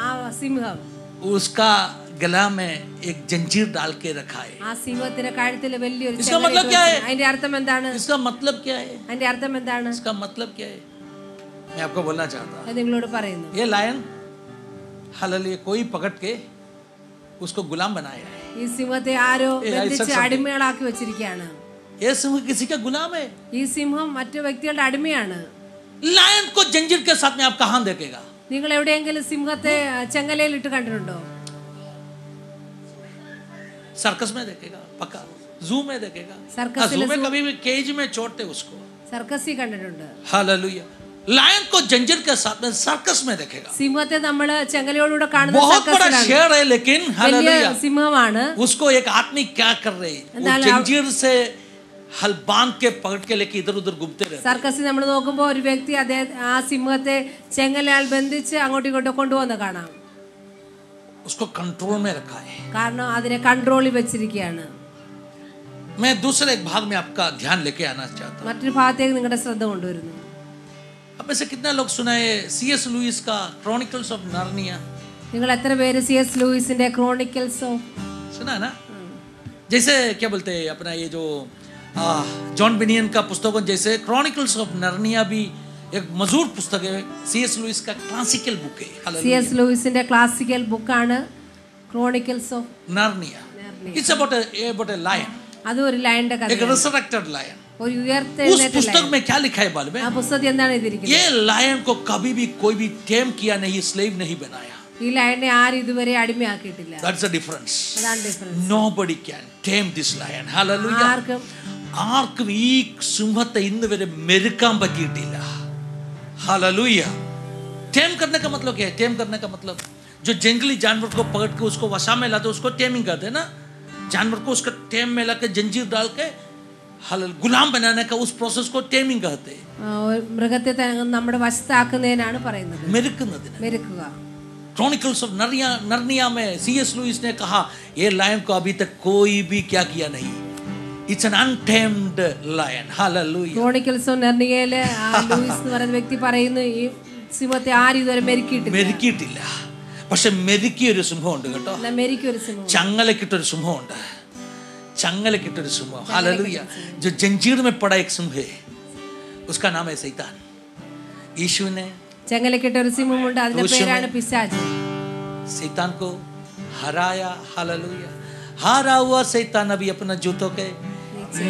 ആ സിംഹം उसका गला में एक जंजीर डाल के रखा है. ആ സിംഹത്തിന്റെ കഴുത്തിൽ വലിയൊരു इसका मतलब क्या है? അതിന്റെ അർത്ഥം എന്താണ്? इसका मतलब क्या है? അതിന്റെ അർത്ഥം എന്താണ്? इसका मतलब क्या है? मैं आपको बोलना चाहता हूँ. ഞാൻ നിങ്ങളോട് പറയുന്നു, ये लायन हालेलुया कोई पकड़ के उसको गुलाम बनाया है. ഈ സിംഹത്തെ ആരോ ബന്ധിച്ച് അടിമകളാക്കി വെച്ചിരിക്കുകയാണ്. ये सिंह किसी का गुलाम है. ഈ സിംഹം മറ്റു വ്യക്തികളുടെ അടിമയാണ്. लायन को जंजीर के साथ में आप कहाँ देखेगा? നിങ്ങൾ എവിടെയെങ്കിലും സിംഹത്തെ ചെങ്ങലയിൽ ഇട്ട് കണ്ടിട്ടുണ്ടോ? सर्कस में देखेगा, पक्का. जू में देखेगा. सर्कस जू में कभी भी केज में छोड़ते उसको. സർക്കസിൽ കണ്ടിട്ടുണ്ട്. हालेलुया. लायन को जंजीर के साथ में सर्कस में देखेगा. സിംഹത്തെ നമ്മൾ ചെങ്ങലയോടുകൂടെ കാണുന്ന बहुत बड़ा शेर है, लेकिन हालेलुया സിംഹമാണ്. उसको एक आदमी क्या कर रहे हैं? वो जंजीर से हल बांध के पकड़ के लेके इधर उधर घूमते रहते. സർക്കസിൽ നമ്മൾ നോക്കുമ്പോൾ ഒരു വ്യക്തി ആ സിംഹത്തെ ചെങ്ങലയാൽ ബന്ധിച്ച് അങ്ങോട്ടും ഇങ്ങോട്ടും കൊണ്ടുവന്ന് കാണാം. उसको कंट्रोल में रखा है. കാരണം അതിനെ കൺട്രോളിൽ വെച്ചിരിക്കുകയാണ്. मैं दूसरे एक भाग में आपका ध्यान लेके आना चाहता हूँ. മറ്റൊരു ഭാഗത്തേക്ക് നിങ്ങളുടെ ശ്രദ്ധ കൊണ്ടുവരുന്നു. अब में से कितना लोग सुना है C.S. लुईस का क्रॉनिकल्स ऑफ नार्निया? നിങ്ങൾ എത്ര പേര് C.S. ലൂയിസിന്റെ ക്രോണിക്കൽസ് ഓഫ് सुना है ना? जैसे क्या बोलते हैं अपना ये जो जॉन बिनियन का पुस्तकों जैसे क्रॉनिकल्स ऑफ नार्निया भी एक मशहूर पुस्तक है. C.S. लुईस का क्लासिकल बुक है. C.S. ലൂയിസിന്റെ ക്ലാസിക്കൽ ബുക്കാണ് Chronicles of Narnia. It's about a lion. അത് ഒരു ലയന്റെ एक കഥയാണ്. resurrected lion. ഒരു उस ഉയർത്തെഴുന്നേറ്റ पुस्तक ലയൻ. में क्या लिखा है मालूम है? ആ പുസ്തകത്തിൽ എന്താണ് എഴുതിയിരിക്കുന്നത്? ये लायन को कभी भी कोई भी टेम किया नहीं, स्लेव नहीं बनाया. ഈ ലയനെ ആരും ഇതുവരെ അടിമയാക്കിയിട്ടില്ല. That's the difference. അതാണ് difference. Nobody can tame this lion. Hallelujah. ആർക്കും ഈ സിംഹത്തെ ഇന്ന് വരെ മെരുക്കാൻ പറ്റിയിട്ടില്ല. हालेलुया. टेम करने का मतलब क्या है? टेम करने का मतलब जो जंगली जानवर को पकड़ के उसको वशा में लाते उसको टेमिंग कहते हैं ना. जानवर को उसका टेम में लाके जंजीर डाल के गुलाम बनाने का उस प्रोसेस को टेमिंग कहते हैं. മൃഗത്തെ നമ്മുടെ വശത്താക്കുന്നതിനാണ് പറയുന്നത്. മെരുക്കുക. क्रॉनिकल्स ऑफ नर्निया में C.S. लुईस ने कहा ये लायन को अभी तक कोई भी क्या किया नहीं. It's an untamed lion. Hallelujah. Chronicles of നർണിയയിലെ ലൂയിസ് എന്ന് പറയുന്ന വ്യക്തി പറയുന്നു ഈ സിംഹത്തെ ആരും ഇതുവരെ മെരുക്കിയിട്ടില്ല. പക്ഷെ മെരുക്കിയൊരു സിംഹമുണ്ട് കേട്ടോ. മെരുക്കിയൊരു സിംഹം. ചങ്ങലക്കിട്ടൊരു സിംഹമുണ്ട്. ചങ്ങലക്കിട്ടൊരു സിംഹം. हालेलुया. जो जंजीर में पड़ा एक सिंह है उसका नाम है शैतान. यीशु ने ചങ്ങലക്കിട്ട ഒരു സിംഹമുണ്ട്, അതിന്റെ പേരാണ് പിശാച്. शैतान को हराया. हालेलुया. हारा हुआ शैतान अभी अपना जूतों के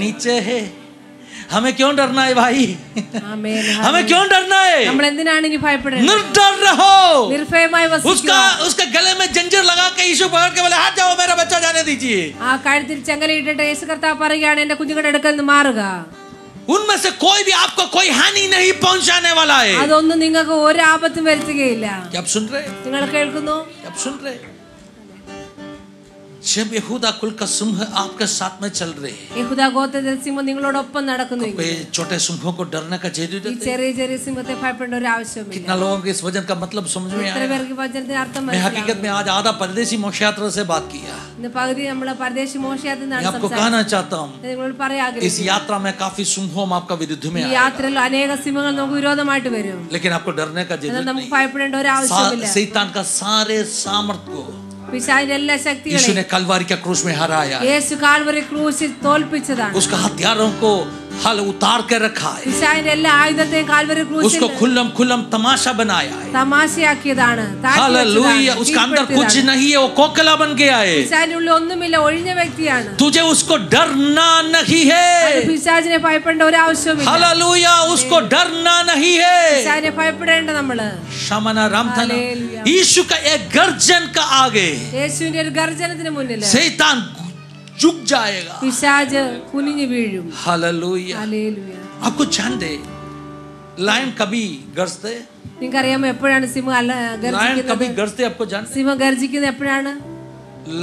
नीचे है. हमें क्यों डरना है भाई? आमीन. हमें क्यों डरना है? നമ്മൾ എന്തിനാണ് ഇനി ഭയപ്പെടുന്നത്? निर्डर रहो. നിർഭയമായി വസിക്കുക. उसका गले में जंजीर लगा के यीशु पकड़ के बोले हाथ जाओ मेरा बच्चा जाने दीजिए. ആ കഴുത്തിൽ ചങ്ങലയിട്ടിട്ട് യേശു കർത്താവ് പറയുകയാണ് എന്റെ കുഞ്ഞുങ്ങളുടെ അടുക്കൽ നിന്ന് മാറുക. उनमें से कोई भी आपको कोई हानि नहीं पहुंचाने वाला है. അതൊന്നും നിങ്ങൾക്ക് ഒരു ആപത്തും വരുത്തുകയില്ല. क्या आप सुन रहे? നിങ്ങൾ കേൾക്കുന്നു? क्या आप सुन रहे? जब यहूदा कुल का सिंह आपके साथ में चल रहे हैं, യഹൂദാ ഗോത്രത്തിലെ സിംഹം നിങ്ങളോടൊപ്പം നടക്കുന്നു. छोटे सिंहों को डरने का जरूरत ഈ है. ചെറിയ ചെറിയ സിംഹത്തെ ഭയപ്പെടേണ്ട ഒരു ആവശ്യമില്ല. कितना लोगों को इस वचन का मतलब समझ में എത്ര आया? പേർക്ക് വചനത്തിന്റെ അർത്ഥം मैं മനസ്സിലാവും? हकीकत में आज आधा परदेसी मोक्ष यात्रा से बात किया. ഇന്ന് പകുതി നമ്മൾ പരദേശി മോക്ഷയാത്രയിൽ मैं നിന്നാണ് आपको സംസാരിക്കുന്നത്. कहना चाहता हूँ നിങ്ങളോട് പറയാൻ इस ആഗ്രഹിക്കുന്നു. यात्रा में काफी सिंहों आपका विरुद्ध में ഈ आएगा. യാത്രയിൽ അനേക സിംഹങ്ങൾ നമുക്ക് വിരോധമായിട്ട് വരും. लेकिन आपको डरने का എന്നാൽ जरूरत നമുക്ക് नहीं. ഭയപ്പെടേണ്ട ഒരു ആവശ്യമില്ല. शैतान का सारे सामर्थ को പിശാചിന്റെ എല്ലാ यीशु ശക്തികളെയും ने कलवारी के क्रूस में हराया. യേശു കാൽവരി ക്രൂശിൽ തോൽപ്പിച്ചതാണ്. उसका हथियारों को हल उतार के रखा है. പിശാചിന്റെ എല്ലാ ആയുധത്തെയും കാൽവരി ക്രൂശിൽ उसको खुल्लम खुल्लम तमाशा बनाया है. തമാശയാക്കിയതാണ്. हालेलुया. उसका अंदर कुछ नहीं है, वो कोकला बन गया है. പിശാചിന്റെ ഉള്ളിൽ ഒന്നുമില്ല, ഒഴിഞ്ഞ വ്യക്തിയാണ്. तुझे उसको डरना नहीं है. പിശാചിനെ ഭയപ്പെടേണ്ട ഒരു ആവശ്യമില്ല. हालेलुया. उसको डरना नहीं है. പിശാചിനെ ഭയപ്പെടേണ്ട നമ്മള്. शमना रामधन हालेलुया. यीशु का एक गर्जन का आगे യേശുവിന്റെ ഒരു ഗർജനത്തിന് മുന്നിൽ शैतान झुक जाएगा. പിശാച് കുനിഞ്ഞു വീഴും. हालेलुया. ഹല്ലേലൂയ. आपको जान दे लायन कभी गरजते? നിങ്ങൾക്കറിയാമോ എപ്പോഴാണ് സിംഹം लायन कभी ഗർജിക്കുന്നത്? गरजते आपको जान? സിംഹം ഗർജിക്കുന്നത് എപ്പോഴാണ്?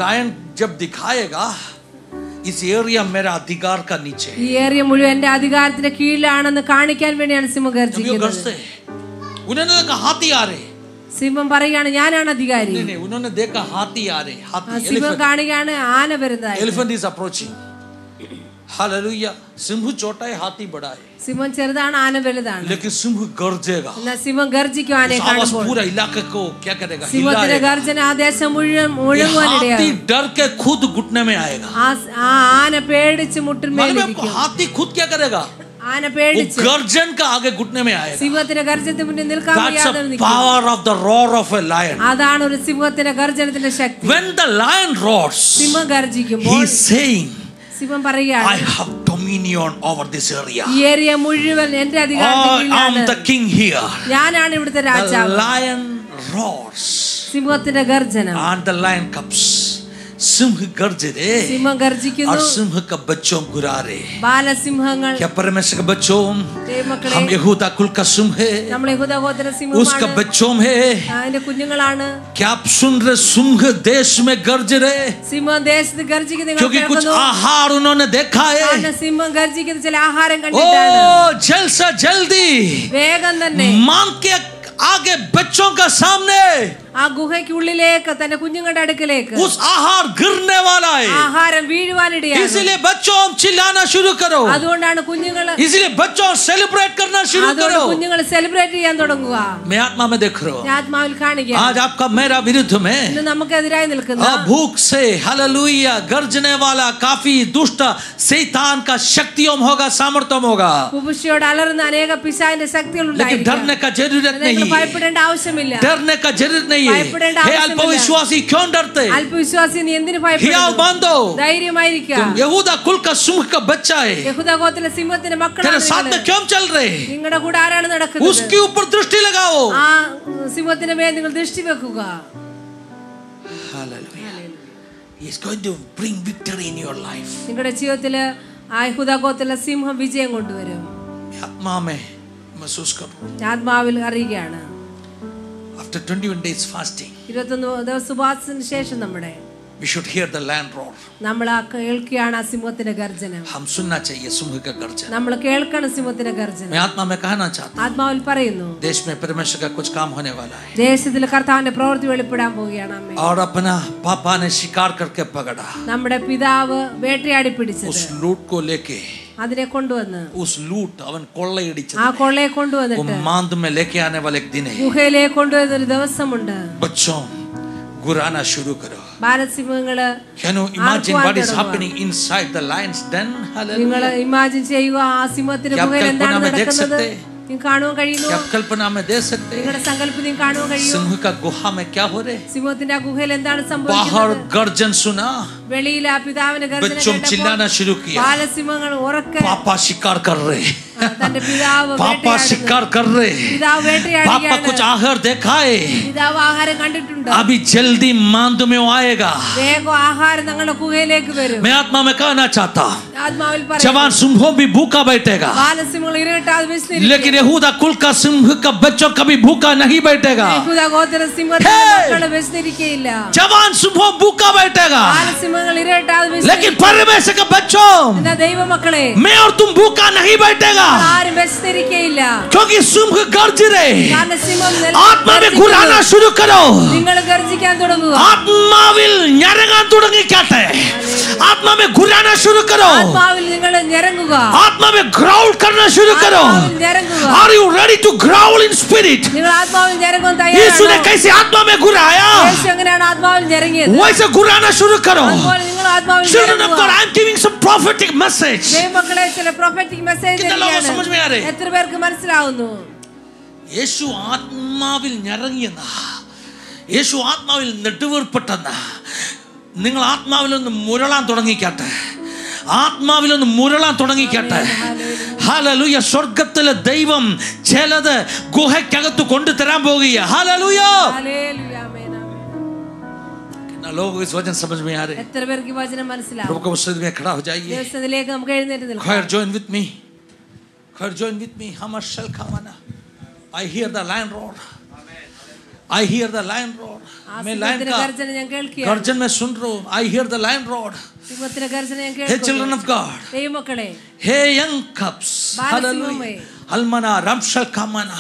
लायन जब दिखाएगा इस एरिया मेरा अधिकार का नीचे है. ഈ ഏരിയ മുഴുവൻ എന്റെ അധികാരത്തിന്റെ കീഴിലാണെന്ന് കാണിക്കാൻ വേണ്ടിയാണ് സിംഹം ഗർജിക്കുന്നത്. उन्होंने देखा हाथी आ रहे. സിംഹം പറയുകയാണ് ഞാനാണ് അധികാരി. नहीं, उन्होंने देखा हाथी आ रहे. हाथी, സിംഹം കാണുകയാണ് ആന വരുന്നതായി. Elephant is approaching. Hallelujah. Singh छोटा है, हाथी बड़ा है. സിംഹം ചെറുതാണ്, ആന വലുതാണ്. लेकिन सिंह गरजेगा. എന്നാൽ സിംഹം ഗർജിക്കും ആനയെ കാണുമ്പോൾ. पूरा इलाके को क्या करेगा? സിംഹത്തിന്റെ ഗർജന ആ ദേശം മുഴുവൻ മുഴുകുവാനിടയാകും. हाथी डर के खुद घुटने में आएगा. ആ ആന പേടിച്ച് മുട്ടിന്മേലിരിക്കും. हाथी खुद क्या करेगा? ആന പേടിച്ച് गर्जन का आगे घुटने में आएगा. സിംഹത്തിന്റെ ഗർജനത്തിന് മുന്നിൽ നിൽക്കാൻ വയ്യാതെ നിൽക്കും. Power of the roar of a lion. അതാണ് ഒരു സിംഹത്തിന്റെ ഗർജനത്തിന്റെ ശക്തി. When the lion roars, സിംഹം ഗർജിക്കുമ്പോൾ he is saying, സിംഹം പറയുകയാണ്, I have dominion over this area. ഈ ഏരിയ മുഴുവൻ എന്റെ അധികാരത്തിൽ I am the king here. ഞാനാണ് ഇവിടുത്തെ The രാജാവ്. lion roars സിംഹത്തിന്റെ ഗർജനം. and the lion comes. Singh गरज रहे സിംഹം ഗർജിക്കുന്നു. और सिंह का बच्चों गुरा रहे. ബാലസിംഹങ്ങൾ क्या परमेश्वर का बच्चों, ദൈവമക്കളെ, हम यहूदा कुल का सिंह है, നമ്മൾ യഹൂദ ഗോത്ര उसका സിംഹമാണ്, बच्चों है. അതിന്റെ കുഞ്ഞുങ്ങളാണ്. क्या आप सुन रहे? सिंह देश में गरज रहे സിംഹം ദേശത്ത് ഗർജിക്കുന്നത് നിങ്ങൾ क्योंकि कुछ കേൾക്കുന്നു. आहार उन्होंने देखा है. കാരണം സിംഹം ഗർജിക്കുന്ന ചില ആഹാരം ओ കണ്ടിട്ടാണ്. जल्द से जल्दी വേഗം തന്നെ मां के आगे बच्चों का सामने ആ ഗുഹയ്ക്കുള്ളിലേക്ക് തന്റെ കുഞ്ഞുങ്ങളുടെ അടുക്കലേക്ക് उस आहार गिरने वाला है. ആഹാരം വീഴുവാനിടയാണ്. इसलिए बच्चों चिल्लाना शुरू करो. അതുകൊണ്ടാണ് കുഞ്ഞുങ്ങൾ इसलिए बच्चों सेलिब्रेट करना शुरू करो. കുഞ്ഞുങ്ങൾ സെലിബ്രേറ്റ് ചെയ്യാൻ തുടങ്ങുക. मैं आत्मा में देख रहा हूं. ഞാൻ ആത്മാവിൽ കാണുക. आज आपका मेरा विरुद्ध में ഇന്ന് നമുക്കെതിരായി നിൽക്കുന്ന भूख से हालेलुया गर्जने वाला काफी दुष्ट शैतान का शक्तियों होगा, सामर्थ्यम होगा. കുബുഷിയോട് അലറുന്ന അനേക പിശാചിന്റെ ശക്തികൾ लेकिन ഉണ്ടായിരിക്കും. डरने का जरूरत नहीं है. ഭയപ്പെടേണ്ട ആവശ്യമില്ല. डरने का जरूरत नहीं है. हे अल्पविश्वासी क्यों डरते? അല്പവിശ്വാസി നീ എന്തിനു हियाव ഭയപ്പെടുന്നു? बांधो. ധൈര്യമായിരിക്കുക. तुम यहूदा कुल का सिंह का बच्चा है. യഹൂദ ഗോത്രത്തിലെ സിംഹത്തിന്റെ तेरे മക്കളാണ് साथ में നിങ്ങൾ. क्यों चल रहे? നിങ്ങളുടെ കൂടെ ആരാണ് നടക്കുന്നത്? उसके ऊपर दृष्टि लगाओ. ആ സിംഹത്തിന്റെ മേൽ നിങ്ങൾ ദൃഷ്ടി വെക്കുക. Hallelujah. He is going to bring victory in your life. നിങ്ങളുടെ ജീവിതത്തില് ആ യഹൂദ ഗോത്രത്തിലെ സിംഹം വിജയം കൊണ്ടുവരും. आत्मा में महसूस करो. ആത്മാവിൽ അറിയുകയാണ്. After 21 days fasting, 21 ദിവസം ഉപവാസത്തിന് ശേഷം we should hear the lion roar. നമ്മൾ കേൾക്കുകയാണ് ആ സിംഹത്തിന്റെ ഗർജനം. हम सुनना चाहिए सिंह का गर्जन. നമ്മൾ കേൾക്കണം സിംഹത്തിന്റെ ഗർജനം. मैं आत्मा में कहना चाहता हूं, ആത്മാവിൽ പറയുന്നു, देश में परमेश्वर का कुछ काम होने वाला है. ദേശത്തിൽ കർത്താവിന്റെ പ്രവൃത്തി വെളിപ്പെടാൻ പോവുകയാണ്. അമ്മേ, और अपना पापा ने शिकार करके पकड़ा. നമ്മുടെ പിതാവ് വേട്ടയാടി പിടിച്ചത് उस लूट को लेके അതിനെ കൊണ്ടുവന്ന് उस लूट അവൻ കൊള്ളയടിച്ചത് ആ കൊള്ളയെ वो കൊണ്ടുവന്നിട്ട് मांद में लेके आने वाले एक दिन है. ഗുഹയിലേക്ക് കൊണ്ടുവരുന്ന ഒരു ദിവസമുണ്ട്. बच्चों गुराना शुरू करो. ബാലസിംഹങ്ങള് Can you imagine what is happening inside the lion's den? നിങ്ങൾ Hallelujah. ഇമാജിൻ ചെയ്യുക ആ സിംഹത്തിന്റെ क्या आप ഗുഹയിൽ എന്താണ് कल्पना में देख നടക്കുന്നത്? सकते हैं? നിങ്ങൾക്ക് കാണുവാൻ കഴിയുന്നു. क्या आप कल्पना में दे सकते हैं? നിങ്ങളുടെ സങ്കല്പത്തിൽ കാണുവാൻ കഴിയും. सिंह का गुहा में क्या हो रहे? സിംഹത്തിന്റെ ആ ഗുഹയിൽ എന്താണ് बाहर സംഭവിക്കുന്നത്? गर्जन सुना, വെളിയിൽ ആ പിതാവിന്റെ ഗർജന बच्चों चिल्लाना शुरू किया. ബാലസിംഹങ്ങൾ ഉറക്കെ पापा शिकार कर रहे, തന്റെ പിതാവ് पापा शिकार कर रहे, പിതാവ് पापा വേട്ടയാടുകയാണ്. कुछ आहार देखा है, പിതാവ് ആഹാരം കണ്ടിട്ടുണ്ട്. अभी जल्दी मांद में वो आएगा. വേഗം ആഹാരം ഞങ്ങളുടെ ഗുഹയിലേക്ക് വരും. मैं आत्मा में कहना चाहता, ആത്മാവിൽ പറയും, जवान सिंहों भी भूखा बैठेगा, ബാലസിംഹങ്ങൾ ഇരട്ടാതെ വിശന്നിരിക്കും. लेकिन यहूदा कुल का सिंह का बच्चों कभी भूखा नहीं बैठेगा. യഹൂദ ഗോത്ര സിംഹത്തിന്റെ മക്കൾ വിശന്നിരിക്കയില്ല. जवान सिंहों भूखा बैठेगा, ബാലസിംഹങ്ങൾ ഇരട്ടാതെ लेकिन വിശന്നിരിക്കും. परमेश्वर के बच्चों എന്നാ ദൈവമക്കളെ, मैं और तुम भूखा नहीं बैठेगा, ആരും വിശന്നിരിക്കയില്ല. क्योंकि सिंह गरज रहे. കാരണം സിംഹം आत्मा में गुराना शुरू करो. നിങ്ങൾ ഗർജിക്കാൻ തുടങ്ങുക. ആത്മാവിൽ ഞരങ്ങാൻ തുടങ്ങിക്കട്ടെ. आत्मा में गुराना शुरू करो. ആത്മാവിൽ നിങ്ങൾ ഞരങ്ങുക. आत्मा में ग्राउल करना शुरू करो. ആത്മാവിൽ ഞരങ്ങുക. Are you ready to growl in spirit? നിങ്ങൾ ആത്മാവിൽ ഞരങ്ങാൻ यीशु ने തയ്യാറാണോ? कैसे आत्मा में गुराया, യേശു എങ്ങനെയാണ് ആത്മാവിൽ ഞരങ്ങിയത്? वैसे गुराना शुरू करो. അതുപോലെ നിങ്ങൾ ആത്മാവിൽ Children of God, ഞരങ്ങുക. I am giving some prophetic message. ദൈവമക്കളെ, ചില പ്രൊഫറ്റിക് മെസ്സേജ് कितने लोगों को समझ में आ रहे? എത്ര പേർക്ക് മനസ്സിലാവുന്നു? യേശു ആത്മാവിൽ ഞരങ്ങിയെന്ന, യേശു ആത്മാവിൽ നെടുവേർപ്പെട്ടെന്ന, നിങ്ങൾ ആത്മാവിലൊന്ന് മുരളാൻ തുടങ്ങിക്കട്ടെ. ആത്മാവിലൊന്ന് മുരളാൻ തുടങ്ങിക്കട്ടെ. ഹല്ലേലൂയ. സ്വർഗത്തിലെ ദൈവം ചിലത് ഗുഹയ്ക്കകത്ത് കൊണ്ടുതരാൻ പോകുക. ഹല്ലേലൂയ. ഹല്ലേലൂയ. ആമേൻ, ആമേൻ. कितना लोग इस वचन समझ में आ रहे? എത്ര പേർക്ക് ഈ വചനം മനസ്സിലാവും? प्रभु के वचन में खड़ा हो जाइए. ദിവസത്തിലേക്ക് നമുക്ക് എഴുന്നേറ്റ് നിൽക്കാം. खैर join with me. खैर join with me. हम शल खावाना. I hear the lion roar. I hear the lion roar. मैं lion का गर्जन में सुन रहा हूँ. I hear the lion roar. Hey children of God. Hey young cubs. Hallelujah. Almana Ramshal Kamana.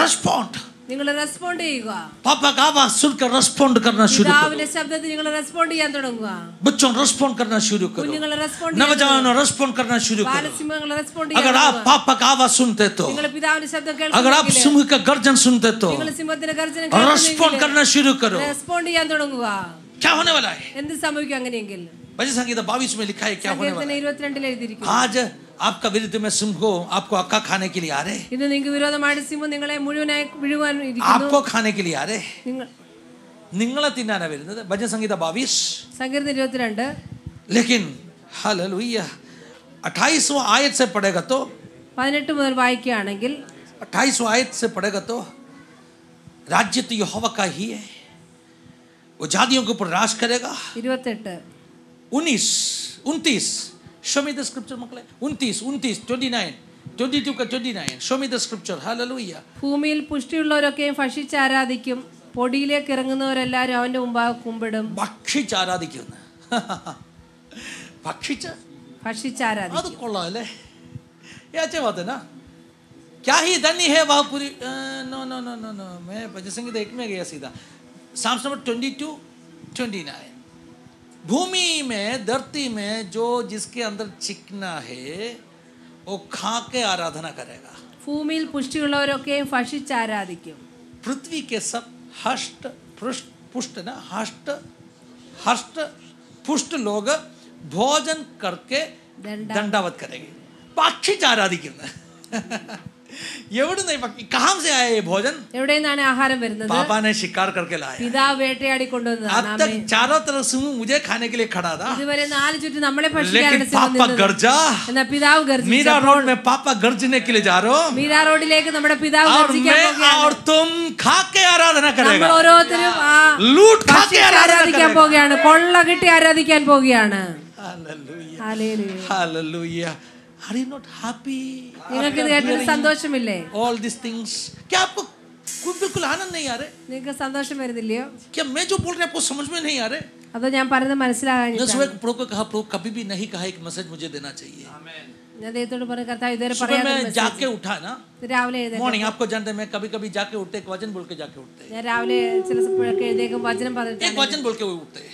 Respond. നിങ്ങൾ respond ചെയ്യുക. पापा का आवाज सुनकर रेस्पॉन्ड करना शुरू करो. പിതാവിന്റെ ശബ്ദത്തിൽ നിങ്ങൾ റെസ്പോണ്ട് ചെയ്യാൻ തുടങ്ങുക. बच्चों रेस्पॉन्ड करना शुरू करो. കുഞ്ഞുങ്ങൾ റെസ്പോണ്ട് नौजवानों रेस्पॉन्ड करना शुरू करो. ബാലസിംഹങ്ങൾ റെസ്പോണ്ട് ചെയ്യാൻ. अगर आप पापा का आवाज सुनते तो, നിങ്ങൾ പിതാവിന്റെ ശബ്ദം കേൾക്കുമ്പോൾ, अगर आप सिंह का गर्जन सुनते तो, നിങ്ങൾ സിംഹത്തിന്റെ ഗർജനം കേൾക്കുമ്പോൾ रेस्पॉन्ड करना शुरू करो. റെസ്പോണ്ട് ചെയ്യാൻ തുടങ്ങുക. क्या होने वाला है? എന്ത് സംഭവിക്കും അങ്ങനെയെങ്കിൽ? भजन संगीत 22 में लिखा है क्या होने वाला है. 22 എഴുതിയിരിക്കുന്നു. आज आपका विरुद्ध में सिंह को आपको अक्का खाने के लिए आ रहे. ഇത് നിങ്ങൾക്ക് വിരോധമായിട്ട് സിംഹം നിങ്ങളെ മുഴുവനായി വിഴുങ്ങാൻ ഇരിക്കുന്നു. आपको खाने के लिए आ रहे. നിങ്ങളെ തിന്നാനാ വരുന്നത്. भजन संगीत 22 സങ്കീർത്തനം 22. लेकिन हालेलुया 28वां आयत से पढ़ेगा तो 18 മുതൽ വായിക്കുകയാണെങ്കിൽ 28वां आयत से पढ़ेगा तो राज्य तो यहोवा का ही है, वो जातियों के ऊपर राज करेगा. 28 29 show me the scripture മക്കളെ. 29 29 22 का 29 show me the scripture. hallelujah. ഭൂമിയിൽ പുഷ്ടിയുള്ളവരൊക്കെയും ഭക്ഷിച്ച് ആരാധിക്കും, പൊടിയിലേക്ക് ഇറങ്ങുന്നവരെല്ലാവരും അവന്റെ മുമ്പാകെ കുമ്പിടും. ഭക്ഷിച്ച് ആരാധിക്കുന്നു. ഭക്ഷിച്ച് ആരാധിക്കും. അത് കൊള്ളാം അല്ലേ? ये अच्छी बात है ना. क्या ही धनी है वह पूरी. No no no no no मैं भजन संगीत 1 में गया सीधा. Psalms number 22 29. भूमि में धरती में जो जिसके अंदर चिकना है वो खा के आराधना करेगा. ഭൂമിയിൽ പുഷ്ടിയുള്ളവരൊക്കെയും ഭക്ഷിച്ച് ആരാധിക്കും. पृथ्वी के सब हष्ट पुष्ट ना हष्ट पुष्ट लोग भोजन करके दंडावत करेंगे. भक्ഷിച്ച് ആരാധിക്കുന്ന. എവിടുന്ന് कहां से आया ये भोजन? എവിടെ നിന്നാണ് ആഹാരം വരുന്നത്? पापा ने शिकार करके लाया. പിതാവ് വേട്ടയാടി കൊണ്ടുവന്നതാണ്. अब तक चारों तरफ सिंह मुझे खाने के लिए खड़ा था. ഇതുവരെ നാല് ചുറ്റും നമ്മളെ ഭക്ഷിക്കാനാണ് लेकिन पापा गरजा. എന്നാ പിതാവ് ഗർജിച്ചു. मीरा रोड में पापा गरजने के लिए जा रहे हो. മീരാ റോഡിലേക്ക് നമ്മുടെ പിതാവ് ഗർജിക്കാൻ പോകുകയാണ്. और तुम खा के आराधना करेगा. നമ്മൾ ഓരോരുത്തരും लूट खा के ആരാധിക്കാൻ പോകുകയാണ്. കൊള്ള കിട്ടി ആരാധിക്കാൻ പോകുകയാണ്. Hallelujah hallelujah hallelujah. Are you not happy? നിങ്ങൾക്ക് ഇത് കേട്ടിട്ട് സന്തോഷമില്ലേ? All these things. क्या आपको बिल्कुल आनंद नहीं आ रहे? നിങ്ങൾക്ക് സന്തോഷം വരുന്നില്ലയോ? क्या मैं जो बोल रहा हूं आपको समझ में नहीं आ रहे? അതോ ഞാൻ പറയുന്നത് മനസ്സിലാകാനില്ല? मैं सुबह प्रभु को कहा प्रभु कभी भी नहीं कहा एक मैसेज मुझे देना चाहिए. ഞാൻ ദൈവത്തോട് പറഞ്ഞു കർത്താവ് ഇതുവരെ सुबह പറയാതെ मैं जाके उठा ना. രാവിലെ എഴുന്നേറ്റ് मॉर्निंग आपको जानते हैं मैं कभी-कभी जाके उठते एक वचन बोल के जाके उठते. ഞാൻ രാവിലെ ചില സമയത്ത് എഴുന്നേൽക്കും വചനം പറഞ്ഞിട്ട് एक वचन बोल के वो उठते.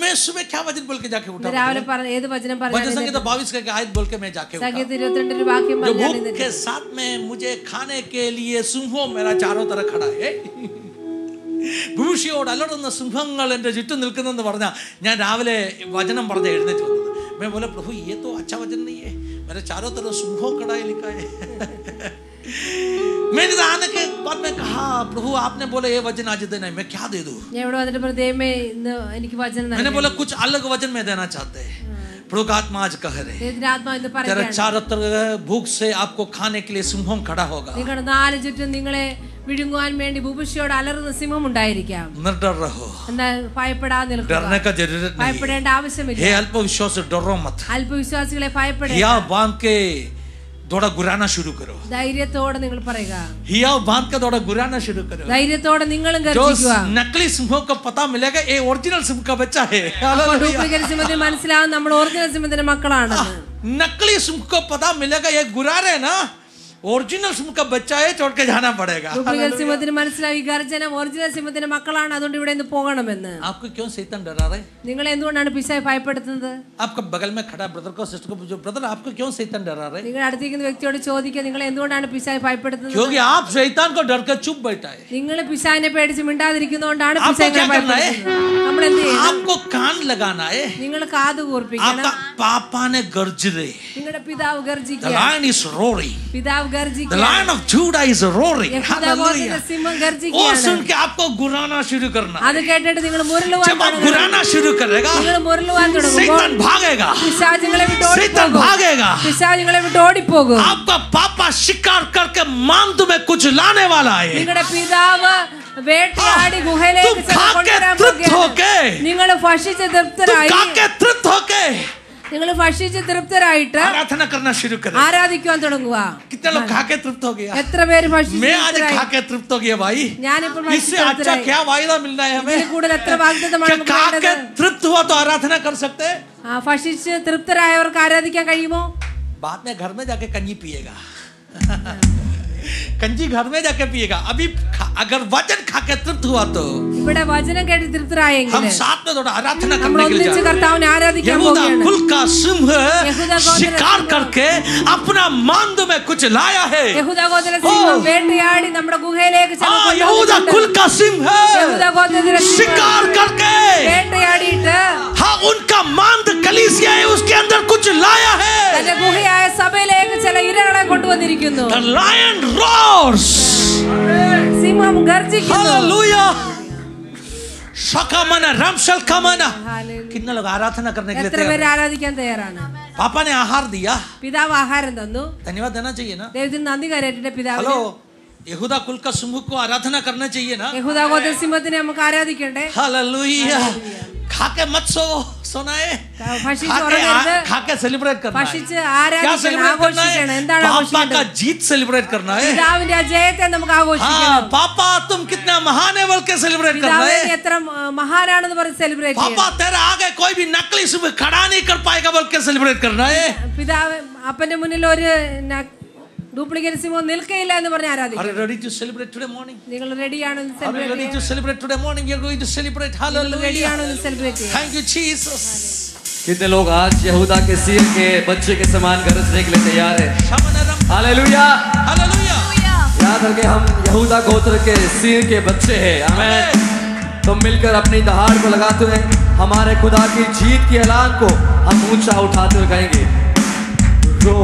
मैं सुबह क्या वचन बोल के जाके उठा. രാവിലെ പറഞ്ഞു ഏത് വചനം भजन പറഞ്ഞു? संगीत 22 का आयत बोल के मैं जाके उठा. സംഗീതം 22 ഒരു വാക്യം जो പറഞ്ഞു. भूख के साथ में मुझे खाने के लिए सिंहों मेरा चारों तरफ खड़ा है. ഭൂഷിയോട് അലറുന്ന സിംഹങ്ങൾ എൻ്റെ ചുറ്റും നിൽക്കുന്നെന്ന് പറഞ്ഞാൽ ഞാൻ രാവിലെ വചനം പറഞ്ഞ് എഴുന്നേറ്റ് വന്നത്. मैं बोला प्रभु ये तो अच्छा वचन नहीं है, मेरे चारों तरफ सिंहों खड़ा है लिखा है. मैंने आने के बाद में कहा प्रभु आपने बोला ये वचन आज देना है, मैं क्या दे दूं? ഞാൻ ഇവിടെ വന്നിട്ട് പറഞ്ഞു ദൈവമേ ഇന്ന് എനിക്ക് വചനം നൽകണം. मैंने बोला कुछ अलग वचन में देना चाहते हैं. प्रभु का आत्मा आज कह रहे ദൈവത്തിന്റെ ആത്മാവ് ഇന്ന് तेरे പറയുകയാണ്. चारों तरफ भूख से आपको खाने के लिए सिंहों खड़ा होगा. നിങ്ങളുടെ നാല് ചുറ്റും നിങ്ങളെ വിഴുങ്ങുവാൻ വേണ്ടി ഭൂപുഷിയോട് അലറുന്ന സിംഹം ഉണ്ടായിരിക്കാം. निर्डर रहो. എന്നാൽ ഭയപ്പെടാതെ നിൽക്കുക. डरने का जरूरत नहीं. ഭയപ്പെടേണ്ട ആവശ്യമില്ല. हे अल्पविश्वास डरो मत. അല്പവിശ്വാസികളെ ഭയപ്പെടേണ്ട. हिया बांध के थोड़ा गुराना शुरू करो. ധൈര്യത്തോടെ നിങ്ങൾ പറയുക. हिया बांध के थोड़ा गुराना शुरू करो. ധൈര്യത്തോടെ നിങ്ങളും जो ഗർജിക്കുക. नकली सिंहों को पता मिलेगा ये ओरिजिनल सिंह का बच्चा है. ഡ്യൂപ്ലിക്കേറ്റ് സിംഹത്തിന് മനസ്സിലാവും നമ്മൾ ഒറിജിനൽ സിംഹത്തിന്റെ മക്കളാണ്. नकली सिंह को पता मिलेगा ये गुरा रहे ना ओरिजिनल सिंह का बच्चा है, छोड़ के जाना पड़ेगा. ഡ്യൂപ്ലിക്കേറ്റ് സിംഹത്തിന് മനസ്സിലാവും ഈ ഗർജനം ഒറിജിനൽ സിംഹത്തിന്റെ മക്കളാണ്, അതുകൊണ്ട് ഇവിടെ നിന്ന് പോകണമെന്ന്. आपको क्यों शैतान डरा रहा है? നിങ്ങൾ എന്തുകൊണ്ടാണ് പിശാച് ഭയപ്പെടുത്തുന്നത്? आपका बगल में खड़ा ब्रदर को सिस्टर को पूछो ब्रदर आपको क्यों शैतान डरा रहा है? നിങ്ങൾ അടുത്തിരിക്കുന്ന വ്യക്തിയോട് ചോദിക്കുക നിങ്ങൾ എന്തുകൊണ്ടാണ് പിശാച് ഭയപ്പെടുത്തുന്നത്? क्योंकि आप शैतान को डर कर चुप बैठा है. നിങ്ങൾ പിശാചിനെ പേടിച്ച് മിണ്ടാതിരിക്കുന്നതുകൊണ്ടാണ് പിശാചിനെ ഭയപ്പെടുത്തുന്നത്. നമ്മൾ എന്ത് ചെയ്യണം? आपको कान लगाना है. നിങ്ങൾ കാത് കൂർപ്പിക്കണം. आपका पापा ने गर्ज रहे. നിങ്ങളുടെ പിതാവ് The ഗർജിക്കുക. lion is roaring. പിതാവ് The ഗർജിക്കുക. lion of Judah is roaring. Hallelujah. സിംഹം वो ഗർജിക്കുകയാണ്. सुन के आपको गुराना शुरू करना. അത് കേട്ടിട്ട് നിങ്ങൾ മുരളുവാൻ जब आप गुराना शुरू करेगा നിങ്ങൾ മുരളുവാൻ തുടങ്ങുമ്പോൾ शैतान भागेगा. പിശാചുകളെ വിട്ട് शैतान ഓടിപ്പോകും. भागेगा. പിശാചുകളെ വിട്ട് ഓടിപ്പോകും. आपका पापा शिकार करके मांद में कुछ लाने वाला है. നിങ്ങളുടെ പിതാവ് വേട്ടയാടി ഗുഹയിലേക്ക് तुम खा के तृप्त होके നിങ്ങൾ ഭക്ഷിച്ച് तुम തൃപ്തരായി खा के तृप्त होके നിങ്ങൾ ഭക്ഷിച്ച് തൃപ്തരായിട്ട് आराधना करना शुरू करें. ആരാധിക്കാൻ തുടങ്ങുക. कितने लोग खा के तृप्त हो गया? എത്ര പേര് ഭക്ഷിച്ച് मैं आज തൃപ്തരായി? खा के तृप्त हो गया भाई. ഞാനിപ്പോൾ इससे अच्छा क्या वायदा मिलना है हमें? ഇതിൽ കൂടുതൽ എത്ര വാഗ്ദത്തമാണ് നമുക്ക് खा के വേണ്ടത്? तृप्त हुआ तो आराधना कर सकते हैं. ഭക്ഷിച്ച് തൃപ്തരായവർക്ക് ആരാധിക്കാൻ കഴിയുമോ? बाद में घर में जाके कंजी पिएगा. कंजी घर में जाके पिएगा. अभी अगर वचन खा के तृप्त हुआ तो ഇവിടെ വചനം കേട്ട് തൃപ്തരായെങ്കിൽ हम साथ में थोड़ा आराधना നമ്മൾ करने के लिए ഒന്നിച്ച് കർത്താവിനെ ആരാധിക്കാൻ यहूदा പോകുകയാണ്. कुल का सिंह यहूदा गोत्र शिकार सिंह करके अपना मांद में कुछ लाया है. യഹൂദ ഗോത്ര സിംഹം വേട്ടയാടി നമ്മുടെ ഗുഹയിലേക്ക് हाँ, यहूदा कुल का सिंह യഹൂദ ഗോത്രത്തിലെ സിംഹം शिकार करके വേട്ടയാടിയിട്ട് हाँ उनका मांद कलीसिया है उसके अंदर कुछ लाया है. തന്റെ ഗുഹയായ സഭയിലേക്ക് ചില ഇരകളെ കൊണ്ടുവന്നിരിക്കുന്നു. The lion roars. സിംഹം ഗർജിക്കുന്നു. Hallelujah. शकामना रामशल कामना. Hallelujah. कितने लोग आराधना करने के लिए എത്ര तैयार പേര് हैं? ആരാധിക്കാൻ തയ്യാറാണ്? पापा ने आहार दिया, പിതാവ് ആഹാരം തന്നു. धन्यवाद देना चाहिए ना. ദൈവത്തിന് നന്ദി കരയട്ടെ പിതാവിന്. हेलो, यहूदा कुल का सिंह को आराधना करना चाहिए ना. യഹൂദ ഗോത്ര സിംഹത്തിനെ നമുക്ക് ആരാധിക്കണ്ടേ? हालेलुया. खा के मत सोना है. ഭക്ഷിച്ച് ഉറങ്ങരുത്. खा के सेलिब्रेट करना है. ഭക്ഷിച്ച് क्या ആരാധിക്കണം, सेलिब्रेट करना ആഘോഷിക്കണം. है? എന്താണ് पापा का ആഘോഷിക്കേണ്ടത്? जीत सेलिब्रेट करना है. പിതാവിന്റെ ആ ജയത്തെ നമുക്ക് हाँ, ആഘോഷിക്കണം. पापा तुम कितना महान है बोल के सेलिब्रेट करना പിതാവ് है. എത്ര മഹാനാണെന്ന് പറഞ്ഞ് സെലിബ്രേറ്റ് पापा ചെയ്യണം. तेरा आगे कोई भी नकली सिंह खड़ा नहीं कर पाएगा बोल के सेलिब्रेट करना है. പിതാവ് അപ്പന്റെ മുന്നിൽ ഒരു ഡ്യൂപ്ലിക്കേറ്റ് സിംഹം നിൽക്കയില്ല എന്ന് പറഞ്ഞ് Are you ആരാധിക്കണം. ready to celebrate today morning? നിങ്ങൾ റെഡിയാണോ Are you ready to celebrate today morning? You're going to celebrate. Hallelujah. റെഡിയാണോ സെലിബ്രേറ്റ് ചെയ്യാൻ? Thank you, Jesus. कितने लोग आज यहूदा के सिंह के बच्चे के समान गरजने के लिए तैयार है? Shamanadam. हालेलुया. Hallelujah. याद रखें हम यहूदा गोत्र के सिंह के बच्चे हैं. आमीन. तो मिलकर अपनी दहाड़ को लगाते हुए हमारे खुदा की जीत की ऐलान को हम ऊंचा उठाते हुए कहेंगे. रो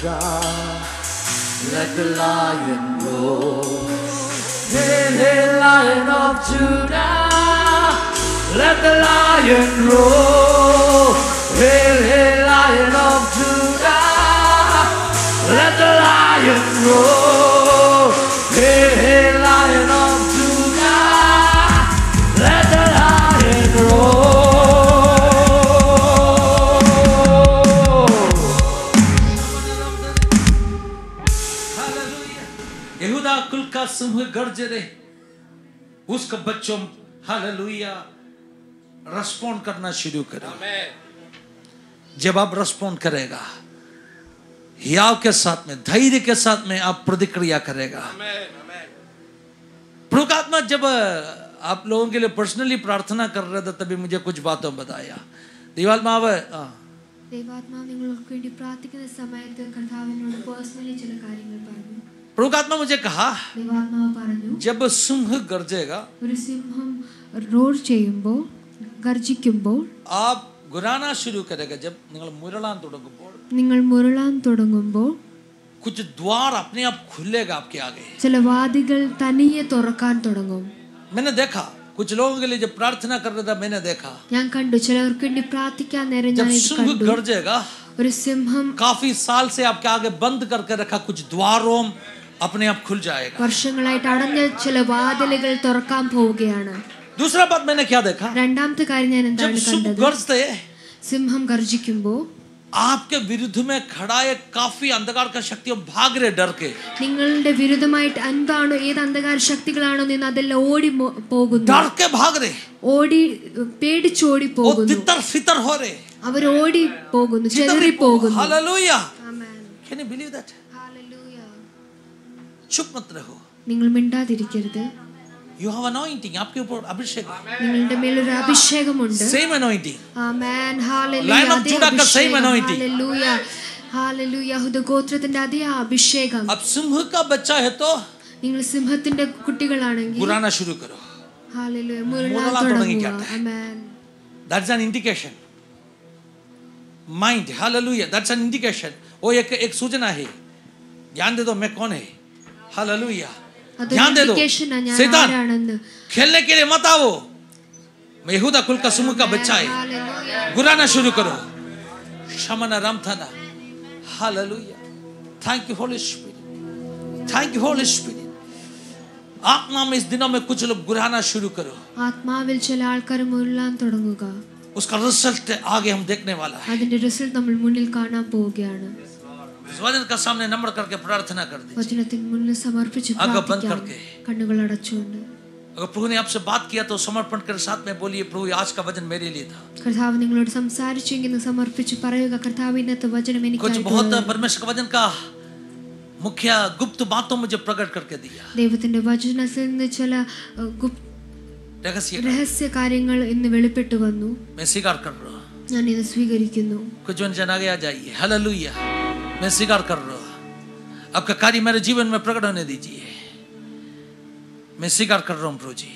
Judah. Let the lion roar. Hail, hail, Lion of Judah. Let the lion roar. Hail, hail, Lion of Judah. Let the lion roar. Hail, hail, Lion of Judah. Let the lion roar. यहूदा कुल का सिंह गर्ज रहे, उसका बच्चों hallelujah respond करना शुरू करो। जब आप रेस्पॉन्ड करेगा हियाव के साथ में, धैर्य के साथ में आप प्रतिक्रिया करेगा। प्रभु का आत्मा जब आप लोगों के लिए पर्सनली प्रार्थना कर रहे थे तभी मुझे कुछ बातों बताया। ദൈവാത്മാവ് നിങ്ങൾക്ക് വേണ്ടി പ്രാർത്ഥിക്കുന്ന സമയത്ത് കർത്താവിനോട് പേഴ്സണലി ചില കാര്യങ്ങൾ പറഞ്ഞു. प्रभु का आत्मा मुझे कहा ദൈവാത്മാവ് പറഞ്ഞു, जब सिंह गरजेगा, ഒരു സിംഹം റോർ ചെയ്യുമ്പോൾ, ഗർജിക്കുമ്പോൾ, आप गुराना शुरू करेगा। जब നിങ്ങൾ മുരളാൻ തുടങ്ങുമ്പോൾ, നിങ്ങൾ മുരളാൻ തുടങ്ങുമ്പോൾ कुछ द्वार अपने आप खुलेगा आपके आगे। ചില വാതികൾ തനിയെ തുറക്കാൻ തുടങ്ങും. मैंने देखा कुछ लोगों के लिए जब प्रार्थना कर रहा था, मैंने देखा ഞാൻ കണ്ടു ചിലർക്ക് വേണ്ടി പ്രാർത്ഥിക്കാൻ നേരം ഞാൻ जब ഇത് सिंह കണ്ടു. गरजेगा, ഒരു സിംഹം काफी साल से आपके आगे बंद करके रखा कुछ द्वारों अपने आप खुल जाएगा। വർഷങ്ങളായിട്ട് അടഞ്ഞ ചില വാതിലുകൾ തുറക്കാൻ പോവുകയാണ്. दूसरा बात मैंने क्या देखा, രണ്ടാമത്തെ കാര്യം ഞാൻ जब എന്താണ് सिंह കണ്ടത്? गरजते സിംഹം ഗർജിക്കുമ്പോൾ आपके विरुद्ध में खड़ा है काफी अंधकार का शक्तियों भाग रहे डर के। നിങ്ങളുടെ വിരുദ്ധമായിട്ട് എന്താണോ, ഏത് അന്ധകാര ശക്തികളാണോ നിന്ന് അതെല്ലാം ഓടി പോകുന്നു, डर के भाग रहे, ഓടി പേടിച്ചോടി वो പോകുന്നു. तितर फितर हो रहे, അവർ ഓടി പോകുന്നു, ചെതറി പോകുന്നു. Hallelujah. Amen. Can you believe that? Hallelujah. चुप मत रहो। നിങ്ങൾ മിണ്ടാതിരിക്കരുത്. You have anointing, आपके ऊपर अभिषेक है, നിങ്ങളുടെ മേൽ ഒരു അഭിഷേകമുണ്ട്. same anointing. Amen. Hallelujah. Lion of അതേ Judah का same അഭിഷേകം. anointing. ഹല്ലേലൂയ. ഹല്ലേലൂയ. യഹൂദ ഗോത്രത്തിന്റെ അതേ അഭിഷേകം. अब सिंह का बच्चा है तो നിങ്ങൾ സിംഹത്തിന്റെ കുട്ടികളാണെങ്കിൽ गुराना शुरू करो। ഹല്ലേലൂയ മുരളാൻ മുരളാൻ തുടങ്ങുക. തുടങ്ങുക. ആമേൻ. That's an indication. Mind, hallelujah. That's an indication. वो एक सूचना है। ध्यान दे दो मैं कौन है, hallelujah. ध्यान दे दो। शैतान खेलने के लिए मत आओ, मैं यहूदा कुल का सिंह का बच्चा है, गुराना शुरू करो। शमना रामथाना, hallelujah. Thank you Holy Spirit. Thank you Holy Spirit. आत्मा में इस दिनों में कुछ लोग गुराना शुरू करो। ആത്മാവിൽ ചില ആൾക്കാർ മുരളാൻ തുടങ്ങുക. उसका रिजल्ट आगे हम देखने वाला है। അതിന്റെ റിസൾട്ട് നമ്മൾ മുന്നിൽ കാണാൻ പോവുകയാണ്. इस वचन का सामने नम्र करके प्रार्थना कर दीजिए। വചനത്തിന് മുന്നിൽ സമർപ്പിച്ച് आंखें बंद പ്രാർത്ഥിക്കാം. करके। കണ്ണുകൾ അടച്ചുകൊണ്ട് अगर प्रभु ने आपसे बात किया तो समर्पण के साथ में बोलिए, प्रभु आज का वचन मेरे लिए था। കർത്താവ് നിങ്ങളോട് സംസാരിച്ചെങ്കിൽ സമർപ്പിച്ച് പറയുക, കർത്താവ് ഇന്നത്തെ വചനം कुछ എനിക്കായി बहुत परमेश्वर का वचन का मुख्य गुप्त बातों मुझे प्रकट करके दिया। ദൈവത്തിന്റെ വചനത്തിൽ നിന്ന് ചില रहस्य രഹസ്യ കാര്യങ്ങൾ ഇന്ന് വെളിപ്പെട്ടു വന്നു. मैं स्वीकार कर रहा हूँ। ഞാൻ ഇത് സ്വീകരിക്കുന്നു. कुछ जन आगे आ जाइए, हालेलुया। मैं स्वीकार कर रहा हूँ, आपका कार्य मेरे जीवन में प्रकट होने दीजिए। मैं स्वीकार कर रहा हूँ प्रभु जी,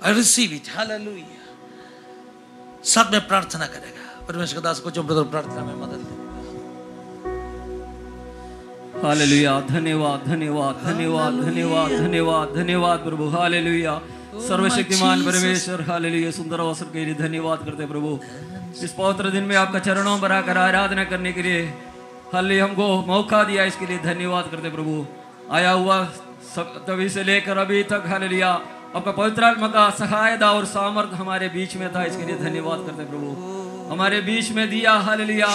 आई रिसीव इट, हालेलुया। साथ में प्रार्थना करेगा परमेश्वर का दास को जो ब्रदर प्रार्थना में मदद दे। हालेलुया। धन्यवाद धन्यवाद धन्यवाद धन्यवाद धन्यवाद धन्यवाद प्रभु। हालेलुया। सर्वशक्तिमान परमेश्वर, हालेलुया। सुंदर अवसर के लिए धन्यवाद करते प्रभु। इस पवित्र दिन में आपका चरणों पर आकर आराधना करने के लिए हालेलुया हमको मौका दिया, इसके लिए धन्यवाद करते प्रभु। आया हुआ तभी से लेकर अभी तक हालेलुया आपका पवित्र आत्मा का सहायता और सामर्थ्य हमारे बीच में था, इसके लिए धन्यवाद करते प्रभु। हमारे बीच में दिया हालेलुया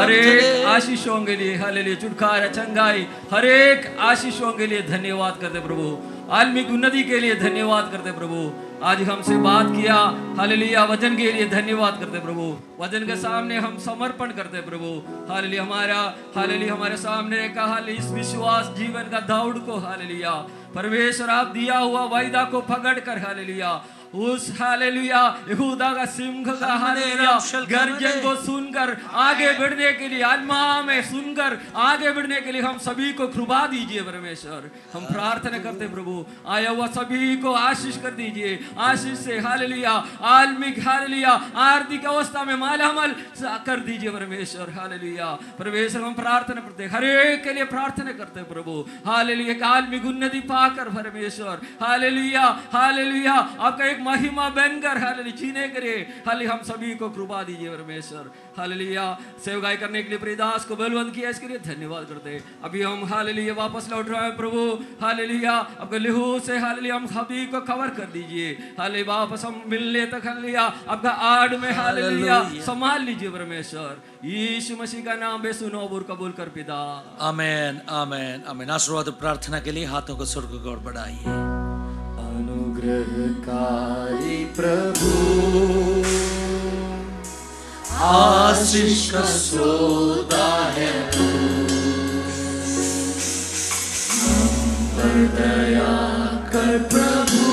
हर एक आशीषों के लिए, हालेलुया छुटकारा चंगाई हर एक आशीषों के लिए धन्यवाद करते प्रभु। आत्मिक उन्नति के लिए धन्यवाद करते प्रभु। आज हमसे बात किया हालेलुया, वचन के लिए धन्यवाद करते प्रभु। वचन के सामने हम समर्पण करते प्रभु। हालेलुया हालेलुया हमारे सामने रखा हालेलुया इस विश्वास जीवन का दौड़ को हालेलुया परमेश्वर आप दिया हुआ वायदा को पकड़ कर हालेलुया उस हालेलुया यहूदा का सिंह का हालेलुया गर्जन को सुनकर आगे बढ़ने के लिए, आत्मा में सुनकर आगे बढ़ने के लिए हम सभी को कृपा दीजिए परमेश्वर। हम प्रार्थना करते प्रभु, आया हुआ सभी को आशीष कर दीजिए, आशीष से हालेलुया आत्मिक हालेलुया आर्थिक अवस्था में मालामाल कर दीजिए परमेश्वर। हालेलुया परमेश्वर हम प्रार्थना करते, हर एक के लिए प्रार्थना करते प्रभु, हालेलुया आत्मिक उन्नति पाकर परमेश्वर, हालेलुया हालेलुया आपका एक महिमा बनकर हालेलुया जीने के लिए हालेलुया हम सभी को कृपा दीजिए परमेश्वर। हालेलुया सेवकाई करने के लिए प्रियदास को बलवंत किया, इसके लिए धन्यवाद करते। अभी हम हालेलुया वापस लौट रहे हैं प्रभु, हालेलुया आपके लहू से हालेलुया हम सभी को कवर कर दीजिए, हालेलुया वापस हम मिलने तक हालेलुया आपका आड़ में हालेलुया संभाल लीजिए परमेश्वर। यीशु मसीह का नाम में सुनो और कबूल कर पिता, आमेन आमेन आमेन। आशीर्वाद प्रार्थना के लिए हाथों को स्वर्ग की ओर बढ़ाइए। अनुग्रहकारी प्रभु आशीष का सौदा है तू, पर दया कर प्रभु,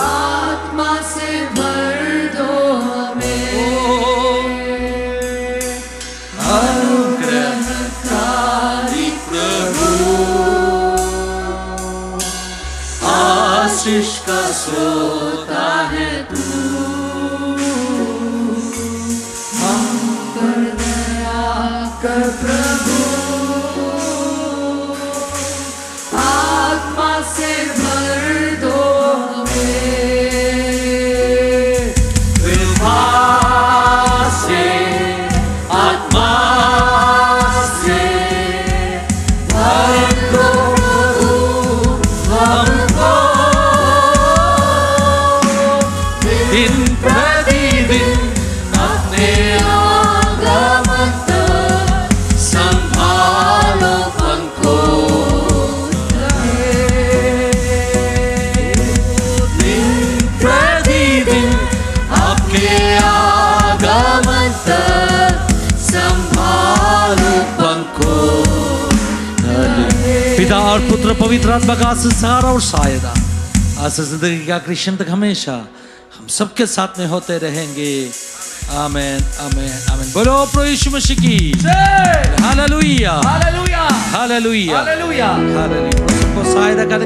आत्मा से भर दो हमें। अनुग्रहकारी प्रभु आशीष का सोता है तू, हम पर दया कर प्रभु, आत्मा से भर दो हमें। कृपा से आत्मा से भर दो प्रभु हमको, दिन प्रतिदिन अपने आगमन तक संभालो हमको। दिन प्रतिदिन आपके आगमन तक संभालो हमको। पिता और पुत्र पवित्र आत्मा का संसार और सहायता आज से जिंदगी का कृष्ण तक हमेशा हम सबके साथ में होते रहेंगे। आमेन आमेन आमेन। बोलो प्रभु यीशु मसीह की hallelujah hallelujah hallelujah hallelujah hallelujah. सबको सहायता कर